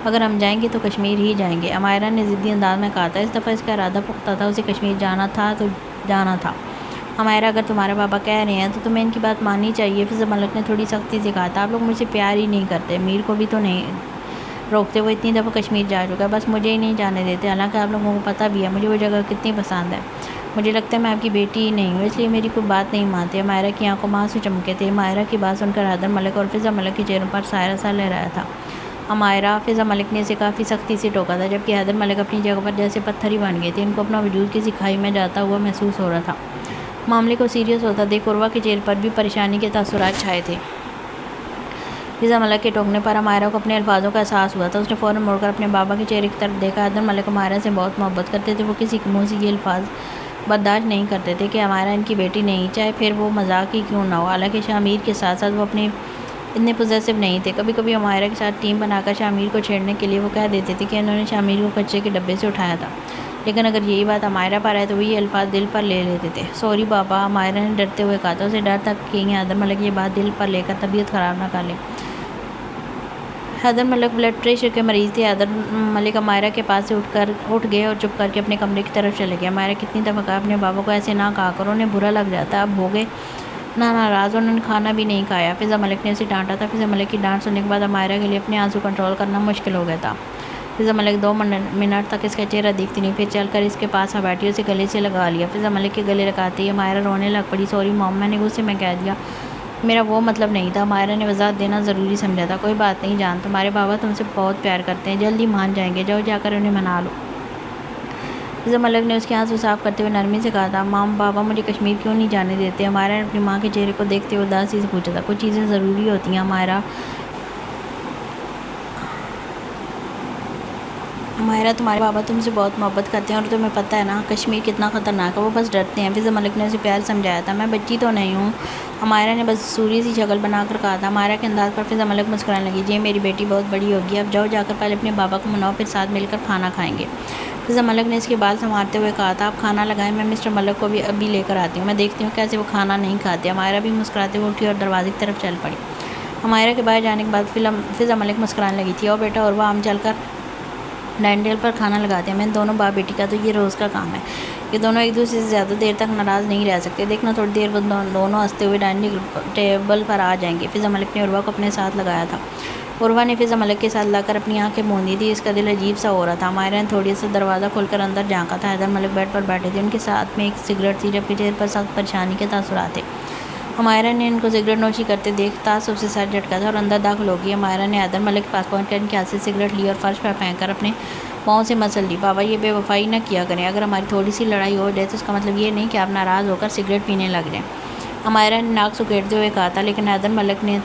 اگر ہم جائیں گے تو کشمیر ہی جائیں گے، عمائرہ نے ضدی انداز میں کہا تھا۔ اس دفعہ اس کا ارادہ پختہ تھا، اسے کشمیر جانا تھا تو جانا تھا۔ عمائرہ اگر تمہارے بابا کہہ رہے ہیں تو تمہیں ان کی بات ماننی چاہیے، فضا ملک نے تھوڑی سختی سے کہا تھا۔ آپ لوگ مجھ سے پیار ہی نہیں کرتے، میر کو بھی تو نہیں روکتے، وہ اتنی دفعہ کشمیر جا چکا ہے، بس مجھے ہی نہیں جانے دیتے، حالانکہ آپ لوگوں کو پتہ بھی ہے مجھے وہ جگہ کتنی پسند ہے۔ مجھے لگتا ہے میں آپ کی بیٹی ہی نہیں ہوں، اس لیے میری کوئی بات نہیں مانتے۔ عمائرہ کی آنکھوں میں آنسو چمکے تھے۔ عمائرہ کی بات سن کر حیدر ملک اور فضا ملک کے چہروں پر سایہ سا لہرایا تھا۔ عمائرہ، فضا ملک نے اسے کافی سختی سے ٹوکا تھا، جبکہ حیدر ملک اپنی جگہ پر جیسے پتھر ہی بن گئے تھے، ان کو اپنا وجود کسی کھائی میں جاتا ہوا محسوس ہو رہا تھا۔ معاملے کو سیریس ہوتا دیکھ عروہ کے چہرے پر بھی پریشانی کے تاثرات چھائے تھے۔ فضا ملک کے ٹوکنے پر عمائرہ کو اپنے الفاظوں کا احساس ہوا تھا۔ اس نے فوراً مڑ کر اپنے بابا کے چہرے کی طرف دیکھا۔ حیدر ملک عمائرہ سے بہت محبت کرتے تھے، وہ کسی کے منہ سے یہ الفاظ برداشت نہیں کرتے تھے کہ عمائرہ ان کی بیٹی نہیں، چاہے پھر وہ مذاق ہی کیوں نہ ہو۔ حالانکہ شاہ کے ساتھ ساتھ وہ اپنے اتنے پوزیسو نہیں تھے۔ کبھی کبھی عمائرہ کے ساتھ ٹیم بنا کر شاہ کو چھیڑنے کے لیے وہ کہہ دیتے تھے کہ انہوں نے شاہ کو کچے کے ڈبے سے اٹھایا تھا، لیکن اگر یہی بات عمائرہ پر آئے تو وہ یہ الفاظ دل پر لے لیتے تھے۔ سوری بابا، عمائرہ نے ڈرتے ہوئے کہا تھا۔ اسے ڈر تھا کہ حیدر ملک یہ بات دل پر لے کر طبیعت خراب نہ کر لے۔ حیدر ملک بلڈ پریشر کے مریض تھے۔ حیدر ملک عمائرہ کے پاس سے اٹھ گئے اور چپ کر کے اپنے کمرے کی طرف چلے گئے۔ عمائرہ کتنی دفعہ کہا اپنے بابا کو ایسے نہ کہا کرو، انہیں برا لگ جاتا ہے۔ اب ہو گئے نہ ناراض، انہوں نے کھانا بھی نہیں کھایا۔ فضا ملک نے اسے ڈانٹا تھا۔ فضا ملک کی ڈانٹ سننے کے بعد عمائرہ کے لیے اپنے آنسو کنٹرول کرنا مشکل ہو گیا تھا۔ فضا ملک 2 منٹ تک اس کا چہرہ دیکھتی نہیں، پھر چل کر اس کے پاس آ بیٹھی، اسے گلے سے لگا لیا۔ فضا ملک کے گلے لگاتے ہی عمائرہ رونے لگ پڑی۔ سوری مام، میں نے غصے میں کہہ دیا، میرا وہ مطلب نہیں تھا، عمائرہ نے وضاحت دینا ضروری سمجھا تھا۔ کوئی بات نہیں جان، تمہارے بابا تم سے بہت پیار کرتے ہیں، جلدی مان جائیں گے، جاؤ جا کر انہیں منا لو۔ فضا ملک نے اس کے آنسو صاف کرتے ہوئے نرمی سے کہا تھا۔ مام بابا مجھے کشمیر کیوں نہیں جانے دیتے؟ عمائرہ نے اپنی ماں کے چہرے کو دیکھتے ہوئے اداسی سے پوچھا تھا۔ کچھ چیزیں ضروری ہوتی ہیں عمائرہ، تمہارے بابا تم سے بہت محبت کرتے ہیں اور تمہیں پتہ ہے نا کشمیر کتنا خطرناک ہے، وہ بس ڈرتے ہیں۔ فضا ملک نے اسے پیار سمجھایا تھا۔ میں بچی تو نہیں ہوں، عمائرہ نے بس سوری سی شکل بنا کر کہا تھا۔ عمائرہ کے انداز پر فضا ملک مسکرانے لگی۔ جی میری بیٹی بہت بڑی ہوگی، اب جاؤ جا کر پہلے اپنے بابا کو مناؤ، پھر ساتھ مل کر کھانا کھائیں گے۔ فضا ملک نے اس کے بال سنوارتے ہوئے کہا تھا۔ آپ کھانا لگائیں، میں مسٹر ملک کو بھی ابھی لے کر آتی ہوں، میں دیکھتی ہوں کیسے وہ کھانا نہیں کھاتے۔ عمائرہ بھی مسکراتے ہوئے اٹھی اور دروازے کی طرف چل پڑی۔ عمائرہ کے باہر جانے کے بعد فضا ملک مسکرانے لگی تھی۔ اور بیٹا عروہ، ہم چل کر ڈائننگ ٹیبل پر کھانا لگاتے ہیں، میں دونوں باپ بیٹی کا تو یہ روز کا کام ہے، یہ دونوں ایک دوسرے سے زیادہ دیر تک ناراض نہیں رہ سکتے، دیکھنا تھوڑی دیر بعد دونوں ہنستے ہوئے ڈائننگ ٹیبل پر آ جائیں گے۔ فضا ملک نے عروہ کو اپنے ساتھ لگایا تھا۔ عروہ نے فضا ملک کے ساتھ لا کر اپنی آنکھیں موندی تھی، اس کا دل عجیب سا ہو رہا تھا۔ عمائرہ نے تھوڑی سا دروازہ کھول کر اندر جھانکا تھا۔ حیدر ملک بیڈ پر بیٹھے تھے، ان کے ساتھ میں ایک سگریٹ تھی، جبکہ چہرے پر سخت پریشانی کے تاثرات تھے۔ عمائرہ نے ان کو سگریٹ نوشی کرتے دیکھ تعصب سے سر جھٹکا تھا اور اندر داخل ہو گئی۔ عمائرہ نے حیدر ملک کے پاس پہنچ کر ان کے ہاتھ سے سگریٹ لی اور فرش پر پھینک کر اپنے پاؤں سے مسل لی۔ بابا یہ بے وفائی نہ کیا کریں، اگر ہماری تھوڑی سی لڑائی ہو جائے تو اس کا مطلب یہ نہیں کہ آپ ناراض ہو کر سگریٹ پینے لگ جائیں۔ عمائرہ نے ناک سکیڑتے ہوئے کہا تھا، لیکن حیدر ملک نے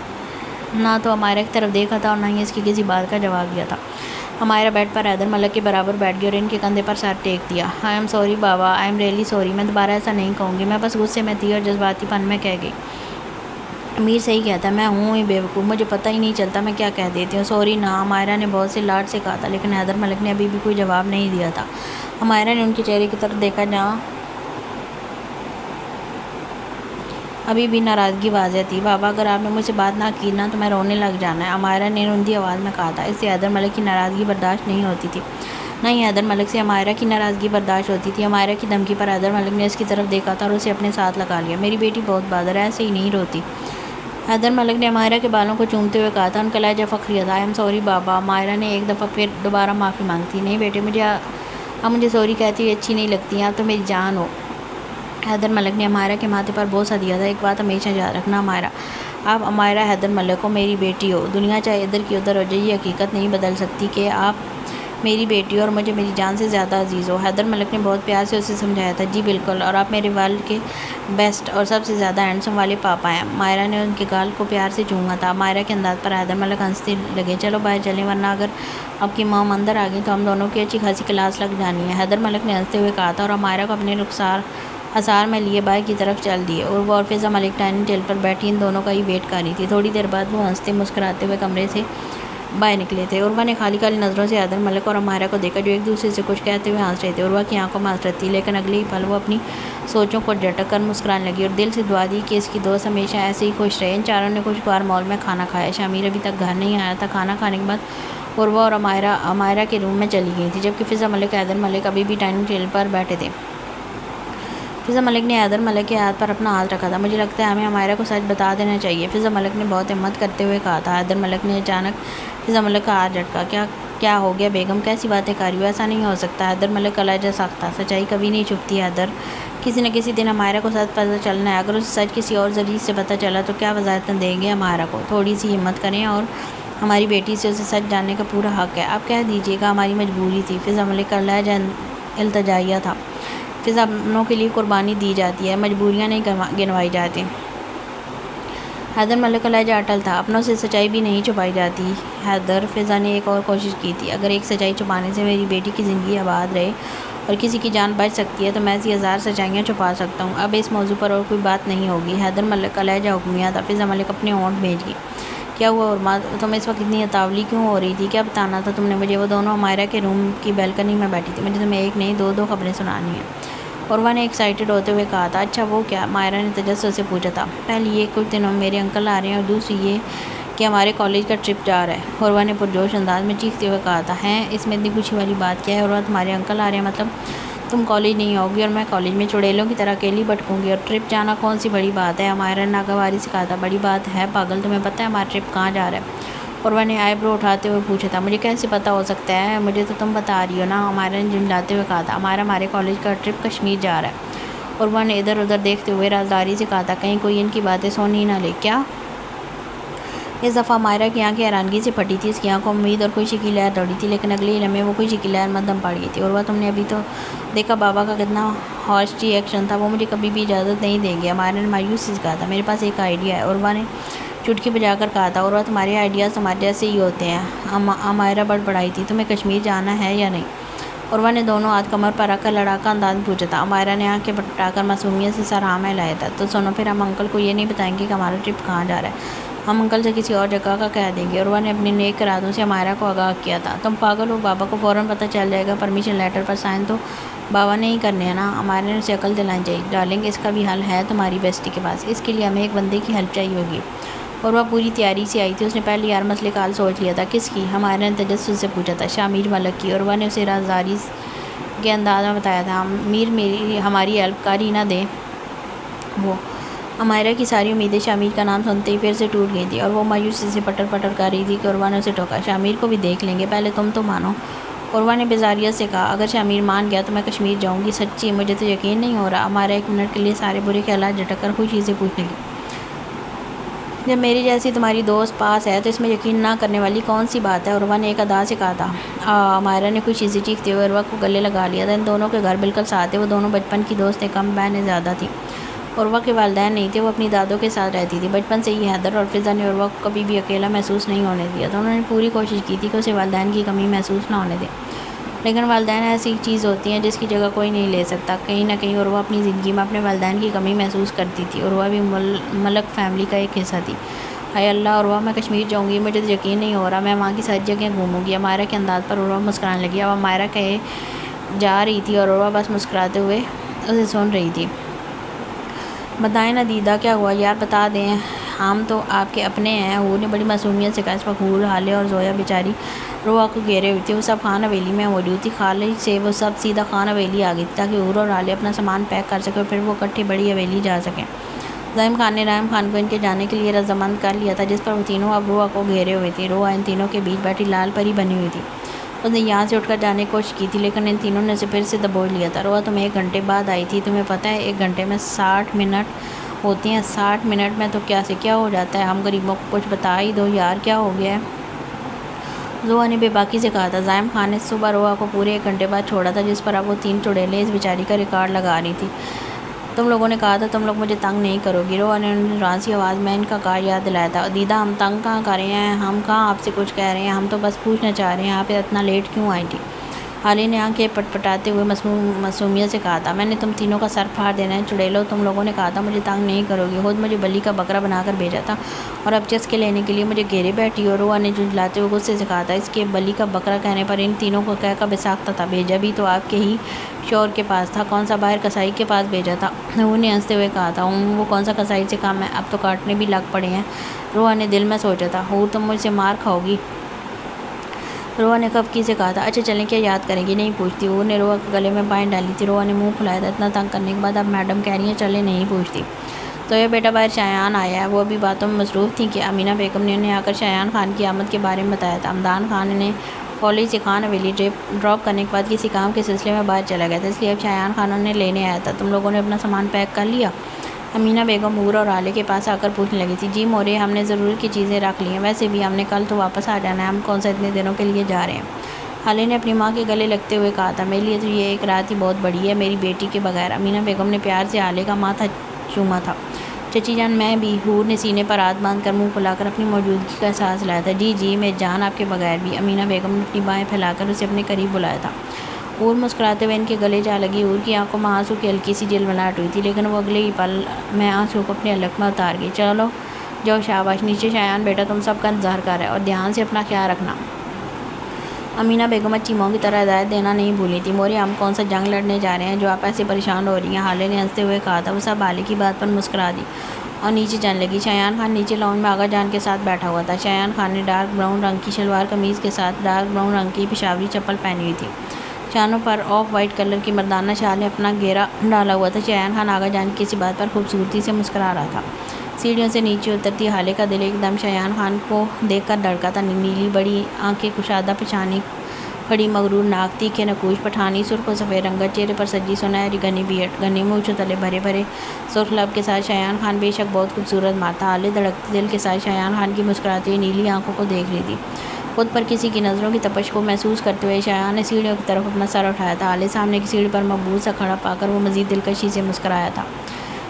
نہ تو عمائرہ کی طرف دیکھا تھا اور نہ ہی اس کی کسی بات کا جواب دیا تھا۔ عمائرہ بیڈ پر حیدر ملک کے برابر بیٹھ گئی اور ان کے کندھے پر سر ٹیک دیا۔ آئی ایم سوری بابا، آئی ایم ریئلی سوری، میں دوبارہ ایسا نہیں کہوں گی، میں بس غصے میں تھی اور جذباتی پن میں کہہ گئی۔ امیر صحیح کہتا ہے، میں ہوں ہی بیوقوف، مجھے پتہ ہی نہیں چلتا میں کیا کہہ دیتی ہوں۔ سوری نا، عمائرہ نے بہت سے لاڈ سے کہا تھا، لیکن حیدر ملک نے ابھی بھی کوئی جواب نہیں دیا تھا۔ عمائرہ نے ان کے چہرے کی طرف دیکھا جہاں ابھی بھی ناراضگی واضح تھی۔ بابا اگر آپ نے مجھ سے بات نہ کی نا تو میں رونے لگ جانا ہے، عمائرہ نے رندی آواز میں کہا تھا۔ اس سے حیدر ملک کی ناراضگی برداشت نہیں ہوتی تھی، نہ ہی حیدر ملک سے عمائرہ کی ناراضگی برداشت ہوتی تھی۔ عمائرہ کی دھمکی پر حیدر ملک نے اس کی طرف دیکھا تھا اور اسے اپنے ساتھ لگا لیا۔ میری بیٹی بہت بہادر ہے، ایسے ہی نہیں روتی۔ حیدر ملک نے عمائرہ کے بالوں کو چومتے ہوئے کہا تھا، ان کا لہجہ فخریہ تھا۔ آئی ایم سوری بابا، عمائرہ نے ایک دفعہ پھر دوبارہ معافی مانگی تھی۔ نہیں بیٹے، مجھے سوری کہتی ہوئی اچھی نہیں لگتی، آپ تو میری جان ہو۔ حیدر ملک نے عمائرہ کے ماتھے پر بوسہ دیا تھا۔ ایک بات ہمیشہ یاد رکھنا عمائرہ، آپ عمائرہ حیدر ملک ہو، میری بیٹی ہو۔ دنیا چاہے ادھر کی ادھر ہو جائے، یہ حقیقت نہیں بدل سکتی کہ آپ میری بیٹی ہو اور مجھے میری جان سے زیادہ عزیز ہو۔ حیدر ملک نے بہت پیار سے اسے سمجھایا تھا۔ جی بالکل، اور آپ میرے والد کے بیسٹ اور سب سے زیادہ ہینڈسم والے پاپا ہیں۔ عمائرہ نے ان کے گال کو پیار سے چوما تھا۔ عمائرہ کے انداز پر حیدر ملک ہنسنے لگے۔ چلو باہر چلیں، ورنہ اگر آپ کی مام اندر آ گئی تو ہم دونوں کی اچھی خاصی کلاس لگ جانی ہے، حیدر ملک نے ہنستے ہوئے کہا تھا، اور عمائرہ کو اپنے حصار میں لیے باہر کی طرف چل دیے۔ عروہ اور فضا ملک ڈائننگ ٹیبل پر بیٹھی ان دونوں کا ہی ویٹ کر رہی تھی۔ تھوڑی دیر بعد وہ ہنستے مسکراتے ہوئے کمرے سے باہر نکلے تھے۔ عروہ نے خالی خالی نظروں سے حیدر ملک اور عمائرہ کو دیکھا، جو ایک دوسرے سے کچھ کہتے ہوئے ہنس رہے تھے۔ عروہ کی آنکھوں میں حسرت تھی، لیکن اگلے ہی پل وہ اپنی سوچوں کو جھٹک کر مسکرانے لگی اور دل سے دعا دی کہ اس کی دوست ہمیشہ ایسے ہی خوش رہے۔ ان چاروں نے خوشگوار ماحول میں کھانا کھایا۔ شامیر ابھی تک گھر نہیں آیا تھا۔ کھانا کھانے کے بعد عروہ اور عمائرہ کے روم میں چلی گئی تھی، جبکہ فضا ملک حیدر ملک ابھی بھی ڈائننگ ٹیبل پر بیٹھے تھے۔ فضا ملک نے حیدر ملک کے ہاتھ پر اپنا ہاتھ رکھا تھا۔ مجھے لگتا ہے ہمیں عمائرہ کو سچ بتا دینا چاہیے، فضا ملک نے بہت ہمت کرتے ہوئے کہا تھا۔ حیدر ملک نے اچانک فضا ملک کا ہاتھ جھٹکا۔ کیا ہو گیا بیگم، کیسی باتیں کر رہی ہو؟ ایسا نہیں ہو سکتا۔ حیدر ملک کا لہجہ سخت تھا۔ سچائی کبھی نہیں چھپتی حیدر، کسی نہ کسی دن عمائرہ کو سچ پتہ چلنا ہے۔ اگر اسے سچ کسی اور ذریعے سے پتہ چلا تو کیا وضاحت دیں گے عمائرہ کو؟ تھوڑی سی ہمت کریں، اور ہماری بیٹی سے اسے سچ جاننے کا پورا حق ہے۔ آپ کہہ دیجیے گا ہماری مجبوری تھی۔ فضا ملک کا لہجہ التجائیہ تھا۔ فضا اپنوں کے لیے قربانی دی جاتی ہے، مجبوریاں نہیں گنوائی جاتی۔ حیدر ملک کا لہجہ اٹل تھا۔ اپنوں سے سچائی بھی نہیں چھپائی جاتی حیدر۔ فضا نے ایک اور کوشش کی تھی۔ اگر ایک سچائی چھپانے سے میری بیٹی کی زندگی آباد رہے اور کسی کی جان بچ سکتی ہے تو میں ایسی ہزار سچائیاں چھپا سکتا ہوں۔ اب اس موضوع پر اور کوئی بات نہیں ہوگی۔ حیدر ملک کا لہجہ حکمیہ تھا۔ فضا ملک اپنے ہونٹ بھیج گئی۔ کیا ہوا عرما، تم اس وقت اتنی اتاولی کیوں ہو رہی تھی؟ کیا بتانا تھا تم نے مجھے؟ وہ دونوں عمائرہ کے روم کی بالکنی میں بیٹھی تھی۔ مجھے تمہیں ایک نہیں دو خبریں سنانی ہیں، عروہ نے ایکسائٹڈ ہوتے ہوئے کہا تھا۔ اچھا وہ کیا؟ عمائرہ نے تجسس سے پوچھا تھا۔ پہلی یہ کچھ دنوں میں میرے انکل آ رہے ہیں، اور دوسری یہ کہ ہمارے کالج کا ٹرپ جا رہا ہے، عروہ نے پرجوش انداز میں چیختے ہوئے کہا تھا۔ ہیں، اس میں اتنی خوشی والی بات کیا ہے عروہ؟ تمہارے انکل آ رہے ہیں مطلب تم کالج نہیں ہوگی اور میں کالج میں چڑیلوں کی طرح اکیلی بھٹکوں گی؟ اور ٹرپ جانا کون سی بڑی بات ہے؟ عمائرہ نے ناگواری سے کہا تھا۔ بڑی بات ہے پاگل، تمہیں پتہ ہے ہمارا ٹرپ کہاں جا رہا ہے؟ عروہ نے آئی برو اٹھاتے ہوئے پوچھا تھا۔ مجھے کیسے پتہ ہو سکتا ہے؟ مجھے تو تم بتا رہی ہو نا، عمائرہ نے جھنجھلاتے ہوئے کہا تھا۔ ہمارے کالج کا ٹرپ کشمیر جا رہا ہے، عروہ نے ادھر ادھر دیکھتے ہوئے رازداری سے کہا تھا۔ کہیں کوئی ان کی باتیں سن ہی نہ لے۔ کیا؟ اس دفعہ عمائرہ کی آنکھیں حیرانگی سے پھٹی تھی۔ اس کی آنکھوں میں امید اور خوشی کی لہر دوڑی تھی، لیکن اگلے ہی لمحے وہ خوشی کی لہر مدھم پڑ گئی تھی۔ عروہ، تم نے ابھی تو دیکھا بابا کا کتنا ہارش ری ایکشن تھا، وہ مجھے کبھی بھی اجازت نہیں دیں گے، عمائرہ نے مایوسی سے کہا تھا۔ میرے پاس ایک آئیڈیا ہے، عروہ نے چٹکی بجا کر کہا تھا۔ عروہ، تمہارے آئیڈیاز تمہارے جیسے ہی ہوتے ہیں، عمائرہ بڑبڑائی تھی۔ تمہیں کشمیر جانا ہے یا نہیں؟ عروہ نے دونوں ہاتھ کمر پر رکھ کر لڑاکا انداز میں پوچھا تھا۔ عمائرہ نے آنکھیں پٹا کر معصومیت سے سر ہاں میں ہلایا تھا۔ تو سنو، پھر ہم انکل کو یہ نہیں بتائیں گے کہ ہمارا ٹرپ کہاں جا رہا ہے، ہم انکل سے کسی اور جگہ کا کہہ دیں گے، عروہ نے اپنے نیک ارادوں سے عمائرہ کو آگاہ کیا تھا۔ تم پاگل ہو، بابا کو فوراً پتہ چل جائے گا، پرمیشن لیٹر پر سائن تو بابا نے ہی کرنے ہیں نا، عمائرہ نے اسے عقل دلانی چاہیے۔ ڈارلنگ، اس کا بھی حل ہے تمہاری بیسٹی کے پاس، اس کے لیے ہمیں ایک بندے کی ہیلپ چاہیے ہوگی۔ عروہ پوری تیاری سے آئی تھی، اس نے پہلے ہر مسئلے کا حل سوچ لیا تھا۔ کس کی؟ عمائرہ نے تجسس سے پوچھا تھا۔ شامیر ملک کی، عروہ نے اسے رازداری کے انداز میں بتایا تھا۔ امیر ہماری ہیلپ کر ہی نہ دیں وہ؟ عمائرہ کی ساری امیدیں شامیر کا نام سنتے ہی پھر سے ٹوٹ گئی تھیں، اور وہ مایوسی سے پٹر پٹر کر رہی تھی کہ عروہ نے اسے ٹوکا۔ شامیر کو بھی دیکھ لیں گے، پہلے تم تو مانو، عروہ نے بیزاریت سے کہا۔ اگر شامیر مان گیا تو میں کشمیر جاؤں گی، سچی مجھے تو یقین نہیں ہو رہا۔ عمائرہ ایک منٹ کے لیے سارے برے خیالات جھٹک کر خوشی سے پوچھنے لگی۔ جب میری جیسی تمہاری دوست پاس ہے تو اس میں یقین نہ کرنے والی کون سی بات ہے؟ عروہ نے ایک ادا سے کہا تھا۔ مائرہ نے خوشی سے چیختے ہوئے عروہ کو گلے لگا لیا تھا۔ ان دونوں کے گھر بالکل ساتھ تھے، وہ دونوں بچپن کی دوست تھے، کم بہنیں زیادہ تھیں۔ عروہ کے والدین نہیں تھے، وہ اپنی دادوں کے ساتھ رہتی تھی۔ بچپن سے ہی حیدر اور فضا نے عروہ کو کبھی بھی اکیلا محسوس نہیں ہونے دیا تھا۔ انہوں نے پوری کوشش کی تھی کہ اسے والدین کی کمی محسوس نہ ہونے دیں، لیکن والدین ایسی چیز ہوتی ہیں جس کی جگہ کوئی نہیں لے سکتا۔ کہیں نہ کہیں عروہ اپنی زندگی میں اپنے والدین کی کمی محسوس کرتی تھی۔ عروہ بھی ملک فیملی کا ایک حصہ تھی۔ ہائے اللہ عروہ، میں کشمیر جاؤں گی، مجھے تو یقین نہیں ہو رہا، میں وہاں کی ساری جگہیں گھوموں گی۔ مائرہ کے انداز پر عروہ مسکرانے لگی۔ اب مائرہ کہے جا رہی تھی اور عروہ بس مسکراتے ہوئے اسے سن رہی تھی۔ بتائیں نا دیدہ، کیا ہوا یار، بتا دیں، ہم تو آپ کے اپنے ہیں، حور نے بڑی معصومیت سے کہا۔ اس وقت حور، حالے اور زویا بیچاری عروہ کو گھیرے ہوئی تھی۔ وہ سب خان حویلی میں موجود تھی۔ خالے سے وہ سب سیدھا خان حویلی آ گئی تھی تاکہ حور اور حالے اپنا سامان پیک کر سکیں اور پھر وہ اکٹھے بڑی حویلی جا سکیں۔ زعیم خان نے رحیم خان کو ان کے جانے کے لیے رضامند کر لیا تھا، جس پر وہ تینوں اب عروہ کو گھیرے ہوئے تھے۔ عروہ ان تینوں کے بیچ بیٹھی لال پری بنی ہوئی تھی۔ اس نے یہاں سے اٹھ کر جانے کی کوشش کی تھی، لیکن ان تینوں نے اسے پھر سے دبوچ لیا تھا۔ عروہ، تم 1 گھنٹے بعد آئی تھی، تمہیں پتہ ہے 1 گھنٹے میں 60 منٹ ہوتے ہیں۔ 60 منٹ میں تو کیا سے کیا ہو جاتا ہے، ہم غریبوں کو کچھ بتا ہی دو یار، کیا ہو گیا ہے؟ زویا نے بے باکی سے کہا تھا۔ زعیم خان نے صبح عروہ کو پورے 1 گھنٹے بعد چھوڑا تھا، جس پر اب وہ 3 چڑیلیں اس بیچاری کا ریکارڈ لگا رہی تھی۔ تم لوگوں نے کہا تھا تم لوگ مجھے تنگ نہیں کرو گی، عروہ نے رانسی آواز میں ان کا کار یاد دلایا تھا۔ دیدہ، ہم تنگ کہاں کر رہے ہیں، ہم کہاں آپ سے کچھ کہہ رہے ہیں، ہم تو بس پوچھنا چاہ رہے ہیں آپ اتنا لیٹ کیوں آئی تھی؟ حالے نے آنکھیں پٹپٹاتے ہوئے معصومیت سے کہا تھا۔ میں نے تم تینوں کا سر پھاڑ دینا ہے چڑیلوں، تم لوگوں نے کہا تھا مجھے تنگ نہیں کرو گی، خود مجھے بلی کا بکرا بنا کر بھیجا تھا اور اب چسکے لینے کے لیے مجھے گھیرے بیٹھی ہو۔ عروہ نے جھنجھلاتے ہوئے غصے سے کہا تھا۔ اس کے بلی کا بکرا کہنے پر ان تینوں کو کہہ کر بساختہ تھا، بھیجا بھی تو آپ کے ہی شوہر کے پاس تھا، کون سا باہر کسائی کے پاس بھیجا تھا؟ حور نے ہنستے ہوئے کہا تھا۔ وہ کون سا کسائی سے کام ہے، اب تو کاٹنے بھی لگ پڑے ہیں، عروہ نے دل میں سوچا تھا۔ حور، تم مجھ سے مار کھاؤ گی، عروہ نے خفگی سے کہا تھا۔ اچھا چلیں، کیا یاد کریں گی؟ نہیں پوچھتی۔ حور نے عروہ کے گلے میں بائیں ڈالی تھی۔ عروہ نے منہ پھلایا تھا۔ اتنا تنگ کرنے کے بعد اب میڈم کہہ رہی ہیں چلیں، نہیں پوچھتی۔ زویا بیٹا، باہر شایان آیا ہے۔ وہ ابھی باتوں میں مصروف تھیں کہ امینہ بیگم نے انہیں آ کر شایان خان کی آمد کے بارے میں بتایا تھا۔ حمدان خان انہیں کالج سے خان حویلی ڈراپ کرنے کے بعد کسی کام کے سلسلے میں باہر چلا گیا تھا، اس لیے اب شایان خان انہیں لینے آیا تھا۔ تم لوگوں نے اپنا سامان پیک کر لیا؟ امینہ بیگم حور اور حالے کے پاس آ کر پوچھنے لگی تھی۔ جی مورے، ہم نے ضرورت کی چیزیں رکھ لی ہیں، ویسے بھی ہم نے کل تو واپس آ جانا ہے، ہم کون سا اتنے دنوں کے لیے جا رہے ہیں؟ حالے نے اپنی ماں کے گلے لگتے ہوئے کہا تھا۔ میرے لیے تو یہ ایک رات ہی بہت بڑی ہے، میری بیٹی کے بغیر۔ امینہ بیگم نے پیار سے حالے کا ماتھا چوما تھا۔ چچی جان، میں بھی، حور نے سینے پر ہاتھ باندھ کر منہ پھلا کر اپنی موجودگی کا احساس لایا تھا۔ جی جی میری جان، آپ کے بغیر بھی۔ امینہ بیگم نے اپنی بائیں پھیلا کر اسے اپنے قریب بلایا تھا۔ حور مسکراتے ہوئے ان کے گلے جا لگی۔ حور کی آنکھوں میں آنسو کی ہلکی سی جھلملاہٹ ہوئی تھی، لیکن وہ اگلے ہی پل میں آنسو کو اپنے حلق میں اتار گئی۔ چلو جاؤ، شاباش، نیچے شایان بیٹا تم سب کا انتظار کر رہا ہے اور دھیان سے اپنا خیال رکھنا۔ امینہ بیگم اچھی ماں کی طرح ہدایت دینا نہیں بھولی تھی۔ مورے، ہم کون سا جنگ لڑنے جا رہے ہیں جو آپ ایسے پریشان ہو رہی ہیں؟ حالے نے ہنستے ہوئے کہا تھا۔ وہ سب حالے کی بات پر مسکرا دی اور نیچے جانے لگی۔ شایان خان نیچے لاؤنج میں آغا جان کے ساتھ بیٹھا ہوا تھا۔ شایان خان نے ڈارک براؤن رنگ کی شلوار قمیض کے ساتھ ڈارک براؤن رنگ کی پشاوری چپل پہنی ہوئی تھی۔ شانوں پر آف وائٹ کلر کی مردانہ شال نے اپنا گھیرا ڈالا ہوا تھا۔ شایان خان آغا جان کی کسی بات پر خوبصورتی سے مسکرا رہا تھا۔ سیڑھیوں سے نیچے اترتی حالے کا دل ایک دم شایان خان کو دیکھ کر دھڑکا تھا۔ نیلی بڑی آنکھیں، کشادہ پیشانی، کھڑی مغرور ناک، تیکھے نقوش پٹھانی سرخ و سفید رنگت، چہرے پر سجی سنہری گھنی بیٹ، گھنے مونچھوں تلے بھرے بھرے سرخ لب کے ساتھ شایان خان بے شک بہت خوبصورت مرد تھا۔ حالے دھڑکتے دل کے ساتھ شایان خان کی مسکراتی ہوئی نیلی آنکھوں کو دیکھ رہی تھی۔ خود پر کسی کی نظروں کی تپش کو محسوس کرتے ہوئے شایان نے سیڑھیوں کی طرف اپنا سر اٹھایا تھا۔ حالے سامنے کی سیڑھی پر مبہوت سا کھڑا پا کر وہ مزید دلکشی سے مسکرایا تھا۔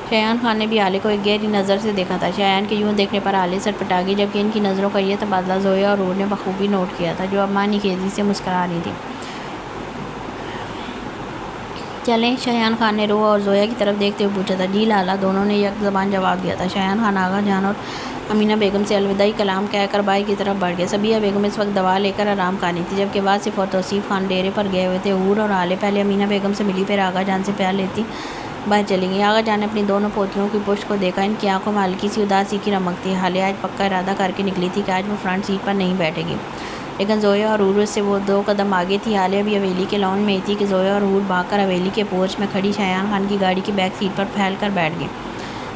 شایان خان نے بھی حالے کو ایک گہری نظر سے دیکھا تھا۔ شایان کے یوں دیکھنے پر حالے سٹپٹا گئی، جبکہ ان کی نظروں کا یہ تبادلہ زویا اور حور نے بخوبی نوٹ کیا تھا، جو اب معنی خیزی سے مسکرا رہی تھی۔ چلیں، شایان خان نے عروہ اور زویا کی طرف دیکھتے ہوئے پوچھا تھا۔ جی لالا، دونوں نے یک زبان جواب دیا تھا۔ شایان خان آغا جان اور امینہ بیگم سے الوداعی کلام کہہ کر باہر کی طرف بڑھ گئے۔ صبیہ بیگم اس وقت دوا لے کر آرام کر رہی تھی، جبکہ واصف اور توصیف خان ڈیرے پر گئے ہوئے تھے۔ حور اور حالے پہلے امینہ بیگم سے ملی، پھر آغا جان سے پیار لیتی باہر چلی گئی۔ آغا جان نے اپنی دونوں پوتیوں کی پشت کو دیکھا، ان کی آنکھوں میں ہلکی سی اداسی کی رمق تھی۔ حالے آج پکا ارادہ کر کے نکلی تھی کہ آج وہ فرنٹ سیٹ پر نہیں بیٹھے گی، لیکن زویا اور حور سے وہ 2 قدم آگے تھی۔ حالے ابھی حویلی کے لاؤنج میں ہی تھی کہ زویا اور حور بھاگ کر حویلی کے پورچ میں کھڑی شایان خان کی گاڑی کی بیک سیٹ پر پھیل کر بیٹھ گئی۔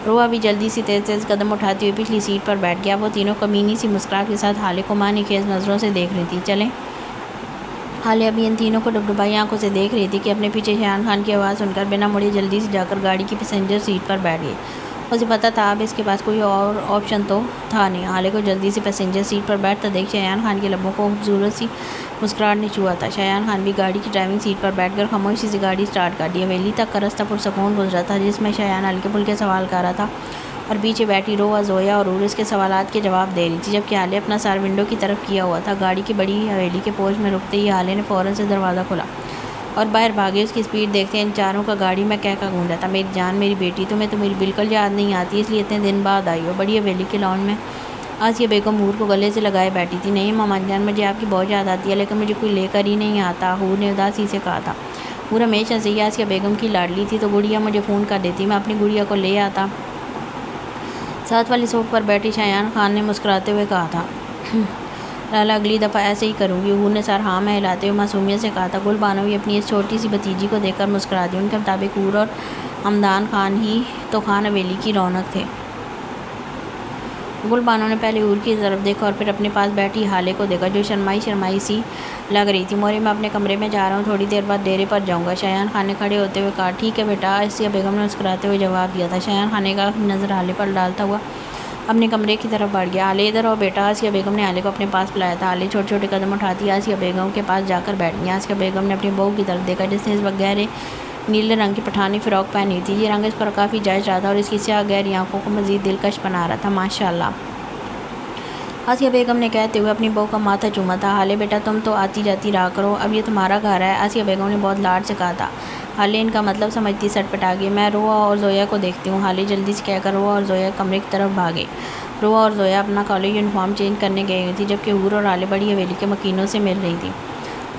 عروہ بھی جلدی سے تیز قدم اٹھاتی ہوئی پچھلی سیٹ پر بیٹھ گیا۔ وہ تینوں کمینی سی مسکراہٹ کے ساتھ حالے کو معنی خیز نظروں سے دیکھ رہی تھی۔ چلیں، حالے ابھی ان تینوں کو ڈبڈبائی آنکھوں سے دیکھ رہی تھی کہ اپنے پیچھے شایان خان کی آواز سن کر بنا مڑے جلدی سے جا کر گاڑی کی پیسنجر سیٹ پر بیٹھ گئی۔ اسے پتہ تھا اب اس کے پاس کوئی اور آپشن تو تھا نہیں۔ حالے کو جلدی سے پیسنجر سیٹ پر بیٹھتا دیکھ شایان خان کے لبوں کو خوبصورت سی مسکراہٹ نے چھوا تھا۔ شایان خان بھی گاڑی کی ڈرائیونگ سیٹ پر بیٹھ کر خاموشی سے گاڑی اسٹارٹ کر دی۔ حویلی تک کا راستہ پرسکون گزرا تھا، جس میں شایان ہلکے پھلکے سوال کر رہا تھا اور پیچھے بیٹھی روحا، زویا اور عروس کے سوالات کے جواب دے رہی تھی، جبکہ حالے اپنا سر ونڈو کی طرف کیا ہوا تھا۔ گاڑی کی بڑی حویلی کے پوش میں رکتے ہی حالے نے فوراً سے دروازہ کھولا اور باہر بھاگے۔ اس کی اسپیڈ دیکھتے ان چاروں کا گاڑی میں کہہ کر گونجا تھا، میری جان، میری بیٹی، تمہیں تو میری بالکل یاد نہیں آتی، اس لیے اتنے دن بعد آئی ہو۔ بڑی حویلی کے لان میں آسیہ بیگم حور کو گلے سے لگائے بیٹھی تھی۔ نہیں ماما جان، مجھے آپ کی بہت یاد آتی ہے، لیکن مجھے کوئی لے کر ہی نہیں آتا، حور نے اداسی سے کہا تھا۔ حور ہمیشہ سے ہی آسیہ بیگم کی لاڈلی تھی، تو گڑیا مجھے فون کر دیتی، میں اپنی گڑیا کو لے آتا۔ ساتھ والی سوٹ پر بیٹھے شایان خان نے مسکراتے ہوئے کہا تھا، لالا اگلی دفعہ ایسے ہی کروں گی۔ حور نے سر ہاں میں ہلاتے ہوئے معصومیت سے کہا تھا۔ گل بانو بھی اپنی اس چھوٹی سی بھتیجی کو دیکھ کر مسکرا دی۔ ان کے مطابق حور اور حمدان خان ہی تو خان حویلی کی رونق تھے۔ گل بانو نے پہلے حور کی طرف دیکھا اور پھر اپنے پاس بیٹھی حالے کو دیکھا، جو شرمائی سی لگ رہی تھی۔ موری، میں اپنے کمرے میں جا رہا ہوں، تھوڑی دیر بعد ڈیرے پر جاؤں گا۔ شایان خان نے کھڑے ہوتے ہوئے کہا، ٹھیک ہے بیٹا، آسیہ بیگم نے مسکراتے ہوئے جواب دیا تھا۔ شایان خان ایک آخری نظر حالے پر ڈالتا ہوا اپنے کمرے کی طرف بڑھ گیا۔ حالے ادھر آؤ بیٹا، آسیہ بیگم نے حالے کو اپنے پاس بلایا تھا۔ حالے چھوٹے چھوٹے قدم اٹھاتی آسیہ بیگم کے پاس جا کر بیٹھ گئی۔ آسیہ بیگم نے اپنی بہو کی طرف دیکھا، جس نے اس وقت گہرے نیلے رنگ کی پٹھانی فراک پہنی تھی۔ یہ رنگ اس پر کافی جائز رہا تھا اور اس کی سیاہ گہری آنکھوں کو مزید دلکش بنا رہا تھا۔ ماشاء اللہ، آسیہ بیگم نے کہتے ہوئے اپنی بہو کا ماتھا چوما تھا۔ حالے بیٹا، تم تو آتی جاتی رہا کرو، اب یہ تمہارا گھر ہے، آسیہ بیگم نے بہت لاڈ سے کہا تھا۔ حالے ان کا مطلب سمجھتی سٹ پٹا گئی۔ میں روحا اور زویا کو دیکھتی ہوں، حالے جلدی سے کہہ کر روحا اور زویا کمرے کی طرف بھاگے۔ روحا اور زویا اپنا کالج یونیفارم چینج کرنے گئی ہوئی تھی، جبکہ حور اور حالے بڑی حویلی کے مکینوں سے مل رہی تھی۔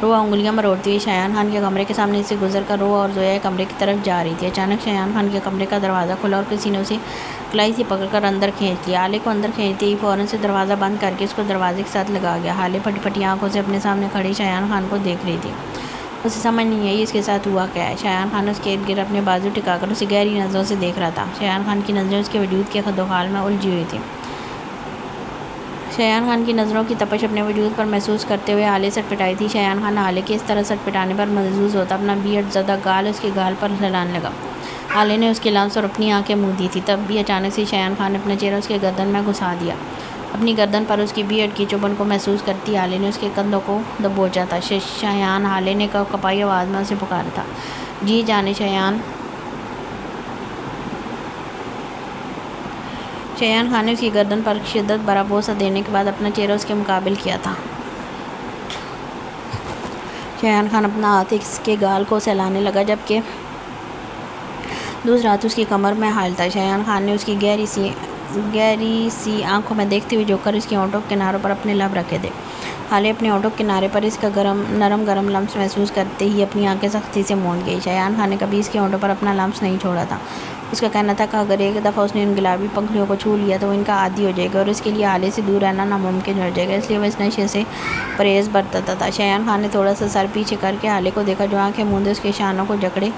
روحا انگلیاں مروڑتی ہوئی شایان خان کے کمرے کے سامنے سے گزر کر روحا اور زویا کمرے کی طرف جا رہی تھی۔ اچانک شایان خان کے کمرے کا دروازہ کھلا اور کسی نے اسے کلائی سے پکڑ کر اندر کھینچ لیا۔ حالے کو اندر کھینچتے ہی فوراً سے دروازہ بند کر کے اس کو دروازے کے ساتھ لگا گیا۔ حالے پھٹی پھٹی آنکھوں سے اپنے سامنے کھڑے شایان خان کو دیکھ رہی تھی۔ اسے سمجھ نہیں آئی اس کے ساتھ ہوا کیا ہے۔ شایان خان اس کے ارد گرد اپنے بازو ٹکا کر اسے گہری نظروں سے دیکھ رہا تھا۔ شایان خان کی نظریں اس کے وجود کے خد و خال میں الجھی ہوئی تھیں۔ شایان خان کی نظروں کی تپش اپنے وجود پر محسوس کرتے ہوئے حالے سٹ پٹائی تھی۔ شایان خان حالے کے اس طرح سٹ پٹانے پر محظوظ ہوتا اپنا بیئرڈ زدہ گال اس کے گال پر ہلانے لگا۔ حالے نے اس کے لمس اور اپنی آنکھیں منہ دی تھی، تب بھی اچانک سے شایان خان نے اپنا چہرہ اس کے گردن میں گھسا دیا۔ اپنی گردن پر اس کی بیئرڈ کی چبھن کو محسوس کرتی حالے نے اس کے کندھوں کو دبوچا تھا۔ شایان، حالے نے کپائی آواز میں اسے پکارا تھا۔ جی جانے شایان۔ شایان خان نے اس کی گردن پر شدت بھرا بوسہ دینے کے بعد اپنا چہرہ اس کے مقابل کیا تھا۔ شایان خان اپنا ہاتھ اس کے گال کو سہلانے لگا، جبکہ دوسرا ہاتھ اس کی کمر میں حائل تھا۔ شایان خان نے اس کی گہری سی آنکھوں میں دیکھتے ہوئے جھک کر اس کے ہونٹوں کے کناروں پر اپنے لب رکھے تھے۔ حالے اپنے ہونٹوں کے کنارے پر اس کا نرم گرم لمس محسوس کرتے ہی اپنی آنکھیں سختی سے موند گئی۔ شایان خان نے کبھی اس کے ہونٹوں پر اپنا لمس نہیں چھوڑا تھا۔ اس کا کہنا تھا کہ اگر ایک دفعہ اس نے ان گلابی پنکھڑیوں کو چھو لیا تو وہ ان کا عادی ہو جائے گا اور اس کے لیے حالے سے دور رہنا ناممکن ہو جائے گا، اس لیے وہ اس نشے سے پرہیز برتتا تھا۔ شایان خان نے تھوڑا سا سر پیچھے کر کے حالے کو دیکھا، جو آنکھیں موندے اس کے شانوں کو جکڑے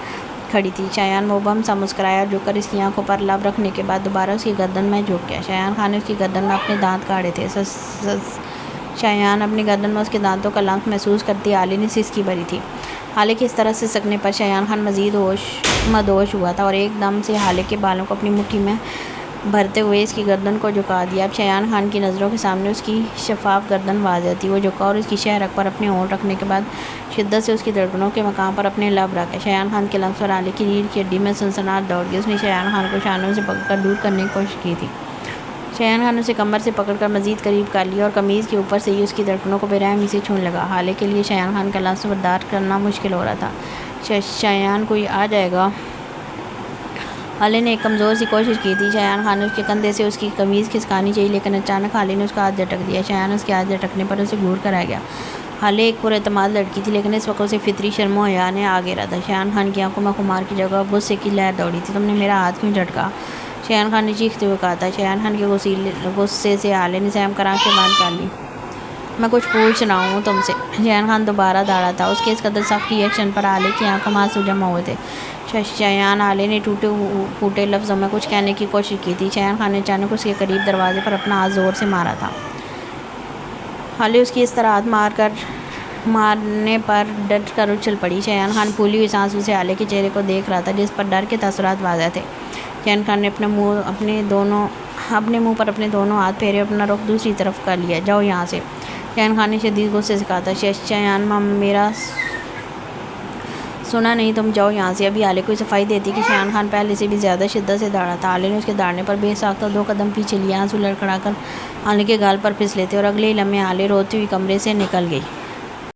کھڑی تھی۔ شایان مبہم سا مسکرایا اور جھک کر اس کی آنکھوں پر لب رکھنے کے بعد دوبارہ اس کی گردن میں جھک گیا۔ شایان خان نے اس کی گردن میں اپنے دانت کاڑے تھے۔ شایان اپنی گردن میں اس کے دانتوں کا لمس محسوس کرتی حالے نے سسکی بھری تھی۔ حالے کے اس طرح سے سکنے پر شایان خان مزید مدہوش ہوا تھا اور ایک دم سے حالے کے بالوں کو اپنی مٹھی میں بھرتے ہوئے اس کی گردن کو جھکا دیا۔ اب شایان خان کی نظروں کے سامنے اس کی شفاف گردن واضح تھی۔ وہ جھکا اور اس کی شہ رگ پر اپنے ہونٹ رکھنے کے بعد شدت سے اس کی دھڑکنوں کے مقام پر اپنے لب رکھے۔ شایان خان کے لمس پر حالے کی ریڑھ کی ہڈی میں سنسناہٹ دوڑ گئی۔ اس نے شایان خان کو شانوں سے پکڑ کر دور کرنے کی کوشش کی تھی۔ شایان خان اسے کمر سے پکڑ کر مزید قریب کر لیا اور قمیض کے اوپر سے ہی اس کی دھڑکنوں کو بے رحمی سے چھونے لگا۔ حالے کے لیے شایان خان کا لمس برداشت کرنا مشکل ہو رہا تھا۔ شایان، کوئی آ جائے گا؟ حالے نے ایک کمزور سی کوشش کی تھی۔ شایان خان نے اس کے کندھے سے اس کی قمیض کھسکانی چاہی، لیکن اچانک حالے نے اس کا ہاتھ جھٹک دیا۔ شایان اس کے ہاتھ جھٹکنے پر اسے گھور کر رہ گیا۔ حالے ایک پراعتماد لڑکی تھی، لیکن اس وقت اسے فطری شرم و حیا نے آ گھیرا تھا۔ شایان خان کی آنکھوں میں خمار کی جگہ غصے کی لہر دوڑی تھی۔ تم نے میرا ہاتھ کیوں جھٹکا؟ شایان خان نے چیختے ہوئے کہا تھا۔ شایان خان کے غصے سے حالے نے سہم کر آنکھیں بند کر لی۔ میں کچھ پوچھ رہا ہوں تم سے۔ شایان خان دوبارہ داڑا تھا۔ اس کے اس قدر سخت ری ایکشن پر حالے کی آنکھوں میں آنسو جمع ہوئے تھے۔ شایان، حالے نے ٹوٹے پھوٹے لفظوں میں کچھ کہنے کی کوشش کی تھی۔ شایان خان نے اچانک اس کے قریب دروازے پر اپنا ہاتھ زور سے مارا تھا۔ حالے اس کی اس طرح ہاتھ مارنے پر ڈٹ کر اچھل پڑی۔ شایان خان پھولی ہوئی سانسوں سے حالے کے چہرے کو دیکھ رہا تھا، جس پر ڈر کے تاثرات واضح تھے۔ شاہین خان نے اپنے منہ پر اپنے دونوں ہاتھ پھیرے اور اپنا رخ دوسری طرف کر لیا۔ جاؤ یہاں سے، شاہین خان نے شدید غصے سے کہا تھا۔ شایان ماں میرا سنا نہیں، تم جاؤ یہاں سے۔ ابھی ہالے کو صفائی دیتی کہ شایان خان پہلے سے بھی زیادہ شدت سے دوڑا تھا۔ ہالے نے اس کے دوڑنے پر بے ساختہ 2 قدم پیچھے لیے، آنسو لڑکھڑا کر ہالے کے گال پر پھسلے تھے اور اگلے ہی لمحے ہالے روتی ہوئی کمرے سے نکل گئی۔